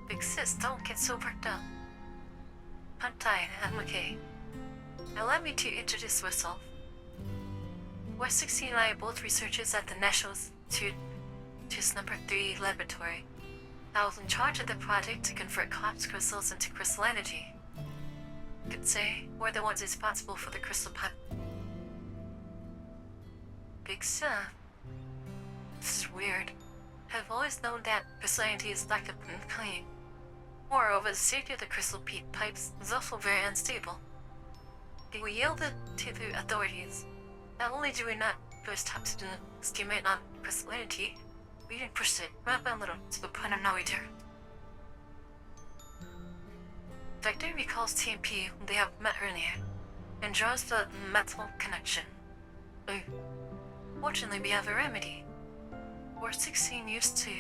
Big sis, don't get so worked up. I'm tired, I'm okay. Allow me to introduce myself. We're 16 and I are both researchers at the National Institute's number 3 laboratory. I was in charge of the project to convert collapse crystals into crystal energy. You could say we're the ones responsible for the crystal pipe. Big Sir. This is weird. I've always known that crystal energy is locked up and clean. Moreover, the safety of the crystal pipes is also very unstable. We yielded to the authorities. Not only do we not push top to the estimate on personality, we even push it right a little to the point of no return. Vector recalls TMP whom they have met earlier, and draws the metal connection. Fortunately, we have a remedy. War 16 used to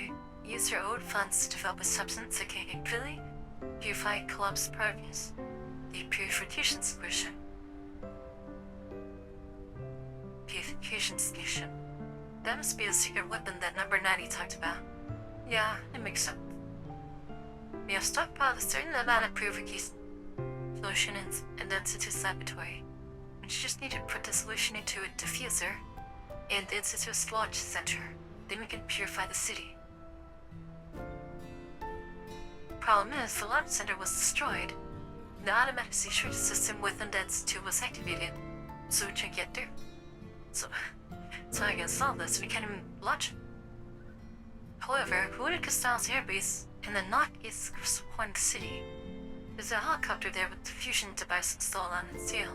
use her old funds to develop a substance that can completely purify collapsed particles, the purification solution. Purification solution. That must be the secret weapon that number 90 talked about. Yeah, it makes sense. We have stockpiled a certain amount of purification solution in the Institute's laboratory. We just need to put the solution into a diffuser in the Institute's launch center. Then we can purify the city. Problem is, the launch center was destroyed. The automatic security system within the Institute was activated, so we can't get through. So I can solve this, we can't even launch it. However, Huda Castell's airbase in the northeast Horn City. There's a helicopter there with the fusion device installed on its tail.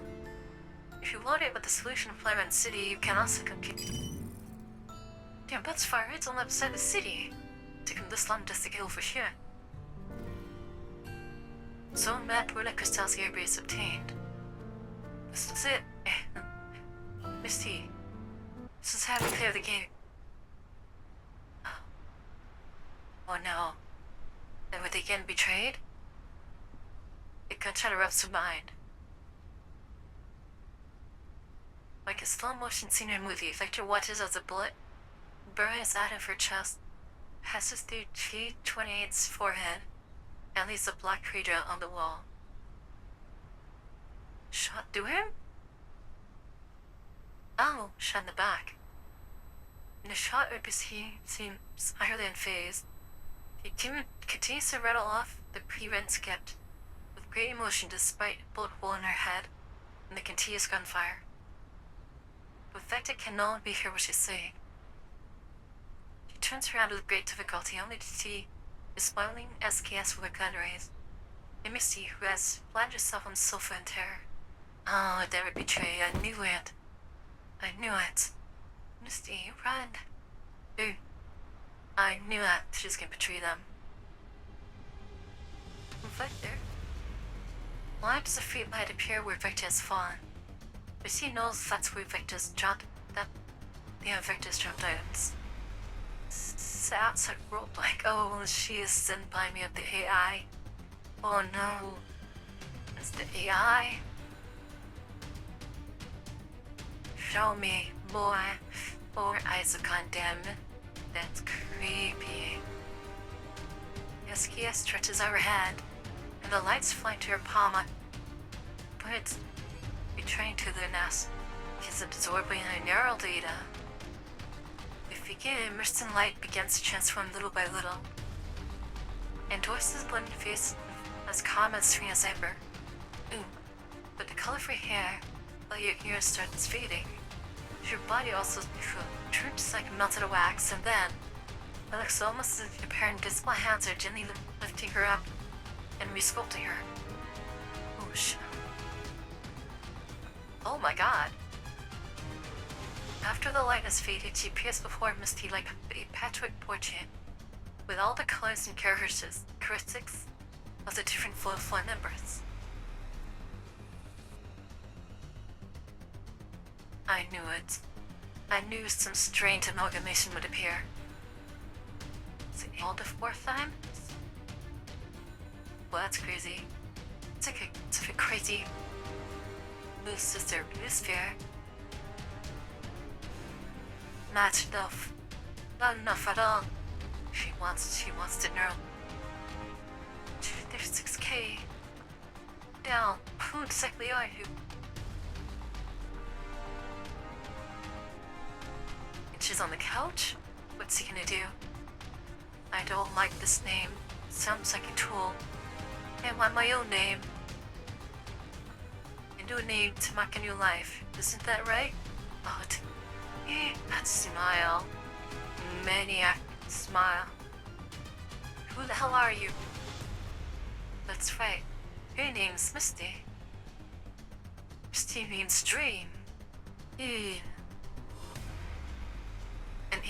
If you load it with the solution of Flyman City, you can also compute. Damn, that's far, it's on the other side of the city. Taking this long just to get over here. So map Huda Castell's airbase obtained. This is it. Misty, this is how we clear the gate. Oh no. Then were they again betrayed? It can try to wrap some mind. Like a slow motion scene in a movie, Vector watches as a bullet burrows out of her chest, passes through G28's forehead, and leaves a black crater on the wall. Shot through him? Oh, shot in the back. In the shot, he seems utterly unfazed. He continues to rattle off the pre-rent script with great emotion despite a bullet hole in her head and the continuous gunfire. But Vector can no longer hear what she's saying. She turns around with great difficulty only to see a smiling SKS with a gun raised. And Misty, who has flattened herself on the sofa in terror. Oh, they would betray. I knew it. I knew it. Misty, run. Ooh. I knew that she was gonna betray them. Vector. Lives of fate might appear where Vector has fallen. But he knows that's where Vector's dropped Vector's dropped items. It's the outside world like, oh, she is sent by me of the AI. Oh no. It's the AI. Show me more eyes of condemnation. That's creepy. SKS stretches out her hand, and the lights fly to her palm. But it's betraying to the nest. It's absorbing her neural data. If we get immersed in light, begins to transform little by little. And Doris's blended face as calm and serene as ever. Ooh, but the color-free hair, like your ears, starts fading. Your body also droops like melted wax, and then it looks almost as if your pair of invisible hands are gently lifting her up and resculpting her. Whoosh. Oh my god. After the light has faded, she appears before Misty like a patchwork portrait, with all the colors and characteristics of the different floor members. I knew it. I knew some strange amalgamation would appear. Is it all the fourth time? Well, that's crazy. It's a bit crazy. Blue sister, blue sphere. Not enough. Not enough at all. She wants to know. There's 6K. Now, who exactly are you? She's on the couch? What's he gonna do? I don't like this name. Sounds like a tool. I want my own name. A new name to mark a new life. Isn't that right? Oh, that smile. Maniac smile. Who the hell are you? That's right. Your name's Misty. Misty means dream.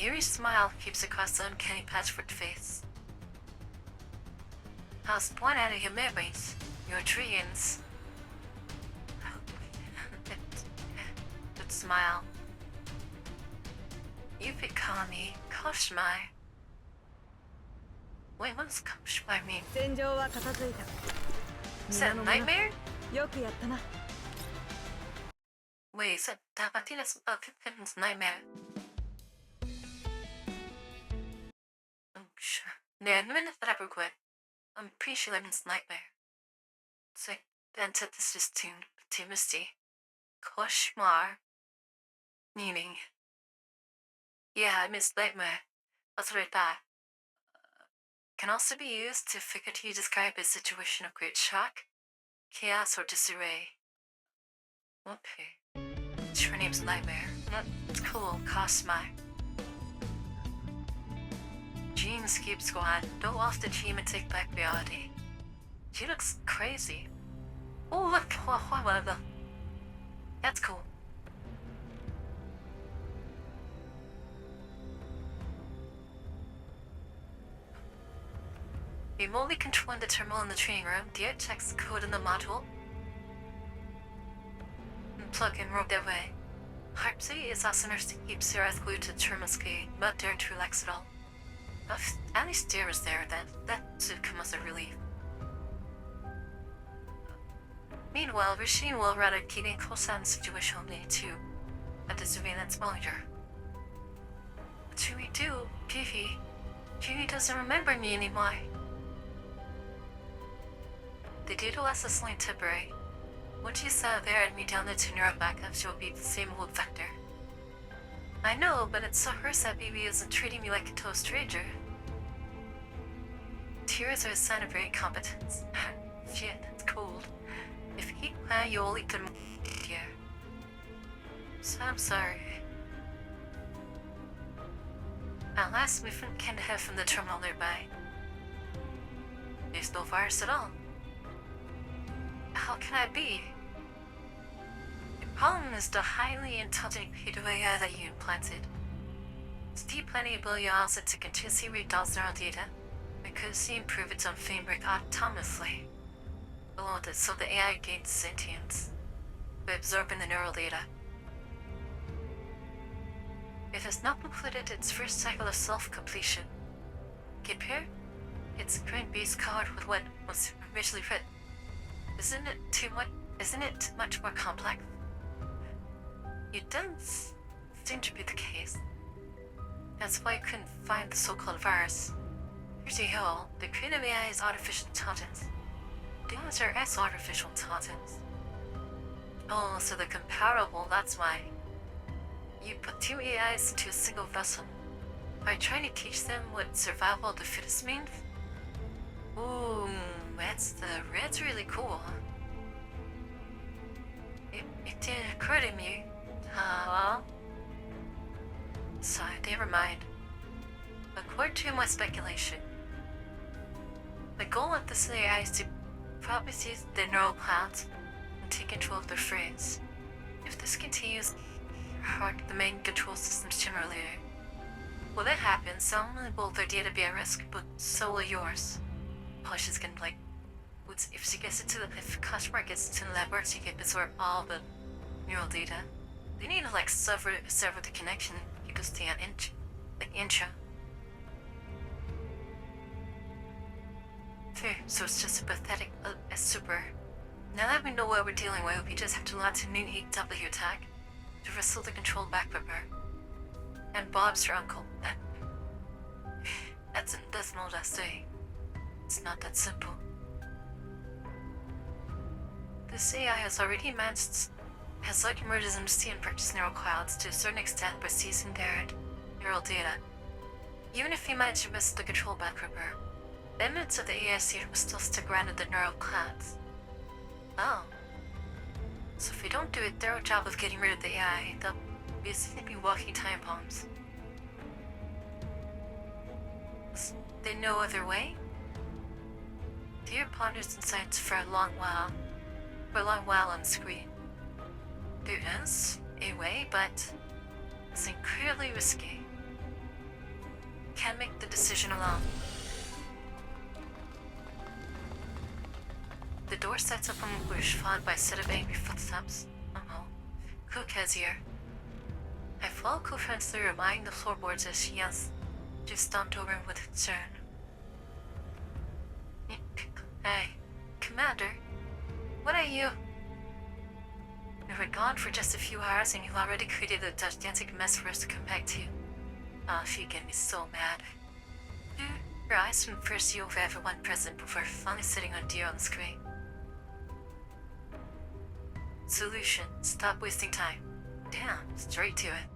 eerie smile keeps across the uncanny patchwork face. How's point out of your memories, your dreams? That smile. You've been calling me Koshmai. Wait, what does Koshmai mean? 戦場は片付いた。 Is that a nightmare? よくやったな。 Wait, is that I think that's Pippin's nightmare. I'm sure. Yeah, the minute that I quit, I'm pretty sure Pippin's nightmare. It's like the antithesis to Misty. Koshmar. Meaning. Yeah, I missed nightmare. That's what I thought. Can also be used to figuratively describe a situation of great shock, chaos, or disarray. Okay. Her name's Nightmare. That's cool, Cosma. Jeans keep squad. Don't off the team and take back reality. She looks crazy. Oh, look! Whatever. That's cool. Remotely controlling the terminal in the training room, Dear checks the code in the module. And plug and rope that way. Harpsy is also nurse to keep Sarah glued to the terminal key, not daring to relax at all. At least Dear was there then. That should come as a relief. Meanwhile, Rasheen will rather keeping close on the situation only too, at the surveillance monitor. What should we do, Pivi? Pivi doesn't remember me anymore. The data was a sling Tipperary. Once you sat there and me down the two neural backups, you'll be the same old vector. I know, but it's so hurts that BB isn't treating me like a total stranger. Tears are a sign of great competence. Shit, it's cold. If he you only can dear. So I'm sorry. At last, we can head from the terminal nearby. There's no virus at all. How can I be? The problem is the highly intelligent AI that you implanted. It's deep planning ability also to continuously read those neural data because he improved its own framework autonomously. Along with it, so the AI gains sentience by absorbing the neural data. It has not completed its first cycle of self-completion. Compare its current base code with what was originally written. Isn't it much more complex? It does seem to be the case. That's why I couldn't find the so-called virus. Here's the hell, the creative AI is artificial intelligence. The others are as artificial intelligence. Oh, so they're comparable, that's why. You put two AIs into a single vessel. Are you trying to teach them what survival of the fittest means? Ooh, that's really cool. It didn't occur to me. Well. Sorry, never mind. According to my speculation, the goal of this AI is to probably seize the neural clouds and take control of their phrase. If this continues, hard the main control systems generally. When that happens, not only will their data be at risk, but so will yours. Hush is gonna if Kashmir gets into the laboratory, he can absorb all the neural data. They need to sever the connection because they are intra. Fair, so it's just a pathetic super. Now that we know what we're dealing with, we just have to launch a new EW attack to wrestle the control back from her. And Bob's your uncle. That's not what I say. It's not that simple. This AI has already merged into and purchased neural clouds to a certain extent by seizing their neural data. Even if we manage to wrestle the control back from her, the evidence of the AI seed will still stick around in the neural clouds. Oh. So if we don't do a thorough job of getting rid of the AI, they'll basically be walking time bombs. Is there no other way? Dear ponders in science for a long while on screen. There is a way, but it's incredibly risky. can't make the decision alone. The door sets up a bush, followed by a set of angry footsteps. Oh, Cook has here. I follow Cook through, eyeing the floorboards as she yells, just stomped over with concern. Hey, Commander, what are you? We were gone for just a few hours and you've already created a gigantic mess for us to come back to. Oh, she get me so mad. Her eyes from first see over everyone present before finally sitting on deer on the screen. Solution. Stop wasting time. Damn, straight to it.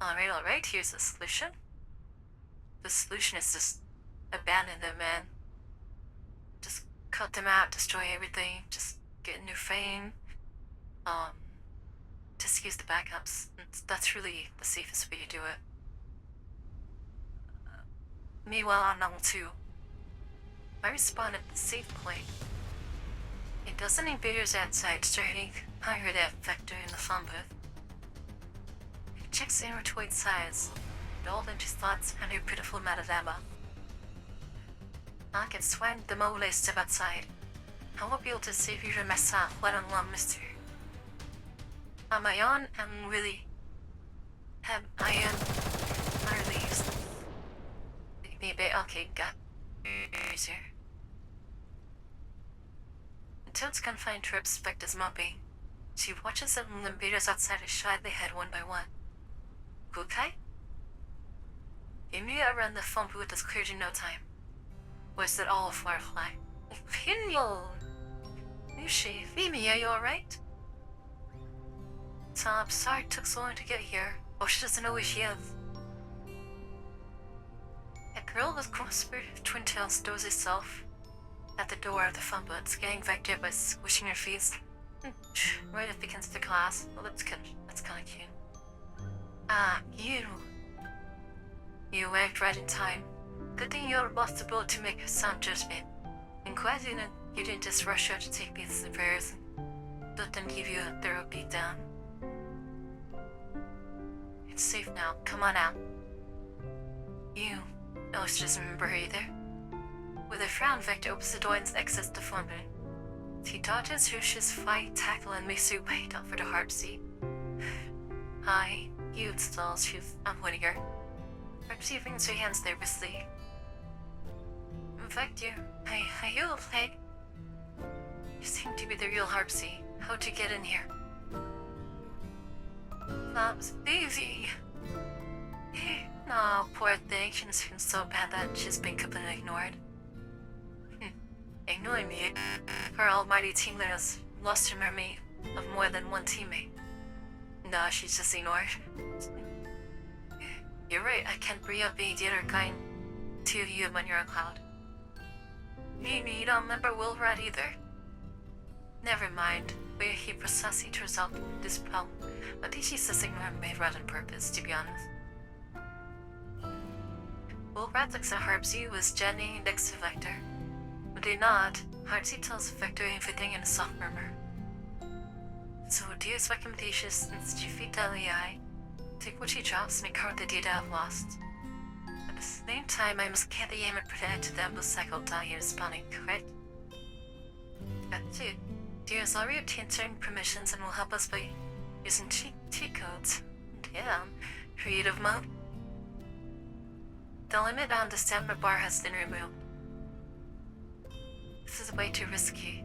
Alright, here's the solution. The solution is just abandon them, man. Just cut them out, destroy everything, just get a new frame. Just use the backups. That's really the safest way to do it. Meanwhile, on level 2, I respawn at the safe point. It doesn't invaders outside starting. I heard that vector in the phone booth. It checks in to its size, indulged into thoughts and a pitiful amount of ammo. I can swear the moment I step outside. I won't be able to save you from myself, let alone Mr. On my own, I'm really... I am... my reliefs. Maybe, okay, got... easier. Until its confined to respect is mopping, she watches the invaders outside as shy they head one by one. Gukai? Immediately around the phone booth is cleared in no time. Was it all a firefly? Pinion! Nishi, Vimy, are you alright? Tom, sorry it took so long to get here. Oh, she doesn't know where she is. A girl with crossbeard twin tails stows herself at the door of the phone booth, getting vectored by squishing her feet. Right up against the glass. Well, that's kinda cute. Ah, you. You arrived right in time. Good thing you're responsible to make a sound judgment. And glad you didn't just rush out to take these affairs and let them give you a thorough beatdown. It's safe now. Come on out. You. No, she doesn't remember her either. With a frown, Vector opens the door and exits the phone booth. He dodges Hush's fight, tackle, and makes her wait out for the hard seat. Hi, you stalls, I'm winning her. Perhaps brings her hands nervously. Vector, are you okay? You seem to be the real Harpsy. How'd you get in here? Mom's baby. No, poor thing. She seems so bad that she's been completely ignored. Ignoring me, her almighty team leader has lost her memory of more than one teammate. Nah, she's just ignored. You're right, I can't bring up any the other kind to you when you're a cloud. You don't remember Will Rat either? Never mind, where he precisely turns out this problem. I think she's just ignoring me rather on purpose, to be honest. Will Rat looks at Harpsy, who is standing next to Vector. When they nod, Harpsy tells Vector everything in a soft murmur. So, dear's recommendations since you feed the AI, take what she drops and recover the data I've lost. At the same time, I must get the aim and prevent to the ambush cycle down here spawning, correct? That's it. Dear has already obtained certain permissions and will help us by using cheat codes. Damn, creative mode. The limit on the stamina bar has been removed. This is way too risky.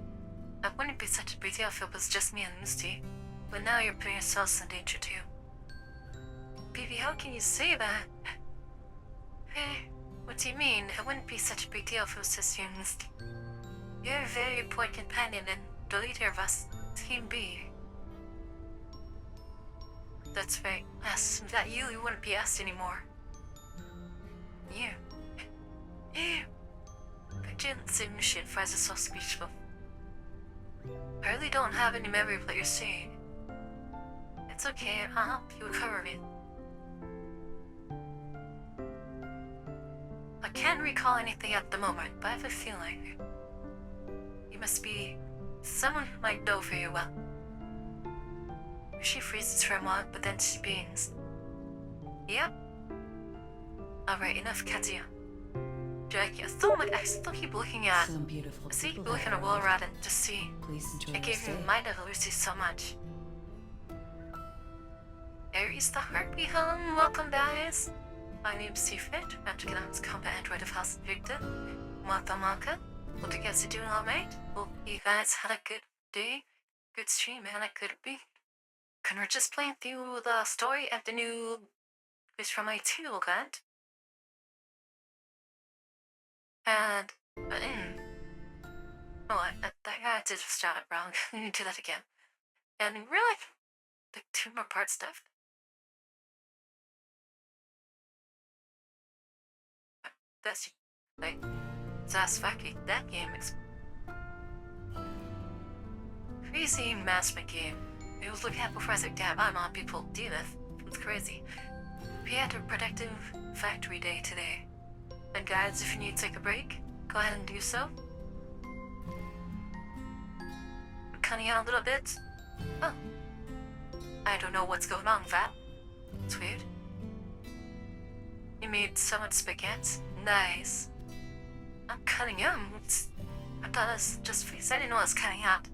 I wouldn't be such a big deal if it was just me and Misty, but now you're putting yourselves in danger too. Baby, how can you say that? Hey, what do you mean? It wouldn't be such a big deal if it was just you and Misty. You're a very important companion and the leader of us, Team B. That's right. Ask that you wouldn't be asked anymore. You. I didn't say machine fries are so speechful. I really don't have any memory of what you're saying. It's okay, I'll help you recover it. I can't recall anything at the moment, but I have a feeling you must be someone who might know very well. She freezes for a moment, but then she beams. Yep. Alright, enough Katia. Jack, I still keep looking at. Some beautiful See, people looking there at are. Walrod and just see. Please enjoy It your gave stay. me mind of Lucy so much. Aries the Heartbeat Home, welcome guys. My name's Cyfred, Magic Announce Combat Android of House Victor. Martha Marka. Hope you guys are doing alright. Hope you guys had a good day, good stream, and a good week. And we're just playing through the story of the new quiz from my tool guide. And, I did start it wrong. Let me do that again. And really, the 2 more parts left. That's like satisfactory. That game is crazy massman game. I was looking at before I said, damn, I'm on people deal with. It's crazy. We had a productive factory day today. And guys, if you need to take a break, go ahead and do so. I'm cutting out a little bit. Oh. I don't know what's going on with that. It's weird. You made so much spaghetti. Nice. I'm cutting out. I thought it was just face. I didn't know I was cutting out.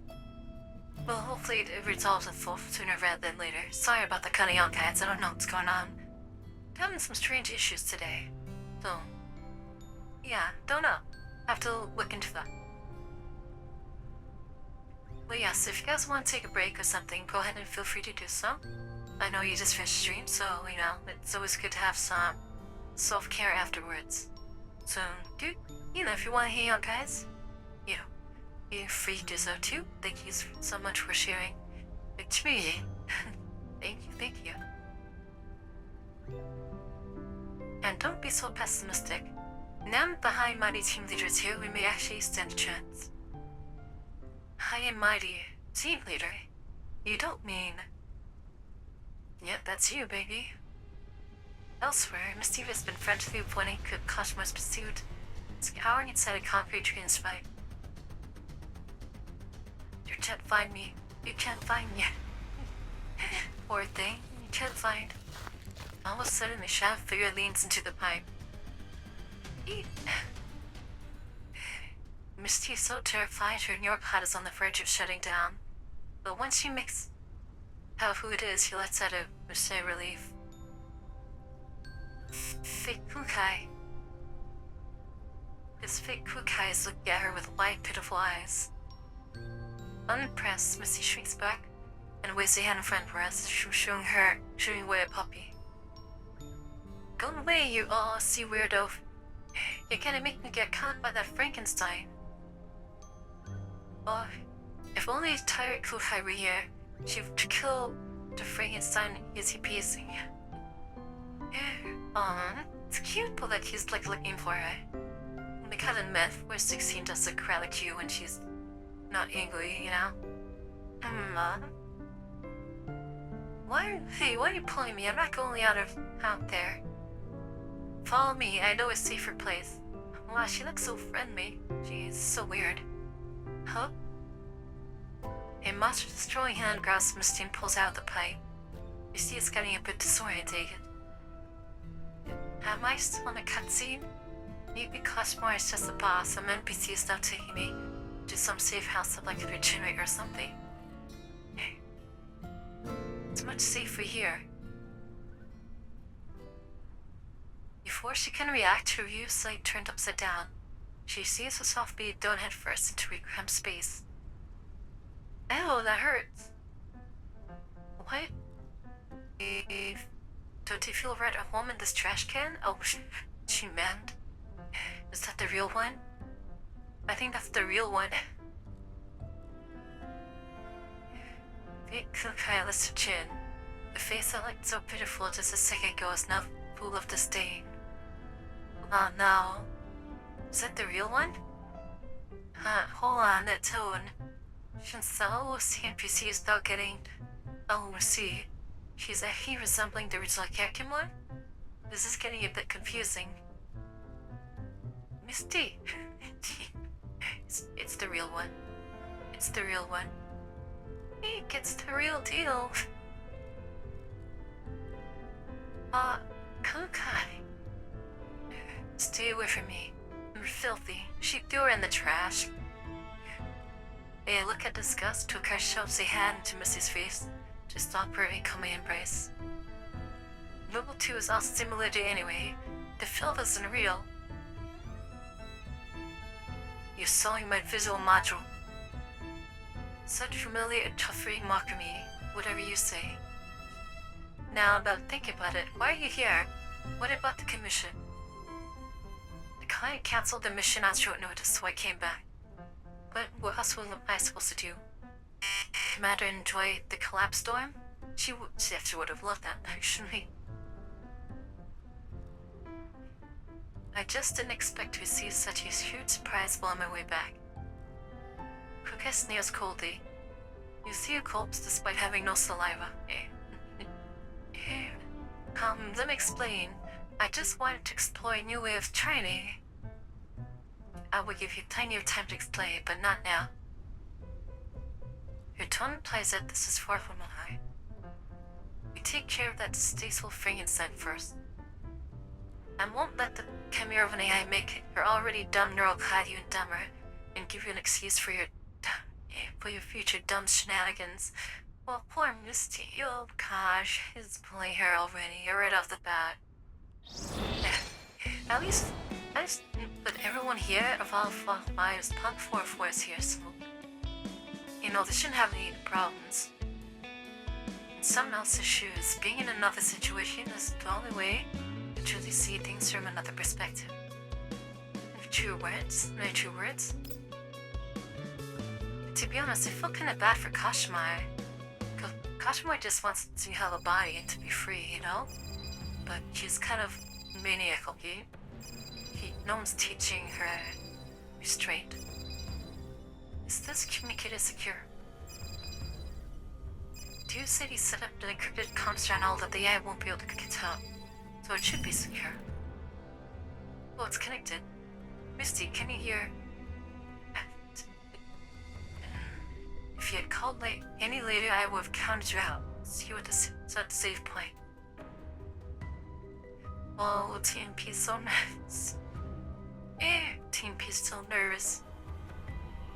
Well, hopefully it resolves itself sooner rather than later. Sorry about the cutting out, guys. I don't know what's going on. I'm having some strange issues today. So, yeah, don't know. Have to look into that. But yes, if you guys want to take a break or something, go ahead and feel free to do so. I know you just finished stream, so, you know, it's always good to have some self-care afterwards. So, you know, if you want to hang out, guys, you're free to do so too. Thank you so much for sharing. It's me. Thank you. And don't be so pessimistic. Now behind Mighty Team Leaders here, we may actually stand a chance. I am Mighty Team Leader. You don't mean... Yep, that's you, baby. Elsewhere, Misty has been frantically pointing Cosmo's pursuit, cowering inside a concrete tree in spite. You can't find me. You can't find me. Poor thing. You can't find. All of a sudden, the shadow figure leans into the pipe. Misty is so terrified her neuropod is on the verge of shutting down. But once she makes out who it is, he lets out a sigh of relief. Fake Kukai. His fake Kukais look at her with wide, pitiful eyes. Unimpressed, Misty shrinks back and waves a hand in front of her as shooing away a puppy. Go away, you all-see weirdo. You're gonna make me get caught by that Frankenstein. Oh, if only Tyrant Kukai were here, she would kill the Frankenstein easy peasy. It's cute that he's looking for her. The cat and myth where 16 does a cry like you when she's not angry, you know? Why are you pulling me? I'm not going out there. Follow me, I know a safer place. Wow, she looks so friendly. Jeez, so weird. Huh? A monster-destroying hand grabs Misty and pulls out the pipe. You see it's getting a bit disorientated. Am I still in a cutscene? Maybe Cosmore is just a boss. Some NPC is now taking me to some safe house of like a regenerator or something. It's much safer here. Before she can react, her view sight turned upside down. She sees herself be thrown headfirst into a cramped space. Ew, that hurts. What? Don't you feel right at home in this trash can? Oh, she meant. Is that the real one? I think that's the real one. Fake Kukai lifts her chin. The face that looked so pitiful just a second ago is now full of disdain. Oh no. Is that the real one? Hold on, that tone. Shinsao NPC is now getting... Oh, see. She's actually resembling the original character more? This is getting a bit confusing. Misty! It's the real one. It's the real one. It's the real deal. Kukai. Stay away from me. You're filthy. She threw her in the trash. They look at disgust, took her shoves a hand into Missy's face to stop her incoming embrace. Level 2 is all stimulated anyway. The filth isn't real. You're sawing my visual module. Such familiar, tough-reading mockery, whatever you say. Now, about thinking about it, why are you here? What about the commission? The client cancelled the mission on short notice, so I came back. But what else was I supposed to do? Commander enjoy the collapse storm? She would have loved that, actually. I just didn't expect to receive such a huge surprise while on my way back. Croquet sneers coldly. You see a corpse despite having no saliva. Let me explain. I just wanted to explore a new way of training. I will give you plenty of time to explain, but not now. Your tone implies that this is far from high. We take care of that distasteful thing inside first. I won't let the chimera of an AI make your already dumb neural hide you and dumber, and give you an excuse for your future dumb shenanigans. Well, poor Misty, oh gosh, he's pulling hair already, right off the bat. At least, but everyone here of all 5 is punk 4 is here, so they shouldn't have any problems. In someone else's shoes, being in another situation is the only way to truly see things from another perspective. True words. To be honest, I feel kind of bad for Kashmai. Kashmai just wants to have a body and to be free, But she's kind of maniacal, no one's teaching her restraint. Is this communicator secure? Dude said he set up an encrypted comms channel that the AI won't be able to get out, so it should be secure. Well, it's connected. Misty, can you hear? If you had called any later, I would have counted you out. See what it's at the save point. Oh, TNP's so nervous. TNP's so nervous.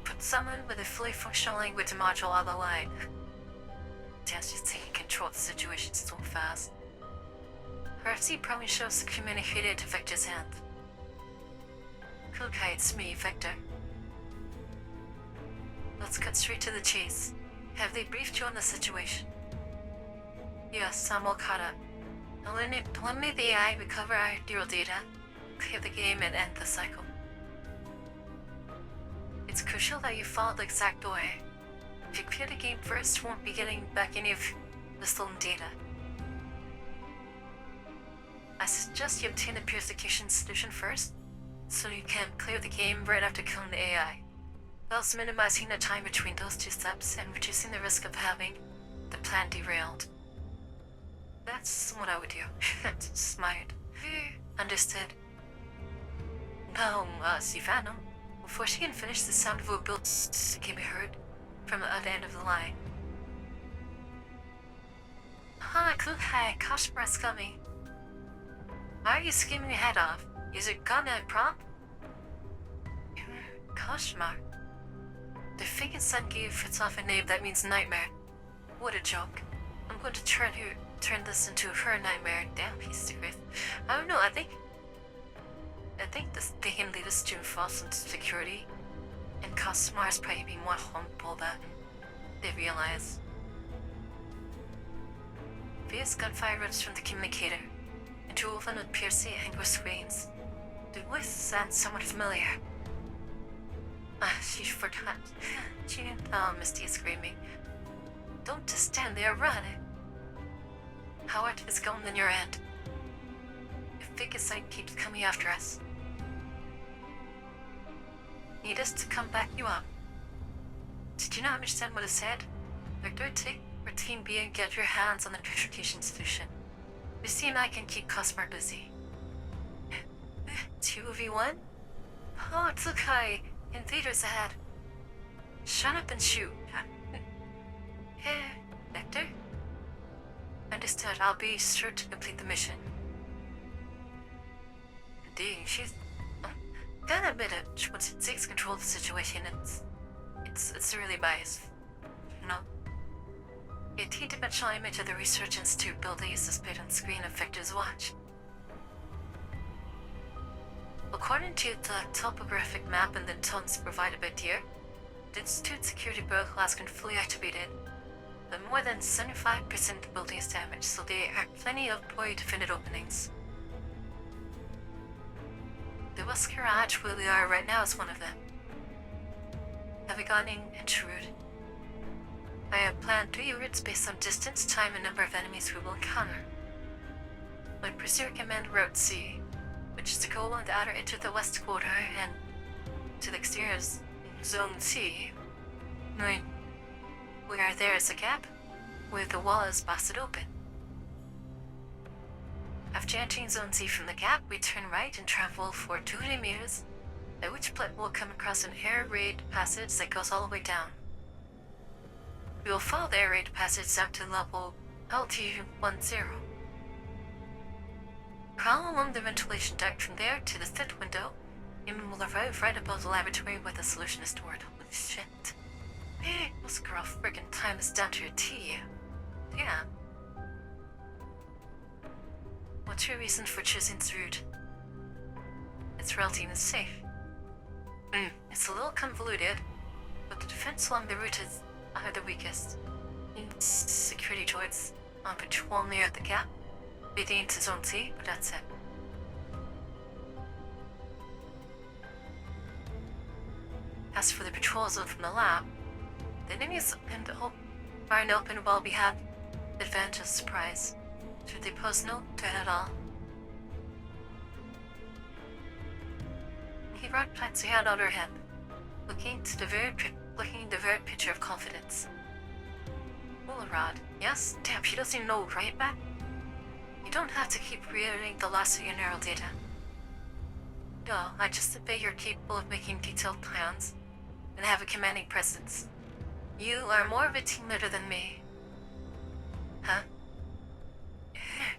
Put someone with a fully functional language module on the line. Dan's just taking control of the situation so fast. Her FC probably shows the communicator to Vector's hand. Cool guy, it's me, Vector. Let's cut straight to the chase. Have they briefed you on the situation? Yes, I'm all caught up. Eliminate the AI, recover our neural data, clear the game, and end the cycle. It's crucial that you follow the exact way. If you clear the game first, you won't be getting back any of the stolen data. I suggest you obtain the purification solution first, so you can clear the game right after killing the AI, thus minimizing the time between those 2 steps and reducing the risk of having the plan derailed. That's what I would do. Smart. Understood. Now, Sivano, before she can finish, the sound of a build can be heard from the other end of the line. Hi, Kashmara's coming. Why are you screaming your head off? Is it gonna prompt? Kashmar. The thing inside gave itself a name that means nightmare. What a joke. I'm going to turn this into her nightmare. Damn piece of earth. I don't know, I think they can lead us to false insecurity. And Kashmar's probably be more humble than they realize. Fierce gunfire rips from the communicator, and 2 of them with piercing anger screams. The voice sounds somewhat familiar. She forgot. Misty is screaming. Don't just stand there, run. How art is going on your end? Your figure sight keeps coming after us. Need us to come back you up. Did you not understand what I said? Vector, take our Team B and get your hands on the purification solution. Misty and I can keep Cosmar busy. 2v1? Oh, it's okay. Invaders ahead. Shut up and shoot. Vector? Understood. I'll be sure to complete the mission. indeed. She's... gotta admit it, once it takes control of the situation, it's really biased. You know? A T-dimensional image of the Research Institute building is displayed on screen of Victor's watch. According to the topographic map and the tons provided by Deer, the Institute security bureau has been fully activated, but more than 75% of the building is damaged, so there are plenty of poorly defended openings. The West Garage where we are right now is one of them. Have we gone into route? I have planned 3 routes based on distance, time, and number of enemies we will encounter. I pursue recommend Route C, which is to go along the outer edge of the west quarter and to the exterior is Zone C. Where there is a gap, where the wall is busted open. After entering Zone C from the gap, we turn right and travel for 200 meters, at which point we'll come across an air raid passage that goes all the way down. We will follow the air raid passage down to level LT10. Crawl along the ventilation duct from there to the fifth window, and we will arrive right above the laboratory where the solution is stored. Holy shit. Hey, this girl friggin' time is down to a T. Damn. What's your reason for choosing this route? It's relatively safe. It's a little convoluted, but the defense along the route is the weakest. Security droids on patrol near the gap, leading into Zone C, but that's it. As for the patrol zone from the lab, the enemies are in open while we have the advantage of surprise. Should they pose no threat at all? He brought plants he had on her head, looking the very picture of confidence. Rod, yes? Damn, she doesn't even know, right, Matt? You don't have to keep reiterating the loss of your neural data. No, I just bet you're capable of making detailed plans and have a commanding presence. You are more of a team leader than me. Huh?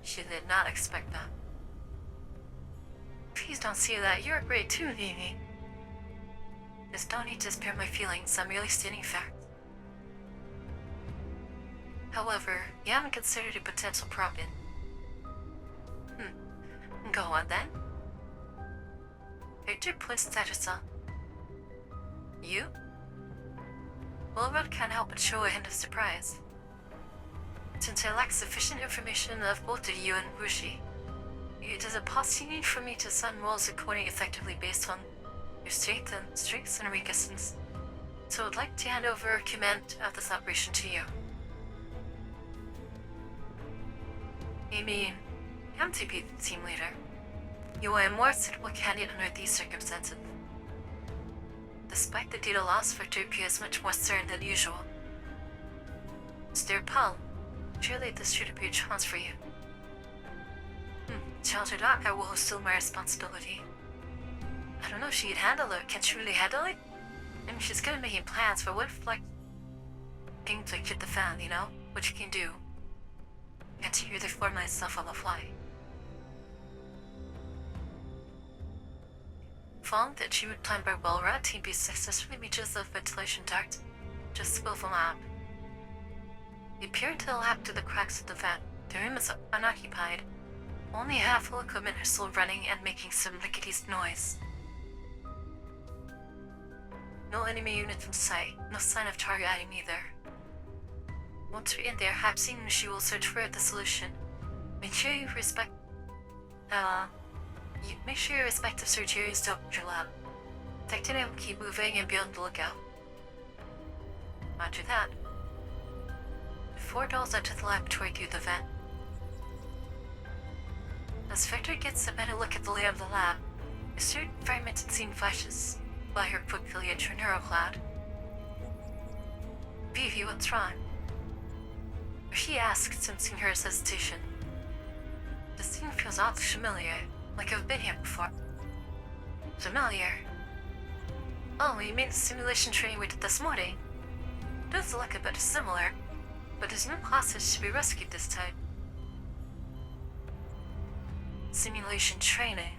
She did not expect that. Please don't say that. You're great too, Nini. There's no need to spare my feelings. I'm merely stating facts. However, you haven't considered a potential problem. Go on then. Victor points at herself. You? Wilrod can't help but show a hint of surprise. Since I lack sufficient information of both of you and Wushi, it is impossible for me to assign roles according effectively based on your strengths and weaknesses. So I'd like to hand over command of this operation to you. I mean, I'm to be the team leader. You are a more suitable candidate under these circumstances. Despite the data loss, Victor appears much more certain than usual. Dear pal, surely this should be a chance for you. Challenge or not, I will assume my responsibility. I don't know if she'd handle it. Can she really handle it? I mean, she's good at making plans, but what if, like, things like hit the fan, you know? What you can do. Can't you really formulate stuff on the fly? Following the achievement planned by Wellrat, he'd be successfully reaches the ventilation duct just above the lab. He peered into the lab through the cracks of the vent. The room is unoccupied. Only half full equipment are still running and making some rickety noise. No enemy units in sight. No sign of target item either. Once we're in there, Hapsing and she will search for the solution. Make sure your respective search areas to open your lab. Detected and keep moving and be on the lookout. Roger that. The 4 doors enter the laboratory through the vent. As Victor gets a better look at the layout of the lab, a certain fragmented scene flashes by her quickly into her neurocloud. Vivi, what's wrong? She asks, sensing her hesitation. The scene feels oddly familiar, like I've been here before. Familiar? Oh, you mean the simulation training we did this morning? Does look a bit similar, but there's no hostage to be rescued this time. Simulation training.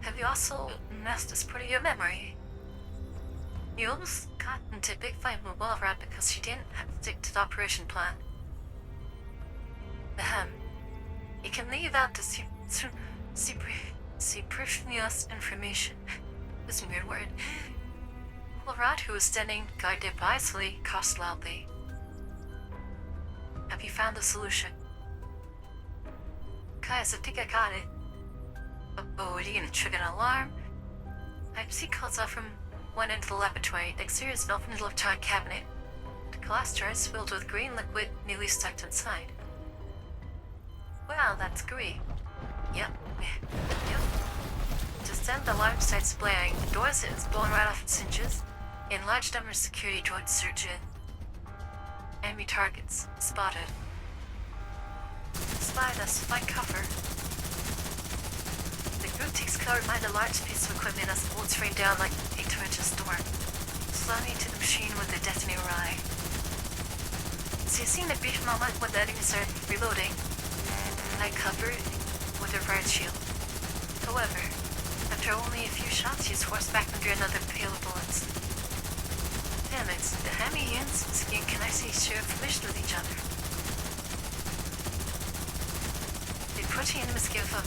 Have you also messed this part of your memory? You almost got into a big fight with Wolverine because she didn't have to stick to the operation plan. Ahem. You can leave out the superfluous information. This is a weird word. Wolverine, who was standing guided wisely, cursed loudly. Have you found the solution? Guys, I think I got it. Oh, are you gonna trigger an alarm? Type C calls out from one end of the laboratory. The exterior is an open electronic cabinet. The glass jar is filled with green liquid neatly stacked inside. Wow, that's green. Yep. Just then, the alarm starts blaring. The door is blown right off its hinges, and large number of security droids surge in. Enemy targets spotted. Spy us, find cover. The group takes cover behind a large piece of equipment as the bullets rain down like a torrential storm, slamming into the machine with a detonator eye. So you've seen a brief moment when the enemies are reloading. I covered with a riot shield. However, after only a few shots, he's forced back under another pail of bullets. Damn it, the Hammy and Skin can actually share information with each other. The approaching enemies give her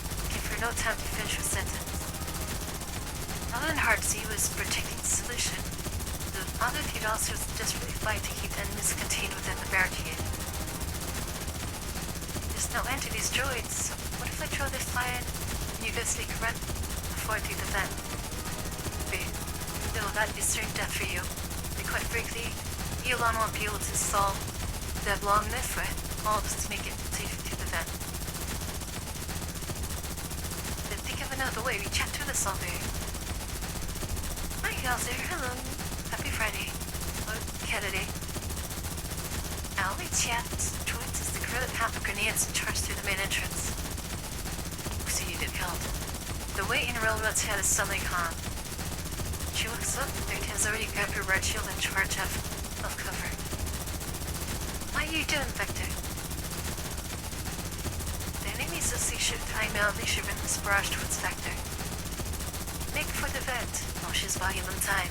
no time to finish her sentence. Other than Hard Z was protecting the solution, the other few officers desperately fight to keep the enemies contained within the barricade. There's no end to these droids, so what if I throw this fire and you guys sneak around before I do the vent? Though that'd be certain death for you. And quite frankly, Elon won't be able to solve that long enough for all of us to make it safe to the vent. Then think of another way we chat through this all day. Hi, Yowzer. Hello. Happy Friday. Or Kennedy. I'll only chat droids as the crew that have the grenades and charge through the main entrance. So you did help. The weight in Railroad's head is suddenly calm. She looks up, and has already grabbed her red shield and charge of cover. What are you doing, Vector? The enemy's assist ship time out leisure is barraged towards Vector. Make for the vent. Oh, she's buying them time.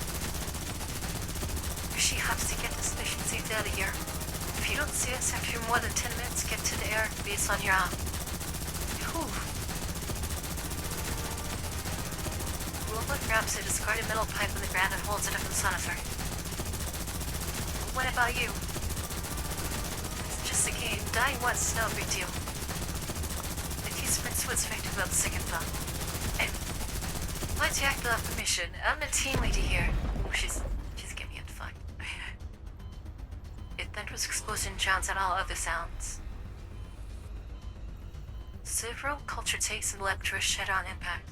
She has to get this mission safe out of here. If you don't see us after more than 10 minutes, get to the air base on your own. Whew. Robot grabs a discarded metal pipe on the ground and holds it up in front of her. What about you? It's just a game. Dying once is no big deal. The T-Sprint was effective about the second thought. Hey, let's act off the mission. I'm the team lady here. Oh, she's getting me fucked. It thunders explosion drowns out all other sounds. Several culture takes in the laboratory shatter on impact,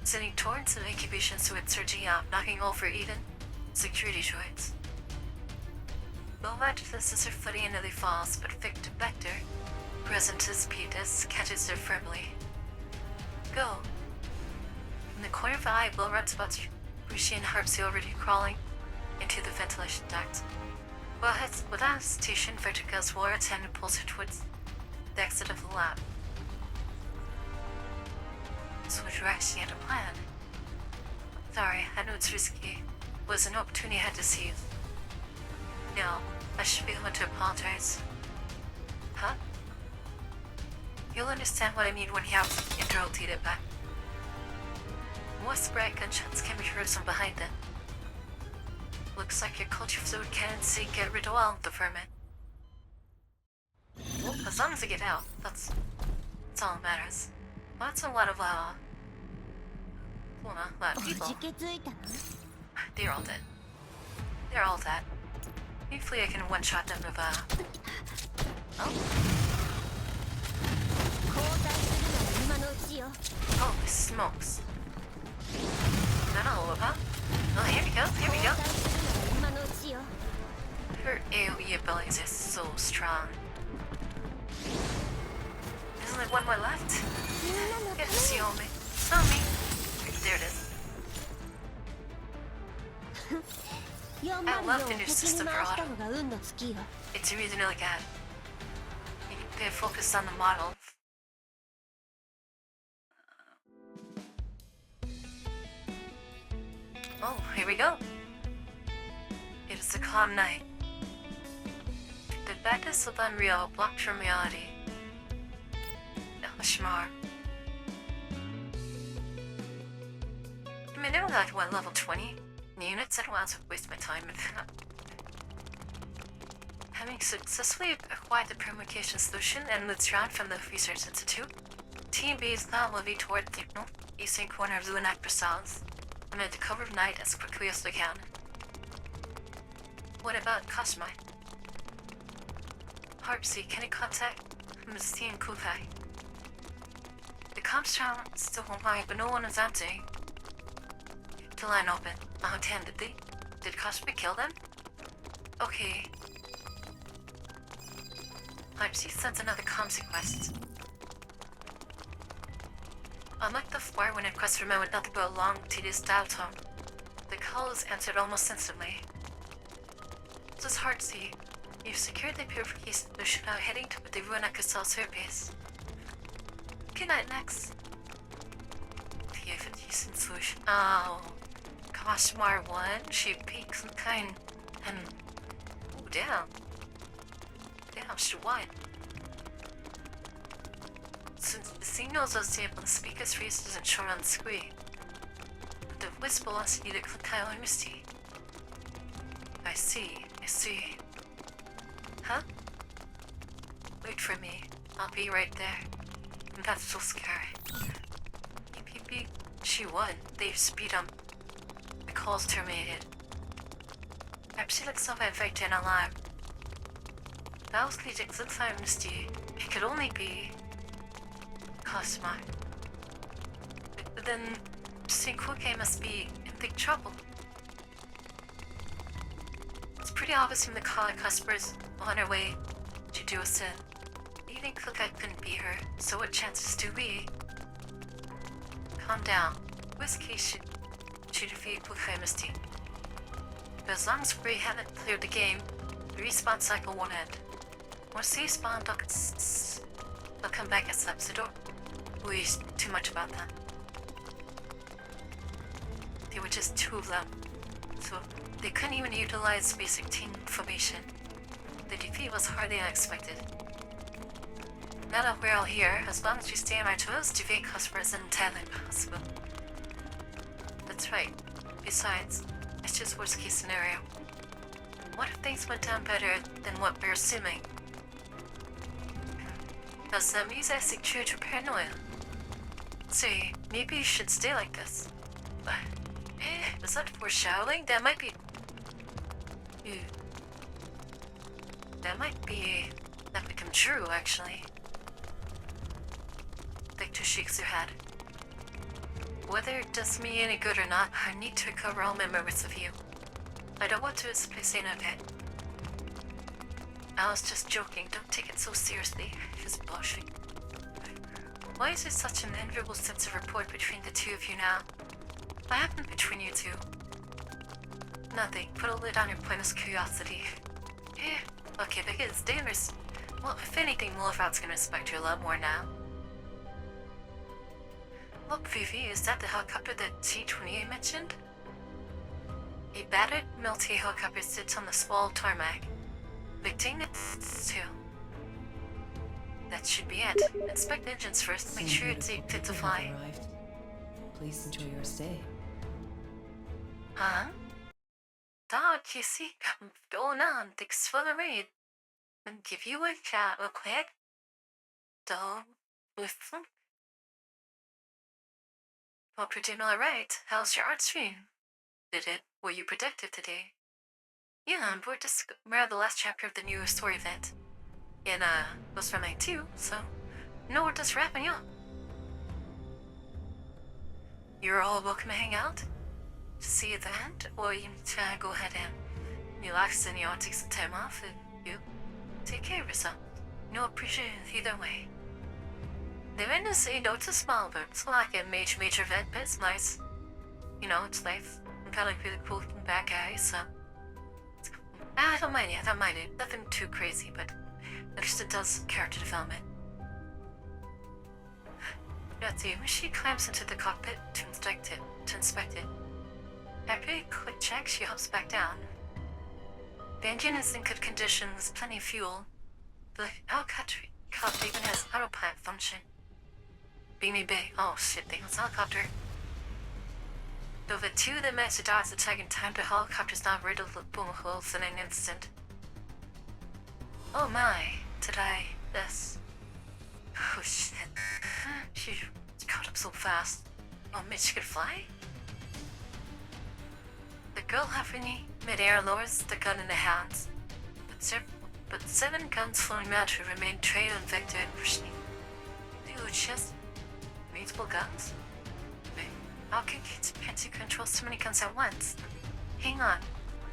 sending torrents of incubation fluid surging out, knocking over even security droids. Bovat fists her footing and nearly falls, but Victor Vector, present as Petus, catches her firmly. Go. In the corner of the eye, Bovat spots Rishi and Harpsy already crawling into the ventilation duct. Without hesitation, Victor goes forward its hand and pulls her towards the exit of the lab. So you actually had a plan. Sorry, I know it's risky. It was an opportunity I had to seize. No, I should be able to apologize. Huh? You'll understand what I mean when you have interrupted it back. More sprite gunshots can be heard from behind them. Looks like your culture fluid cannon can get rid of all the vermin. Well, as long as I get out, that's all that matters. Well, that's a lot of people. They're all dead. They're all dead. Hopefully I can one-shot them with oh. Holy smokes. Not all of them. Oh, here we go, here we go. Her AoE abilities are so strong. There's only one more left. Get to see all me. Smell me. There it is. I love the new system for auto. It's really good. They're focused on the model. Oh, here we go. It is a calm night. The badness of unreal blocked from reality. Shmar. I mean, never got to level 20 units. I don't want to waste my time with that. Having successfully acquired the permutation solution and withdrawn from the Research Institute, Team B is now moving toward the northeastern corner of Lunac Bristals, amid the cover of night as quickly as they can. What about Cosmine? Harpsy, can you contact Ms. and Kukai? The comms channel is still online, but no one is answering. The line open. Unattendedly. Did Cosby kill them? Okay. Harpsy sends another comms request. Unlike the fire when requests remain with nothing but a long, tedious dial tone, the call is answered almost instantly. This is Harpsy. You've secured the purification solution now heading toward the Ruanakusal surface. Good night, next. Purification solution. Oh. Koshmar 1, she peaks some kind. And. Oh, damn. Damn, she won. Since the signals associated on the speaker's face isn't shown on the screen, but the whisper wants you to click on Misty. I see. Huh? Wait for me. I'll be right there. That's so scary. Beep. She won. They've speed up. The call's terminated. Perhaps she looks up and faked in alarm. That was leading to the Misty. It could only be Cosma. But then Sinkuke must be in big trouble. It's pretty obvious from the call customers on her way to do a sin. Even Kukai couldn't be her, so what chances do we? Calm down. Whiskey should defeat Kukai Misty. But as long as we haven't cleared the game, the respawn cycle won't end. Once they spawn, they'll come back as subs, so don't worry too much about that. There were just 2 of them, so they couldn't even utilize basic team formation. The defeat was hardly unexpected. Now that we're all here, as long as we stay on our toes, defeat customers isn't entirely possible. That's right. Besides, it's just worst case scenario. What if things went down better than what we're assuming? Does that mean I seek true to paranoia? Say, maybe you should stay like this. But, is that foreshadowing? That might be... That become true, actually. Victor shakes her head. Whether it does me any good or not, I need to recover all memories of you. I don't want to say no bit. I was just joking, don't take it so seriously. She's blushing. Why is there such an enviable sense of rapport between the 2 of you now? What happened between you 2? Nothing. Put a lid on your pointless curiosity. Okay, because dangerous. Well, if anything, Wolfrout's gonna respect you a lot more now. Look, Vivi, is that the helicopter that T-28 mentioned? A battered, military helicopter sits on the small tarmac. Victing it too. That should be it. Inspect engines first, make sure it's fit to fly. Arrived. Please enjoy your stay. Huh? Dog, you see, going on, thanks for the raid. And give you a chat real quick. Dog, listen. Well, pretty alright. How's your art stream? Were you productive today? Yeah, we're the last chapter of the new story event. And, was from Act 2, so, we're just wrapping up. You're all welcome to hang out, to see the end, or you can go ahead and relax and take some time off, and you take care of yourself. Appreciate it either way. The event is, it's a small, but it's not like a major event, but it's nice. It's nice. I'm kind of really cool looking bad guy, so. I don't mind it. Nothing too crazy, but at least it does character development. Yatsu, she climbs into the cockpit to inspect it. After a quick check, she hops back down. The engine is in good condition with plenty of fuel. The helicopter even has autopilot function. Beamy Bay. Oh shit, they was helicopter. Though the two that managed to dodge the tag in time, the helicopter's not riddled with boom holes in an instant. Oh my, did I this? Oh shit. She caught up so fast. Oh, Mitch could fly? The girl hovering mid-air lowers the gun in the hands. But 7 guns flowing out to remain trained on Victor and Prishni. Dude, she has multiple guns? Wait, how can kids fancy control so many guns at once? Hang on,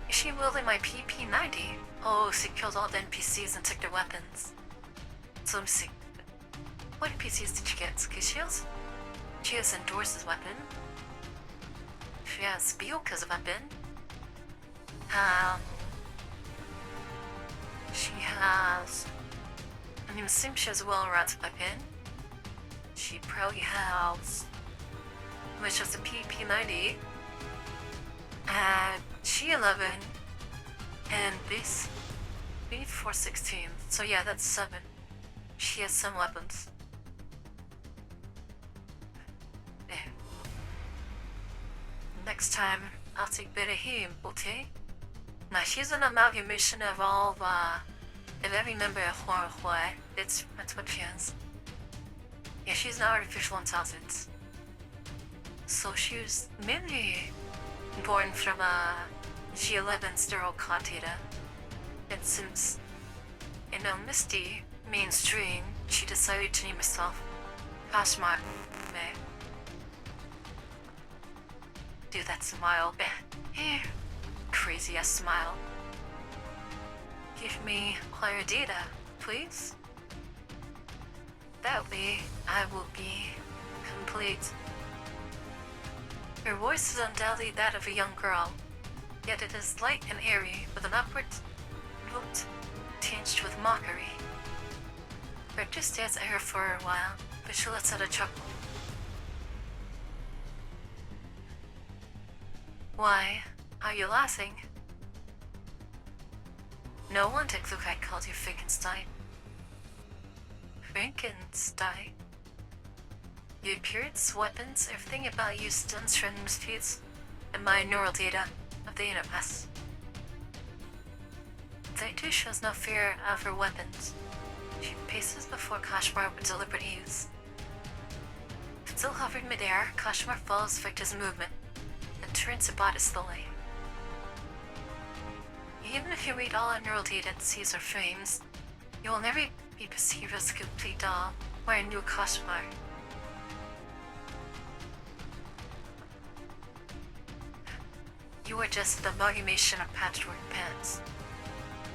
is she wielding my PP-90? Oh, she killed all the NPCs and took their weapons. So let me see. What NPCs did she get? Ski shields? She has Endorse's weapon. She has Bioka's weapon. She has... I mean, it seems she has a well-rounded weapon. She probably has... which is the PP-90. And G11. And this... We need 416. So yeah, that's 7. She has some weapons. There. Next time, I'll take better heed, okay? Now, she's an amalgamation of all of every member of Horror. That's what she is. Yeah, she's an artificial intelligence. So she was mainly born from a G11 sterile cod data. And since, Misty mainstream, she decided to name herself Kashmar. Do that smile. Here. Crazy ass smile. Give me all your data, please. That way, I will be complete. Her voice is undoubtedly that of a young girl, yet it is light and airy, with an upward note tinged with mockery. Victor stares at her for a while, but she lets out a chuckle. Why are you laughing? No one takes look I called you Frankenstein. Frankenstein? Your appearance, weapons, everything about you stuns random speeds and my neural data of the universe. Daitu shows no fear of her weapons. She paces before Kashmar with deliberate ease. Still hovering midair, Kashmar follows Victor's movement and turns her body slowly. Even if you read all our neural data and sees her frames, you will never be perceived as a complete doll or a new Kashmar. You are just the amalgamation of patchwork pants.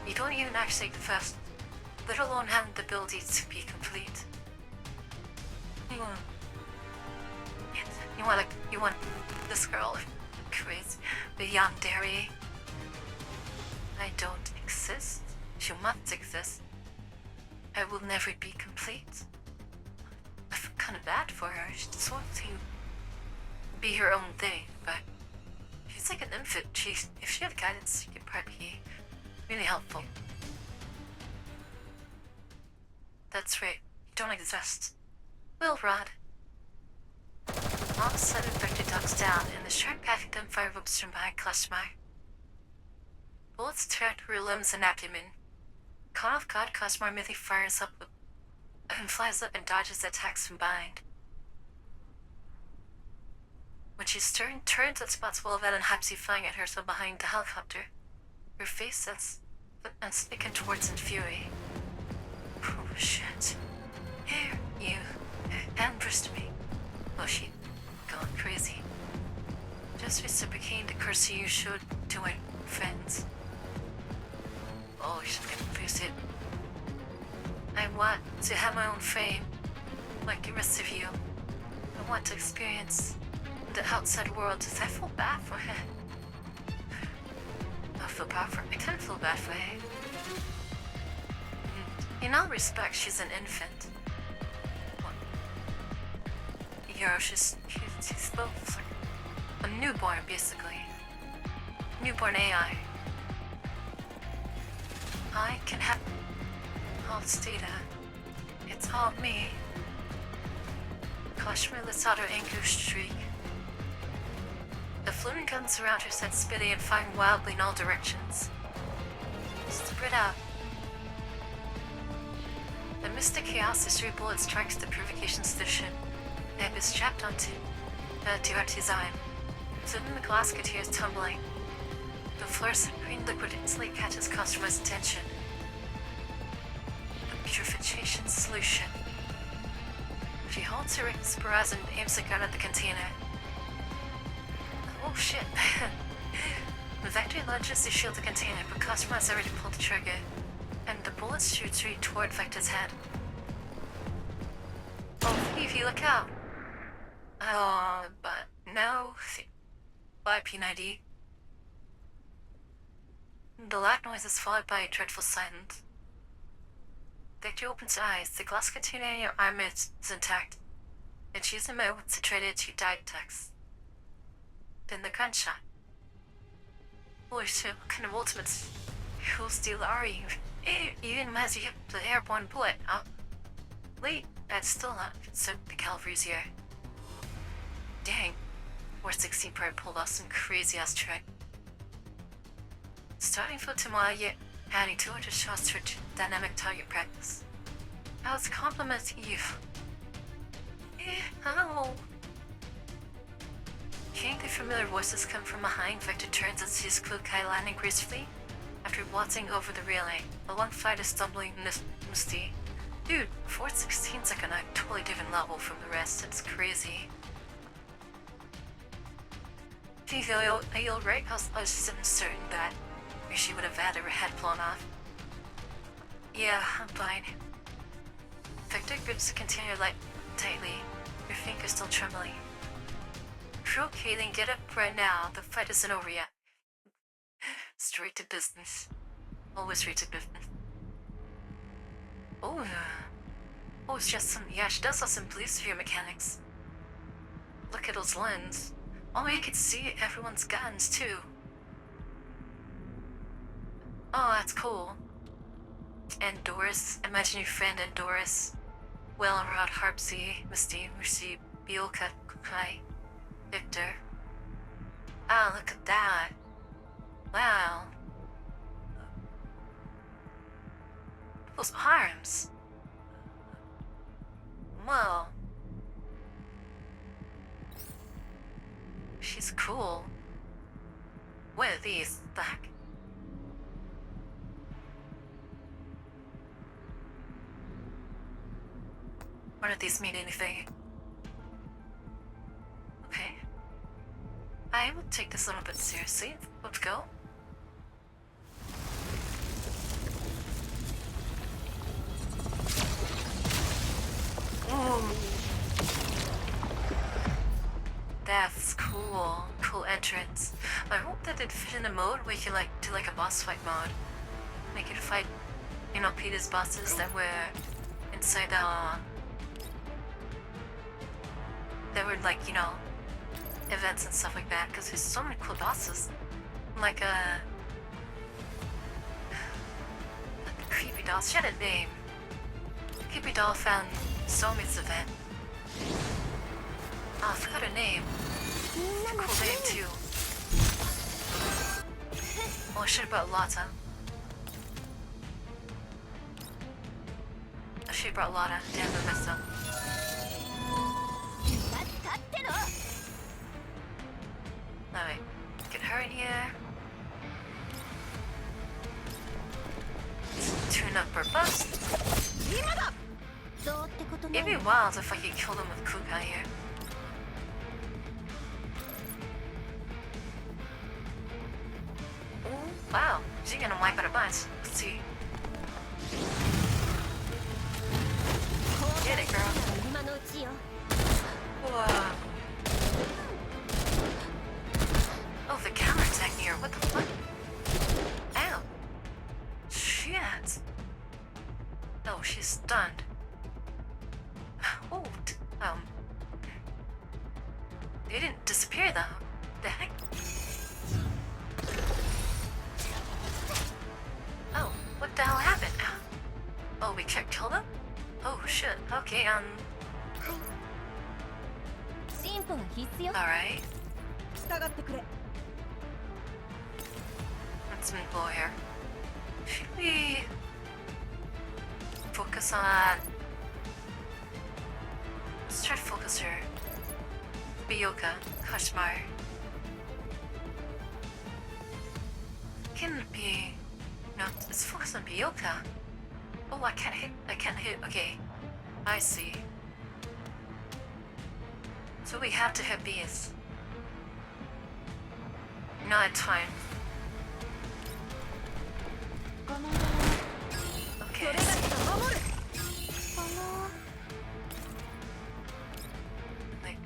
You don't even actually exist, let alone have the ability to be complete. You want this girl crazy beyond dairy. I don't exist. She must exist. I will never be complete. I feel kind of bad for her. She just wants to be her own thing, but she's like an infant. If she had guidance, she could probably be really helpful. That's right. You don't exist. Well, Rod. All of a sudden, Victor ducks down, and the shark packing gunfire whoops from behind Kashmar. Bullets tear through her limbs and abdomen. Caught off guard, Kashmar immediately flies up and dodges the attacks from behind. When she turns and spots Wolvet and Hapsy flying at her from behind the helicopter, her face sets and speaking towards in fury. Oh shit. Here, you. Ambush me. Oh, she going crazy. Just reciprocating the courtesy you showed to my friends. Oh, she's confused it. I want to have my own fame, like the rest of you. I want to experience the outside world. I feel bad for her. I can't feel bad for her. In all respects, she's an infant. She's both like a newborn, basically. Newborn AI. I can have all this data. It's all me. Kashmir lets out her anger streak. The floating guns around her set spitting and firing wildly in all directions. Spread out. The mystic chaos history bullet strikes the purification station. Neb is strapped onto Duarte's arm. Suddenly the glass is tumbling. The fluorescent green liquid instantly catches Customer's attention. The purification solution. She holds her spurs and aims a gun at the container. Oh shit. Vector lunges to shield the container, but Customer has already pulled the trigger, and the bullet shoots straight toward Vector's head. Oh, Evie, look out! Oh, but no. Bye, P90. The loud noise is followed by a dreadful silence. Vector opens her eyes. The glass container in her arm is intact, and she's in mode to try to achieve dive text. Then the gunshot. Holy shit, what kind of ultimates who still are you? Even as you hit the airborne bullet. Wait, that's still not so the cavalry's here. Dang. 416 probably pulled off some crazy ass trick. Starting for tomorrow, yet adding 200 shots to dynamic target practice. I was complimenting you. How? Hearing the familiar voices come from behind, Vector turns and sees Kukai landing gracefully after waltzing over the railing. The one fighter stumbling misty. Dude, 416's like on a totally different level from the rest. It's crazy. Are you alright? I was just certain that she would have had her head blown off. Yeah, I'm fine. Vector grips the container tightly, your fingers still trembling. You're okay, then get up right now. The fight isn't over yet. Straight to business. Always straight to business. Oh, it's just some. Yeah, she does have some police sphere mechanics. Look at those lenses. Oh, you can see everyone's guns too. Oh, that's cool. And Doris. Imagine your friend and Doris. Well, Rod, Harpsy, Misty, Mercy, Bielka, Kukai, Victor. Ah, look at that. Wow. Those arms. Whoa. She's cool. What are these? The heck? None of these mean anything. Okay. I will take this a little bit seriously. Let's go. That's cool. Cool entrance. I hope that it fit in a mode where you can do a boss fight mode. Make it fight, Peter's bosses that were inside events and stuff like that, because there's so many cool bosses. Like a creepy doll. She had a name. Creepy doll found Somi's event. Oh, I forgot her name. Cool name too. Oh, I should have brought Lotta. I should have brought Lotta. Damn, I messed up. Alright, get her in here. Tune up her bust. It'd be wild if I could kill them with Kukai here. Ooh, wow, she's gonna wipe out a bunch. Let's see. Get it, girl. Whoa. Oh, the counterattack near. What the fuck? Ow. Shit. Oh, she's stunned. Oh, they didn't disappear though. The heck? the hell happened? Oh, we can't kill them? Oh shit, okay, 進歩は必須よ alright. 従ってくれ Let's move over here. Should we focus on... Let's try to focus here. Bioka, Kashmar. Can be... No, let's focus on Bioka. Oh, I can't hit, okay. I see. So we have to hit bees. Not time. ごめん Okay, それがしが守る like...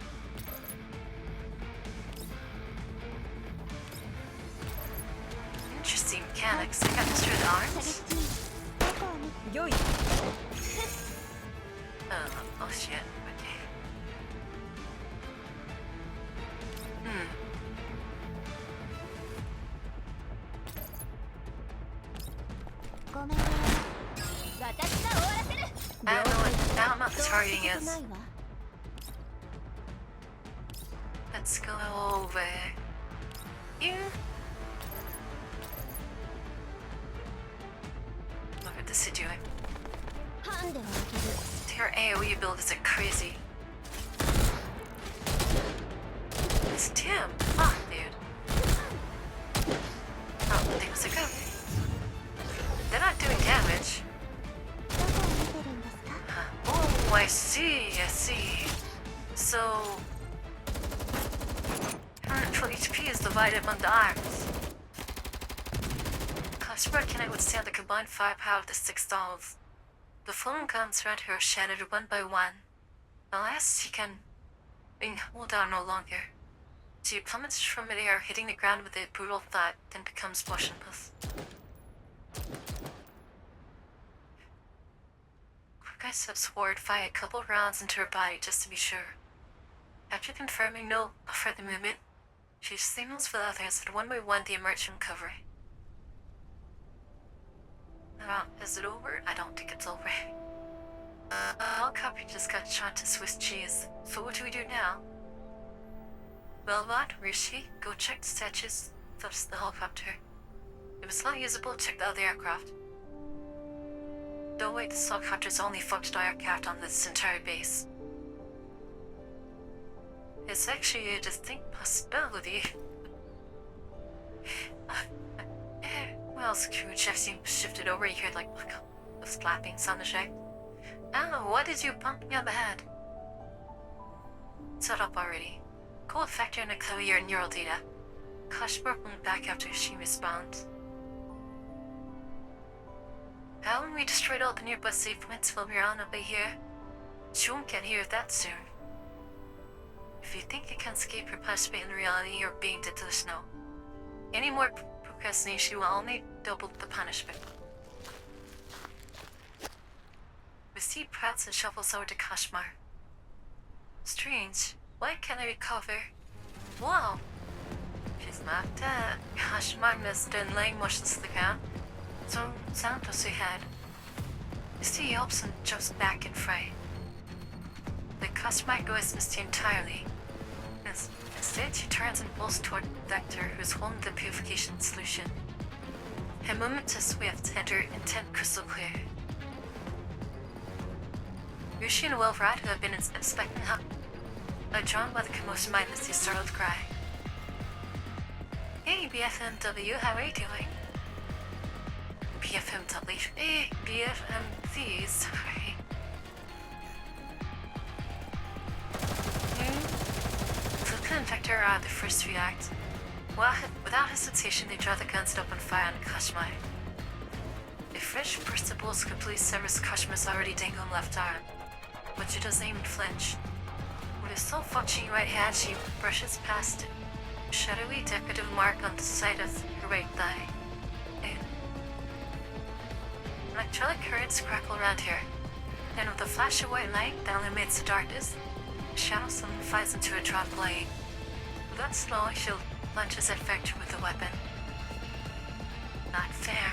Interesting mechanics. I got destroyed 射 arms. 撃どこを見良い Oh shit. Okay. Hmm. ごめん私が終わらせる I don't know what the targeting どう is. することないわ Let's go over here. Look at this doing. ハンデは開ける Their AoE build is like crazy. It's damn. Fuck, dude. Oh, things are good. They're not doing damage. どこを見てるんですか Oh, I see, I see. So... 120 HP is divided among the arms. Cyborg cannot withstand the combined firepower of the 6 dolls. The fallen guns around her are shattered one by one. Alas, he can hold out no longer. She plummets from midair, hitting the ground with a brutal thud, then becomes motionless. Quick eye steps forward, fire a couple rounds into her body just to be sure. After confirming no further movement, she signals for the others and one by one they emerge from cover. Is it over? I don't think it's over. Helicopter just got shot to Swiss cheese. So what do we do now? Belvot, where is she? Go check the statues. That's the helicopter. If it's not usable, check the other aircraft. Don't wait, this helicopter is the only functional aircraft on this entire base. It's actually a distinct possibility. Well, Scrooge, I've seen shifted over here like a slapping sound effect. Oh, what is you pumping up ahead? Set up already. Go factor in a clear neural data. Kashmir won't back after she responds. Haven't we destroyed all the nearby safe points while we're on over here? She won't get here that soon. If you think you can escape her punishment in reality, you're being dead to the snow. Any more procrastination will only double the punishment. We see Pratt's and shuffles over to Kashmir. Strange. Why can't I recover? Wow! She's not dead. Kashmir missed and laying motionless to the ground. So sound does he had. You see he helps and jumps back in fright. The Kashmir goes missed entirely. Instead, she turns and pulls toward Vector, who's holding the purification solution. Her movement to swift and her intent crystal clear. Rishi and Wilfred, who have been inspecting her, are drawn by the commotion mindlessly startled cry. Hey, BFMW, how are you doing? BFMW? Hey, BFMC, sorry. Flippin and Vector are the first to react. Without hesitation, they draw the guns and open fire on Kashmir. A fresh burst of bullets completely severs Kashmir's already dangling left arm, but she doesn't even flinch. With a still functioning right hand, she brushes past it, a shadowy decorative mark on the side of her right thigh. Electronic currents crackle around her. Then with a flash of white light that illuminates the darkness, a shadow suddenly flies into a drop blade. Without slowing, she lunges at Vector with the weapon. Not fair.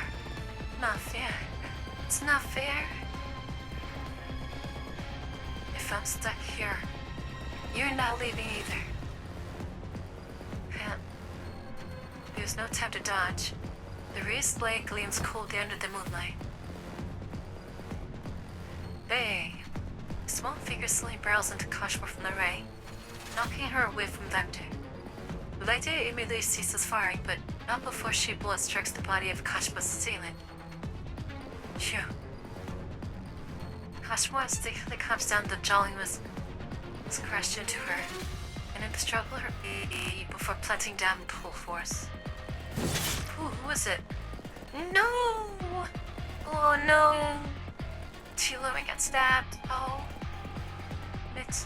Not fair. It's not fair. If I'm stuck here, you're not leaving either. And there's no time to dodge. The raised blade gleams coldly under the moonlight. Bang! A small figure slowly barrels into Kashmir from the right, knocking her away from Vector. The lighter immediately ceases firing, but not before she bullet strikes the body of Kashmir's assailant. Phew. Kashmir instinctively comes down the jolly was crashed into her, and in the struggle her baby before planting down full force. Who is it? No! Oh no! Tilo got stabbed. Oh. It.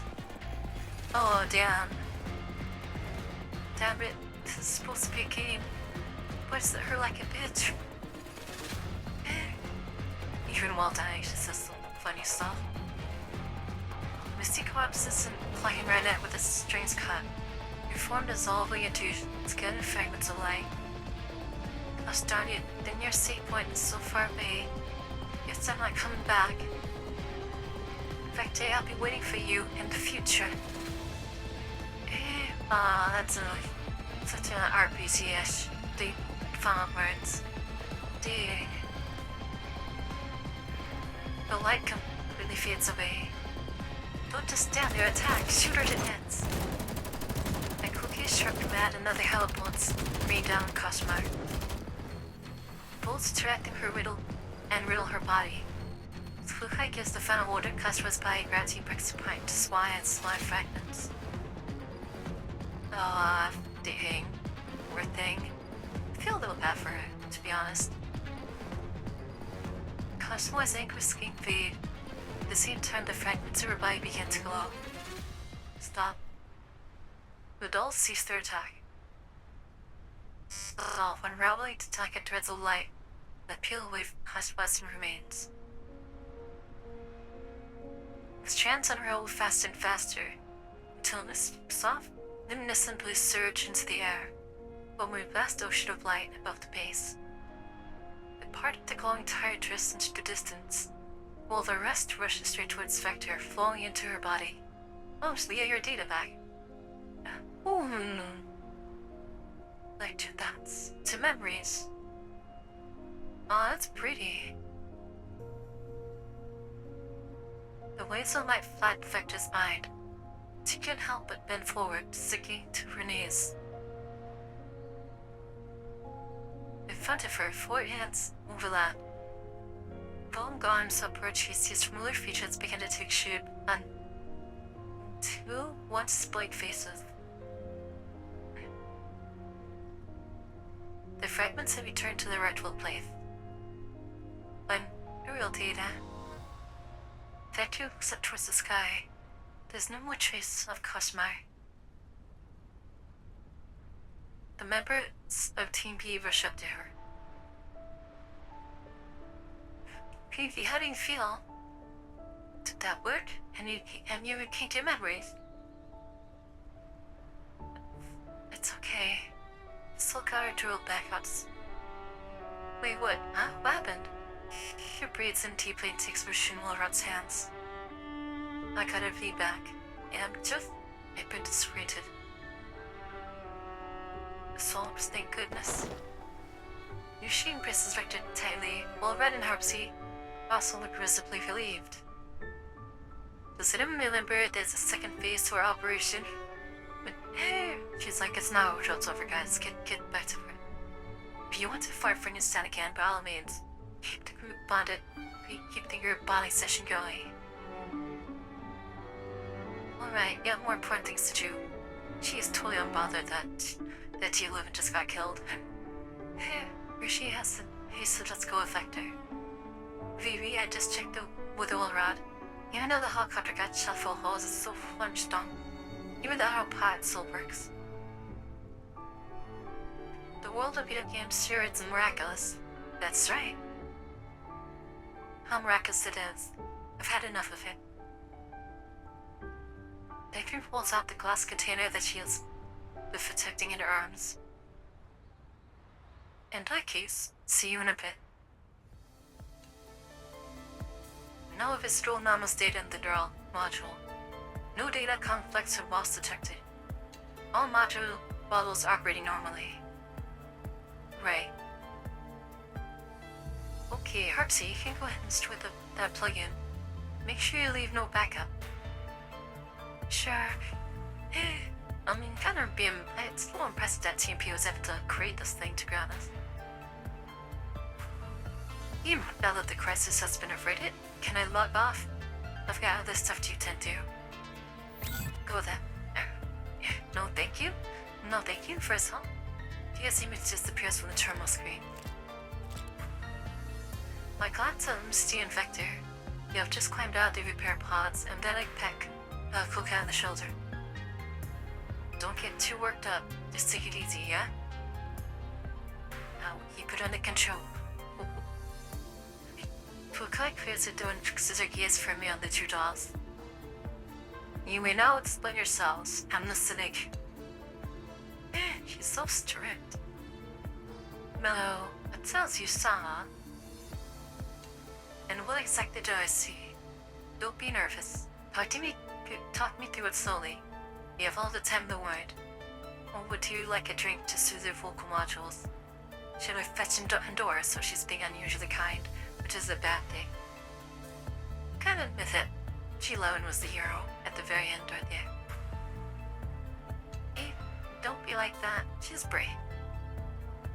Oh damn. Damn it. This is supposed to be a game. Why is it her like a bitch? Even while dying, she says some funny stuff. Misty collapses and plugging right at with a strange cut. Your form dissolving into skin and fragments of light. Gosh darn it, the near save point is so far away. Yet I'm not coming back. In fact, I'll be waiting for you in the future. That's such an RPG-ish. Deep fun words. Dang. The light completely fades away. Don't just stand there, attack, shoot her to hits. I quickly struck mad another hell of bullets rained down Kashmir. Bullets interacting her riddle her body. Fukai gives the final order, Kashmir's body gravity breaks apart to swine and slime fragments. Oh, dang. Poor thing. I feel a little bad for her, to be honest. Kashmir's angry skin fade. At the same time, the fragments of her body began to glow. Stop. The dolls ceased their attack. When unraveling to attack at threads of light that peel away from Kashmir's remains. The strands unravel faster and faster, until in a soft, luminescent blue surge into the air, forming a vast ocean of light above the base. A part of the glowing tire drifts into the distance, while the rest rushes straight towards Vector, flowing into her body. Oh, Leah, your data back. Oh, no. Like to thoughts, to memories. Oh, that's pretty. The waves of light flattened Vector's mind. She couldn't help but bend forward, sinking to her knees. In front of her, 4 hands overlap. Long arms upward, she sees familiar features begin to take shape on 2 once blank faces. The fragments have returned to their rightful place. When aerial data, Vector looks up towards the sky. There's no more trace of Kashmir. The members of Team B rush up to her. Peavy, how do you feel? Did that work? And you regained your memories? It's okay. Still got her drill backouts. Wait, what? Huh? What happened? She breathes in deeply and takes Roshin Wilrod's hands. I got her feedback. Yeah, just a bit disoriented. Solves, thank goodness. Yushin presses Vector tightly, while Red and Harpsy also look visibly relieved. Does anyone remember there's a second phase to our operation? But hey, she's like, it's now, shouts over, guys. Get back to it. If you want to fire for an instant again, by all means, keep the group bonded. Keep the group bonding session going. Alright, you have more important things to do. She is totally unbothered that T11 just got killed. Rishi has said let's go with Vector. Vivi, I just checked with the oil rod. Even though the helicopter got shot full of holes, it's so plunged on. Even the autopilot still works. The world of video games sure it's miraculous. That's right. How miraculous it is. I've had enough of it. Vector pulls out the glass container that she has been protecting in her arms. In that case, see you in a bit. No visible anomalous data in the neural module. No data conflicts or loss detected. All module models operating normally. Right. Okay, Harpsy, you can go ahead and store that plugin. Make sure you leave no backup. Sure. I mean, it's a little impressive that TMP was able to create this thing, to be honest. Now that the crisis has been averted, can I log off? I've got other stuff to attend to. Go then. No thank you. No thank you, first huh? TS image disappears from the terminal screen. My glance at Misty and Vector. You have just climbed out the repair pods and then I peck Cook on the shoulder. Don't get too worked up. Just take it easy, yeah? Now keep it under control. Fukai clears the door and fixes her gaze for me on the two dolls. You may now explain yourselves. I'm listening. She's so strict. Mellow, it tells you saw. And what exactly do I see? Don't be nervous. Talk me through it slowly. You have all the time in the world. Or would you like a drink to soothe your vocal modules? Should I fetch Endora so she's being unusually kind, which is a bad thing? Can't admit it. She alone was the hero at the very end right there. Hey, don't be like that. She's brave.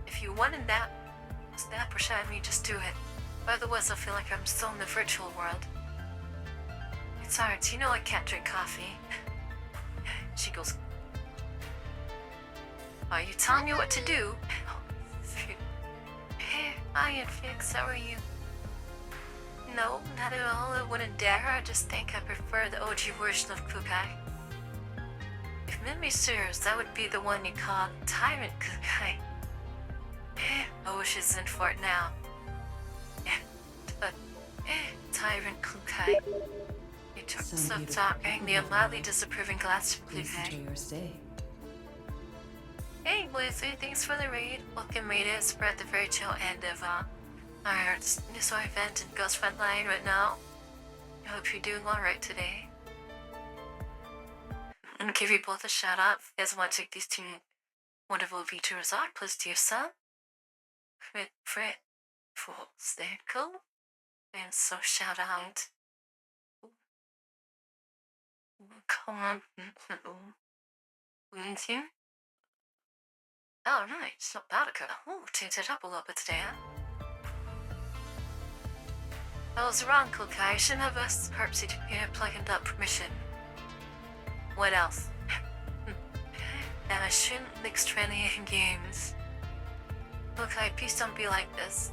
If you wanted that, snap or shine me, just do it. Otherwise, I feel like I'm still in the virtual world. It's hard, you know I can't drink coffee. She goes, are you telling me what to do? Hey, Iron Fix, how are you? No, not at all, I wouldn't dare. I just think I prefer the OG version of Kukai. If memory serves, that would be the one you call Tyrant Kukai. Oh, she's in for it now. But, Tyrant Kukai. You took some talking the mildly disapproving glance from Please Kukai. enjoy your stay. Hey, Blizzy, thanks for the raid. Welcome readers. We're at the very tail end of our news event in Ghost Frontline right now. I hope you're doing alright today. And give you both a shout out. If you guys want to take these two wonderful features out, please do so. Frit, Fools, there, cool. And so shout out. Come on. Wouldn't you? Oh, right, it's not Boudica. Oh, tinted up a little bit today, huh? I was wrong, Kukai. I shouldn't have asked Herpsy to plugging up permission. What else? And I shouldn't mix training and games. Kukai, please don't be like this.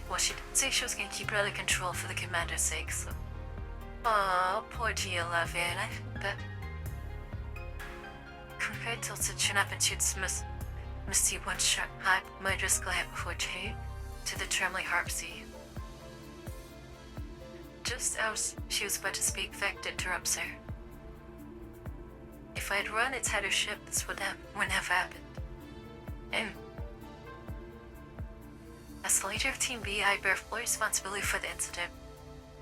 Well, she did say she was gonna keep it under control for the commander's sake, so... Aw, poor G11, I bet... Kukai tilted her chin up and shoots Misty one sharp, hot, murderous glance before to the trembling Harpsy. Just as she was about to speak, Vect interrupts her. If I'd run its header ship, this wouldn't have happened. As the leader of Team B, I bear full responsibility for the incident.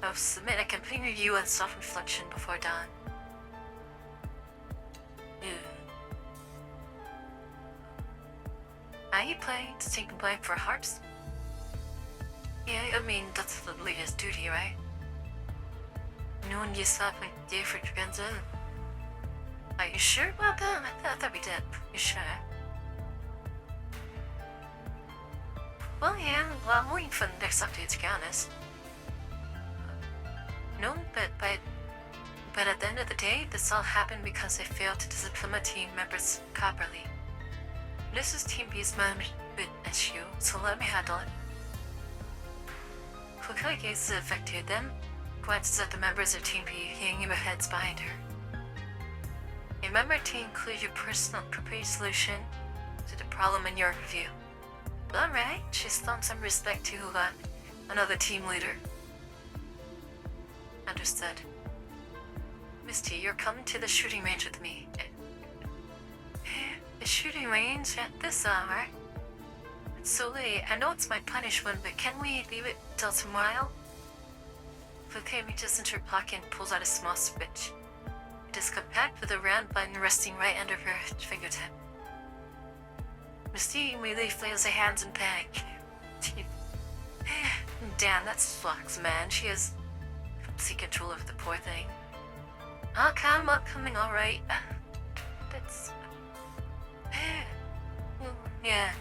I will submit a complete review and self-reflection before dawn. Are you planning to take the blame for Harps? Yeah, I mean, that's the leader's duty, right? No one gets up and day for Benson. Are you sure about that? I thought we did. You sure? Well, yeah, well, I'm waiting for the next update, to be honest. No, but at the end of the day, this all happened because I failed to discipline my team members properly. This is Team B's management issue, so let me handle it. Quickly gazes at Vector, then glances at the members of Team B hanging their heads behind her. Remember to include your personal appropriate solution to the problem in your review. Alright, she's shown some respect to another team leader. Understood. Misty, you're coming to the shooting range with me. The shooting range at this hour? It's so late. I know it's my punishment, but can we leave it till tomorrow? Fouquet reaches into her pocket and pulls out a small switch. It is compact with a round button resting right under her fingertip. Misty immediately flails her hands in panic. Damn, that sucks, man. She has complete control over the poor thing. Oh, come up, coming, alright. That's... yeah.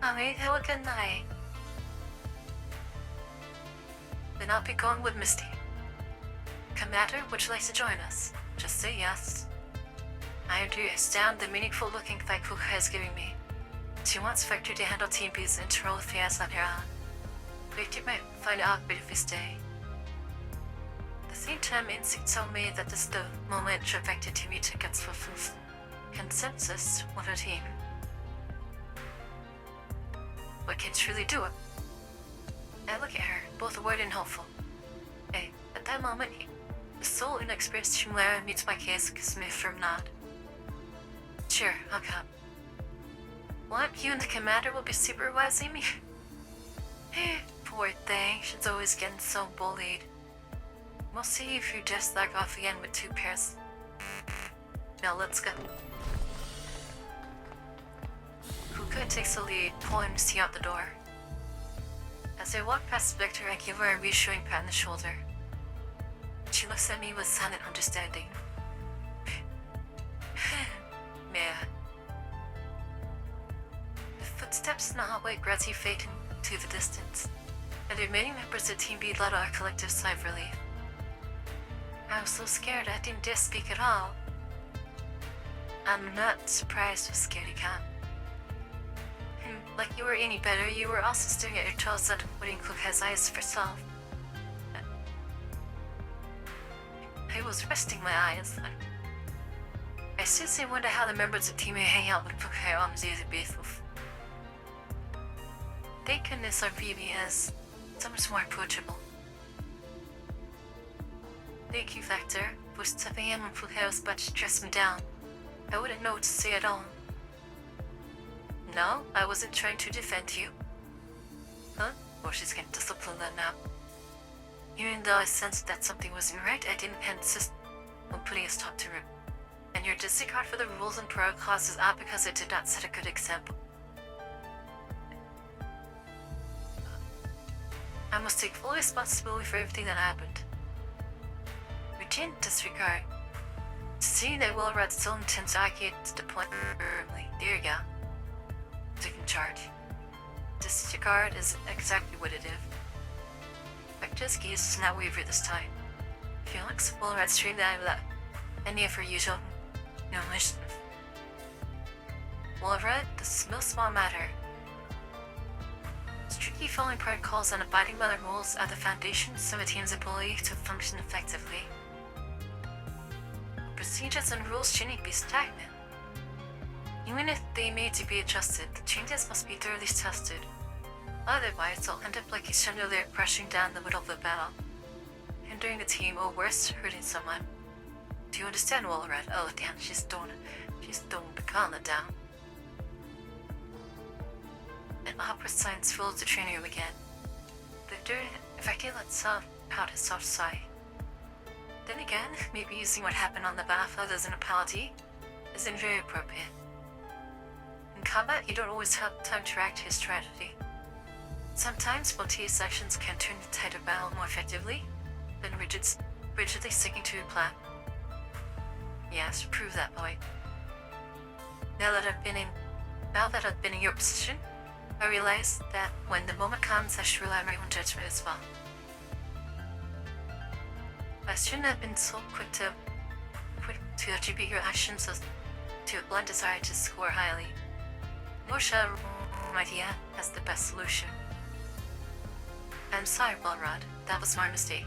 Alright, have a good night. Then I'll be going with Misty. Commander, would you like to join us? Just say yes. I understand the meaningful looking fight Kuka is giving me. She wants Vector to handle Team B's internal affairs on her own. Victor might find it awkward if we stay. At the same time, instinct told me that this is the moment for Vector to meet against full consensus with her team. But can truly do it. I look at her, both worried and hopeful. Hey, at that moment, the sole inexperienced Chimera meets my case gives me a firm nod. Sure, I'll come. What? You and the commander will be supervising me? Poor thing, she's always getting so bullied. We'll see if you just lag off again with 2 pairs. Now let's go. Kuka takes the lead, pulling Misty out the door. As I walk past Victor, I give her a reassuring pat on the shoulder. She looks at me with silent understanding. Man. The footsteps in the hallway gradually fade into the distance, and the remaining members of Team B let out a collective sigh of relief. I was so scared I didn't dare speak at all. I'm not surprised with Scaredy Cat. Like you were any better, you were also staring at your toes and putting Kuka's eyes for herself. I was resting my eyes. I seriously wonder how the members of Team A hang out with Kuka on the basis. Thank goodness our BB is so much more approachable. Thank you, Vector, for stepping in when Kuka was about to dress me down. I wouldn't know what to say at all. No, I wasn't trying to defend you. Huh? Well, she's getting disciplined now. Even though I sensed that something wasn't right, I didn't insist on putting a stop to it. And your disregard for the rules and protocols is out because I did not set a good example. I must take full responsibility for everything that happened. We didn't disregard. Seeing that Will-Rod still intends to argue to the point early. There you go. Taking charge. Disregard is exactly what it is. Vector's gaze does not waver this time. Felix Will-Rod streamed out without any of her usual mischief. Will-Rod, this is no small matter. Strictly following protocols and abiding by the rules are the foundations of a team's ability to function effectively. Procedures and rules shouldn't be stagnant. Even if they may to be adjusted, the changes must be thoroughly tested. Otherwise, they'll end up like a chandelier crashing down the middle of the battle, hindering the team or worse, hurting someone. Do you understand, Will-Rod? Oh damn, she's throwing the gauntlet down. An awkward silence fills the training room again. Vector lets out his soft sigh. Then again, maybe using what happened on the battlefield as an apology isn't very appropriate. In combat, you don't always have time to react to his tragedy. Sometimes spontaneous actions can turn the tide of battle more effectively than rigidly sticking to a plan. Yes, prove that point. Now that I've been in your position, I realize that when the moment comes, I should rely on my own judgment as well. I shouldn't have been so quick to attribute your actions to a blind desire to score highly. Nor shall my idea has the best solution. I'm sorry, Will-Rod. That was my mistake.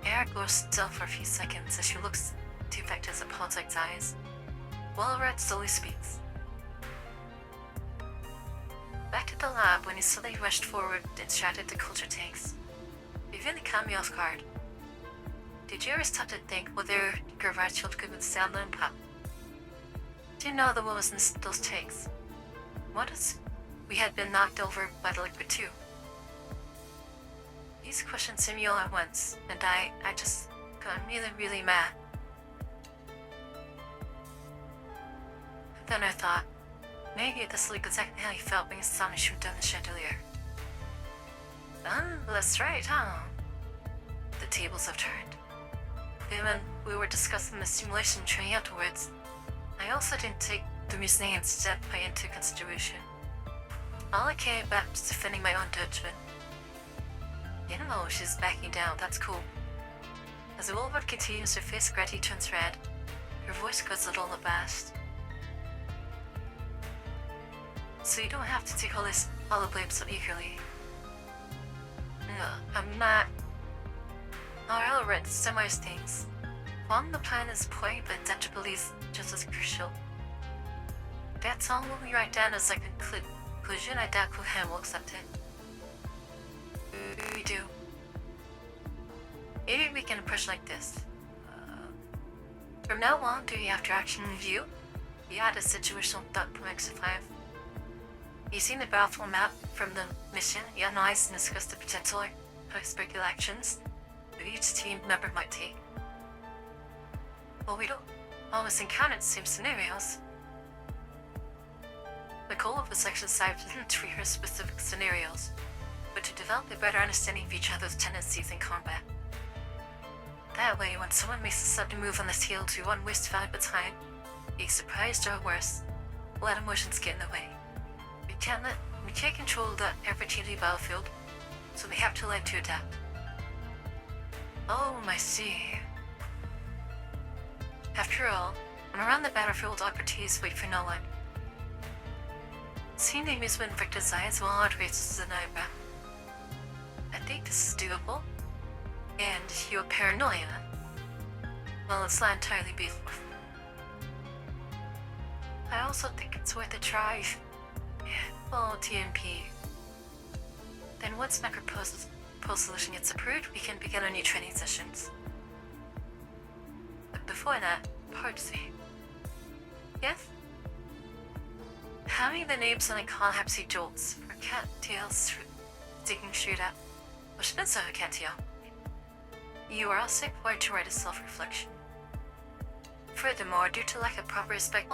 Eric goes still for a few seconds as she looks to Vector's apologetic eyes. Will-Rod slowly speaks. Back at the lab, when he suddenly rushed forward and shouted the culture tanks. It really caught me off guard. Did you ever stop to think whether your right shield could withstand the impact? Didn't know the one was in those tanks. What if we had been knocked over by the liquid too? These questions hit me all at once, and I just got really mad. Then I thought, maybe this is exactly how you felt when you saw me shoot down the chandelier. That's right, huh? The tables have turned. Then when we were discussing the simulation training afterwards, I also didn't take the museum's depth into consideration. All I cared about was defending my own judgment. You know, she's backing down, that's cool. As the Wolverine continues, her face gradually turns red. Her voice goes a little abashed. So you don't have to take all the blame so eagerly. No, I'm not. I'll read similar things. Following the plan is important, but adaptability is just as crucial. That's all we write down as a conclusion. I doubt Kuhan will accept it. We do. Maybe we can approach like this. From now on, during after action review, we add a situational thought from exercise. Using the battlefield map from the mission, you analyze and discuss the potential speculative actions that each team member might take. Well, we don't always encounter the same scenarios. The goal of this exercise isn't to rehearse specific scenarios, but to develop a better understanding of each other's tendencies in combat. That way, when someone makes a sudden move on the field to one waste valuable time, be surprised or worse, let emotions get in the way. We can't control the opportunity battlefield, so we have to learn to adapt. Oh, I see. After all, when around the battlefield, opportunities wait for no one. Seeing the amusement in Victor's eyes while it raises an eyebrow. I think this is doable. And your paranoia, well, it's not entirely based. I also think it's worth a try. Well, TMP. Then once my proposed solution gets approved, we can begin our new training sessions. But before that, hard to say. Yes? Having the names on the collapsy jolts for cattails sticking straight up, which is a cattail. You are also required to write a self-reflection. Furthermore, due to lack of proper respect,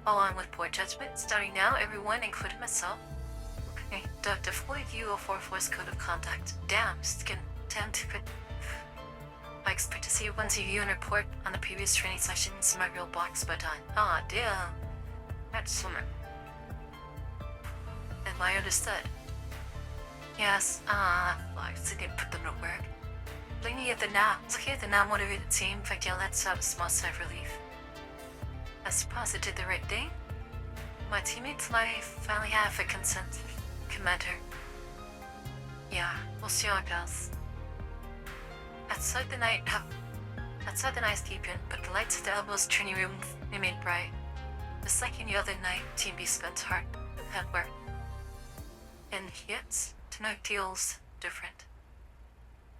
along with poor judgment, starting now, everyone, including myself, will conduct a full review of our force code of conduct. Damn, I expect to see you once review and report on the previous training sessions in my real box by time. Ah, damn. That's summer. Am I understood? Yes, I didn't put the note work. Looking at the now motivated team, Victor lets out a small sigh of relief. I suppose I did the right thing. My teammates and I finally have a consent, Commander. Yeah, we'll see how it goes. Outside the night's deepened, but the lights of the elbows training room remained bright. Just like any other night, Team B spent hard work. And yet, tonight feels different.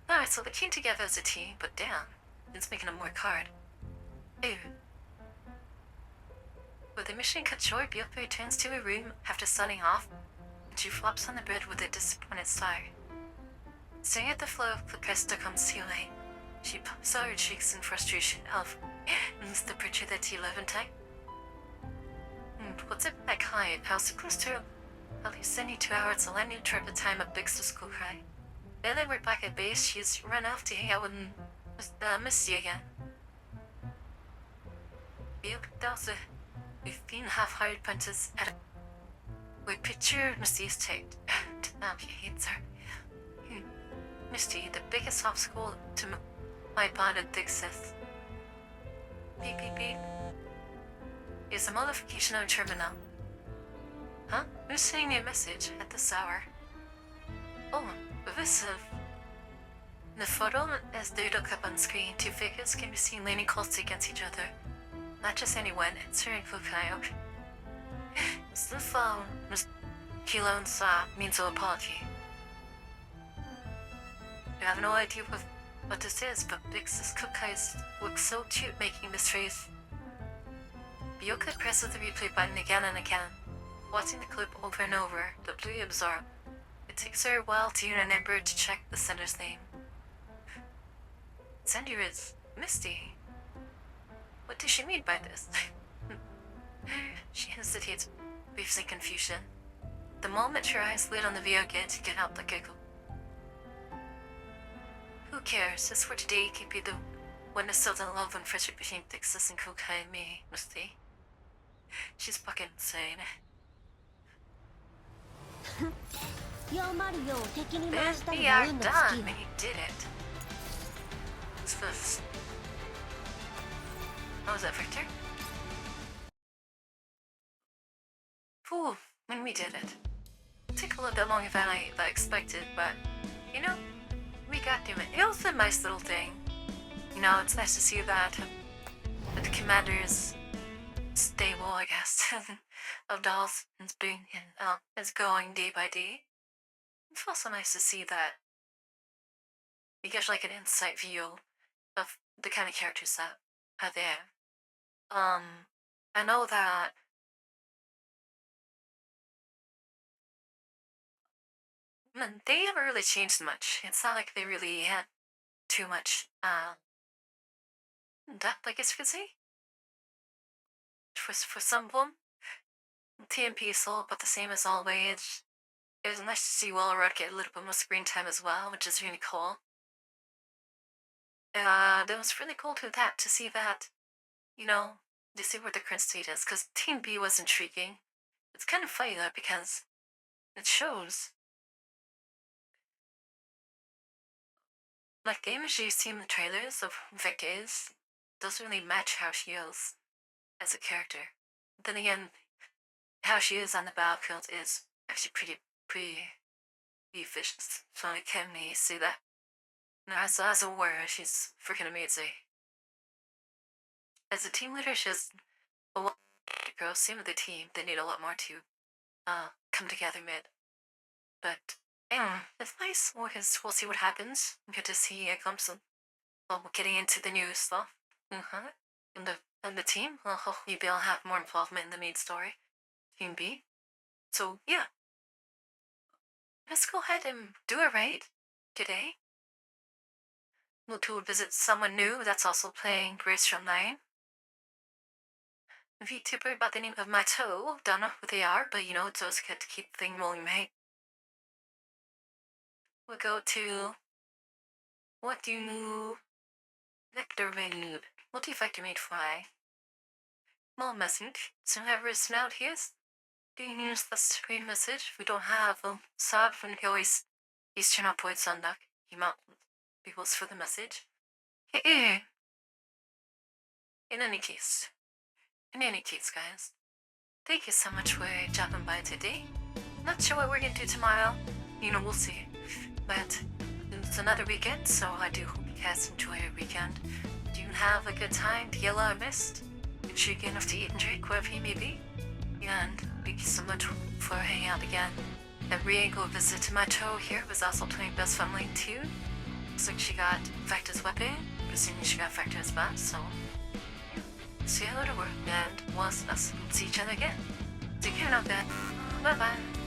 Alright, so they came together as a team, but damn, it's making them work hard. Ew. With the mission cut short, Bioka returns to her room after signing off, and she flops on the bed with a disappointed sigh. Staring at the flow of the crystal comes ceiling, she pops out her cheeks in frustration of, is the picture that you live in type? What's it like high? I was supposed to at least 72 hours a landing trip at the time of Big School Cry. Then we're back at base, she's run off to hang out with Missy again. We've been half-hired punters at a... We picture Missy's taped. Damn, he hates her. Misty, the biggest obstacle to my bonded success. Beep beep beep. Is a modification of a terminal. Huh? Who's sending me a message at this hour? Oh, this in the photo, as they look up on screen, two figures can be seen leaning closely against each other. Not just anyone, it's her Fukayo. It's the phone, Miss Kilon's means of apology. I have no idea what this is, but Bix's Kukai's looks so cute making this face. Bioka presses the replay button again and again, watching the clip over and over, the blue absorb. It takes her a while to remember to check the sender's name. Sender is Misty. What does she mean by this? She hesitates, briefly confusion. The moment her eyes lit on the video again to get out the giggle. Who cares? As for today, keep you the one is still in love and friendship between Texas and Kukai and me, Misty. She's fucking insane. Then we are done, and you did it. What's this? Oh, is that Victor? Ooh, when we did it. It took a little bit longer than I expected, but, you know, we got through it. It was a nice little thing. You know, it's nice to see that the commander is stable, I guess, of dolls and being is going day by day. It's also nice to see that you get like an insight view of the kind of characters that are there. I know that they haven't really changed much. It's not like they really had too much depth, I guess you could say. For some of them, TMP is still about the same as always. It was nice to see Walrod get a little bit more screen time as well, which is really cool. It was really cool to see that, you know, to see where the current state is, because Team B was intriguing. It's kind of funny though, because it shows, like the images you see in the trailers of Vic doesn't really match how she is as a character. Then again, how she is on the battlefield is actually pretty efficient, so I can really see that. Now, as a warrior, she's freaking amazing. As a team leader, she's a lot to grow. Same with the team, they need a lot more to come together mid. But it's nice because we'll see what happens. We get to see a glimpse of getting into the new stuff. And the team. Hopefully they'll have more involvement in the main story. Team B. So yeah. Let's go ahead and do it right today. We'll visit someone new that's also playing Grace Online. A VTuber by the name of Mato. Don't know who they are, but you know, it's always good to keep the thing rolling, right? We'll go to what do Vector Noob. Multi-factor made fly. Small message. So whoever is out here, do you use the screen message? We don't have a sub when he always turn up points on that. He mount people's for the message. In any case, guys, thank you so much for dropping by today. Not sure what we're gonna do tomorrow. You know, we'll see. But it's another weekend, so I do hope you guys enjoy your weekend. Do you have a good time to get a lot of mist? Make sure you get enough to eat and drink, wherever you may be. And thank you so much for hanging out again. And Ria go visit to my toe here was also playing Best Fun Lane 2. Looks like she got Vector's weapon. Presuming she got Vector's back, so see you later, and we'll see each other again. Take care now, Ben. Bye bye.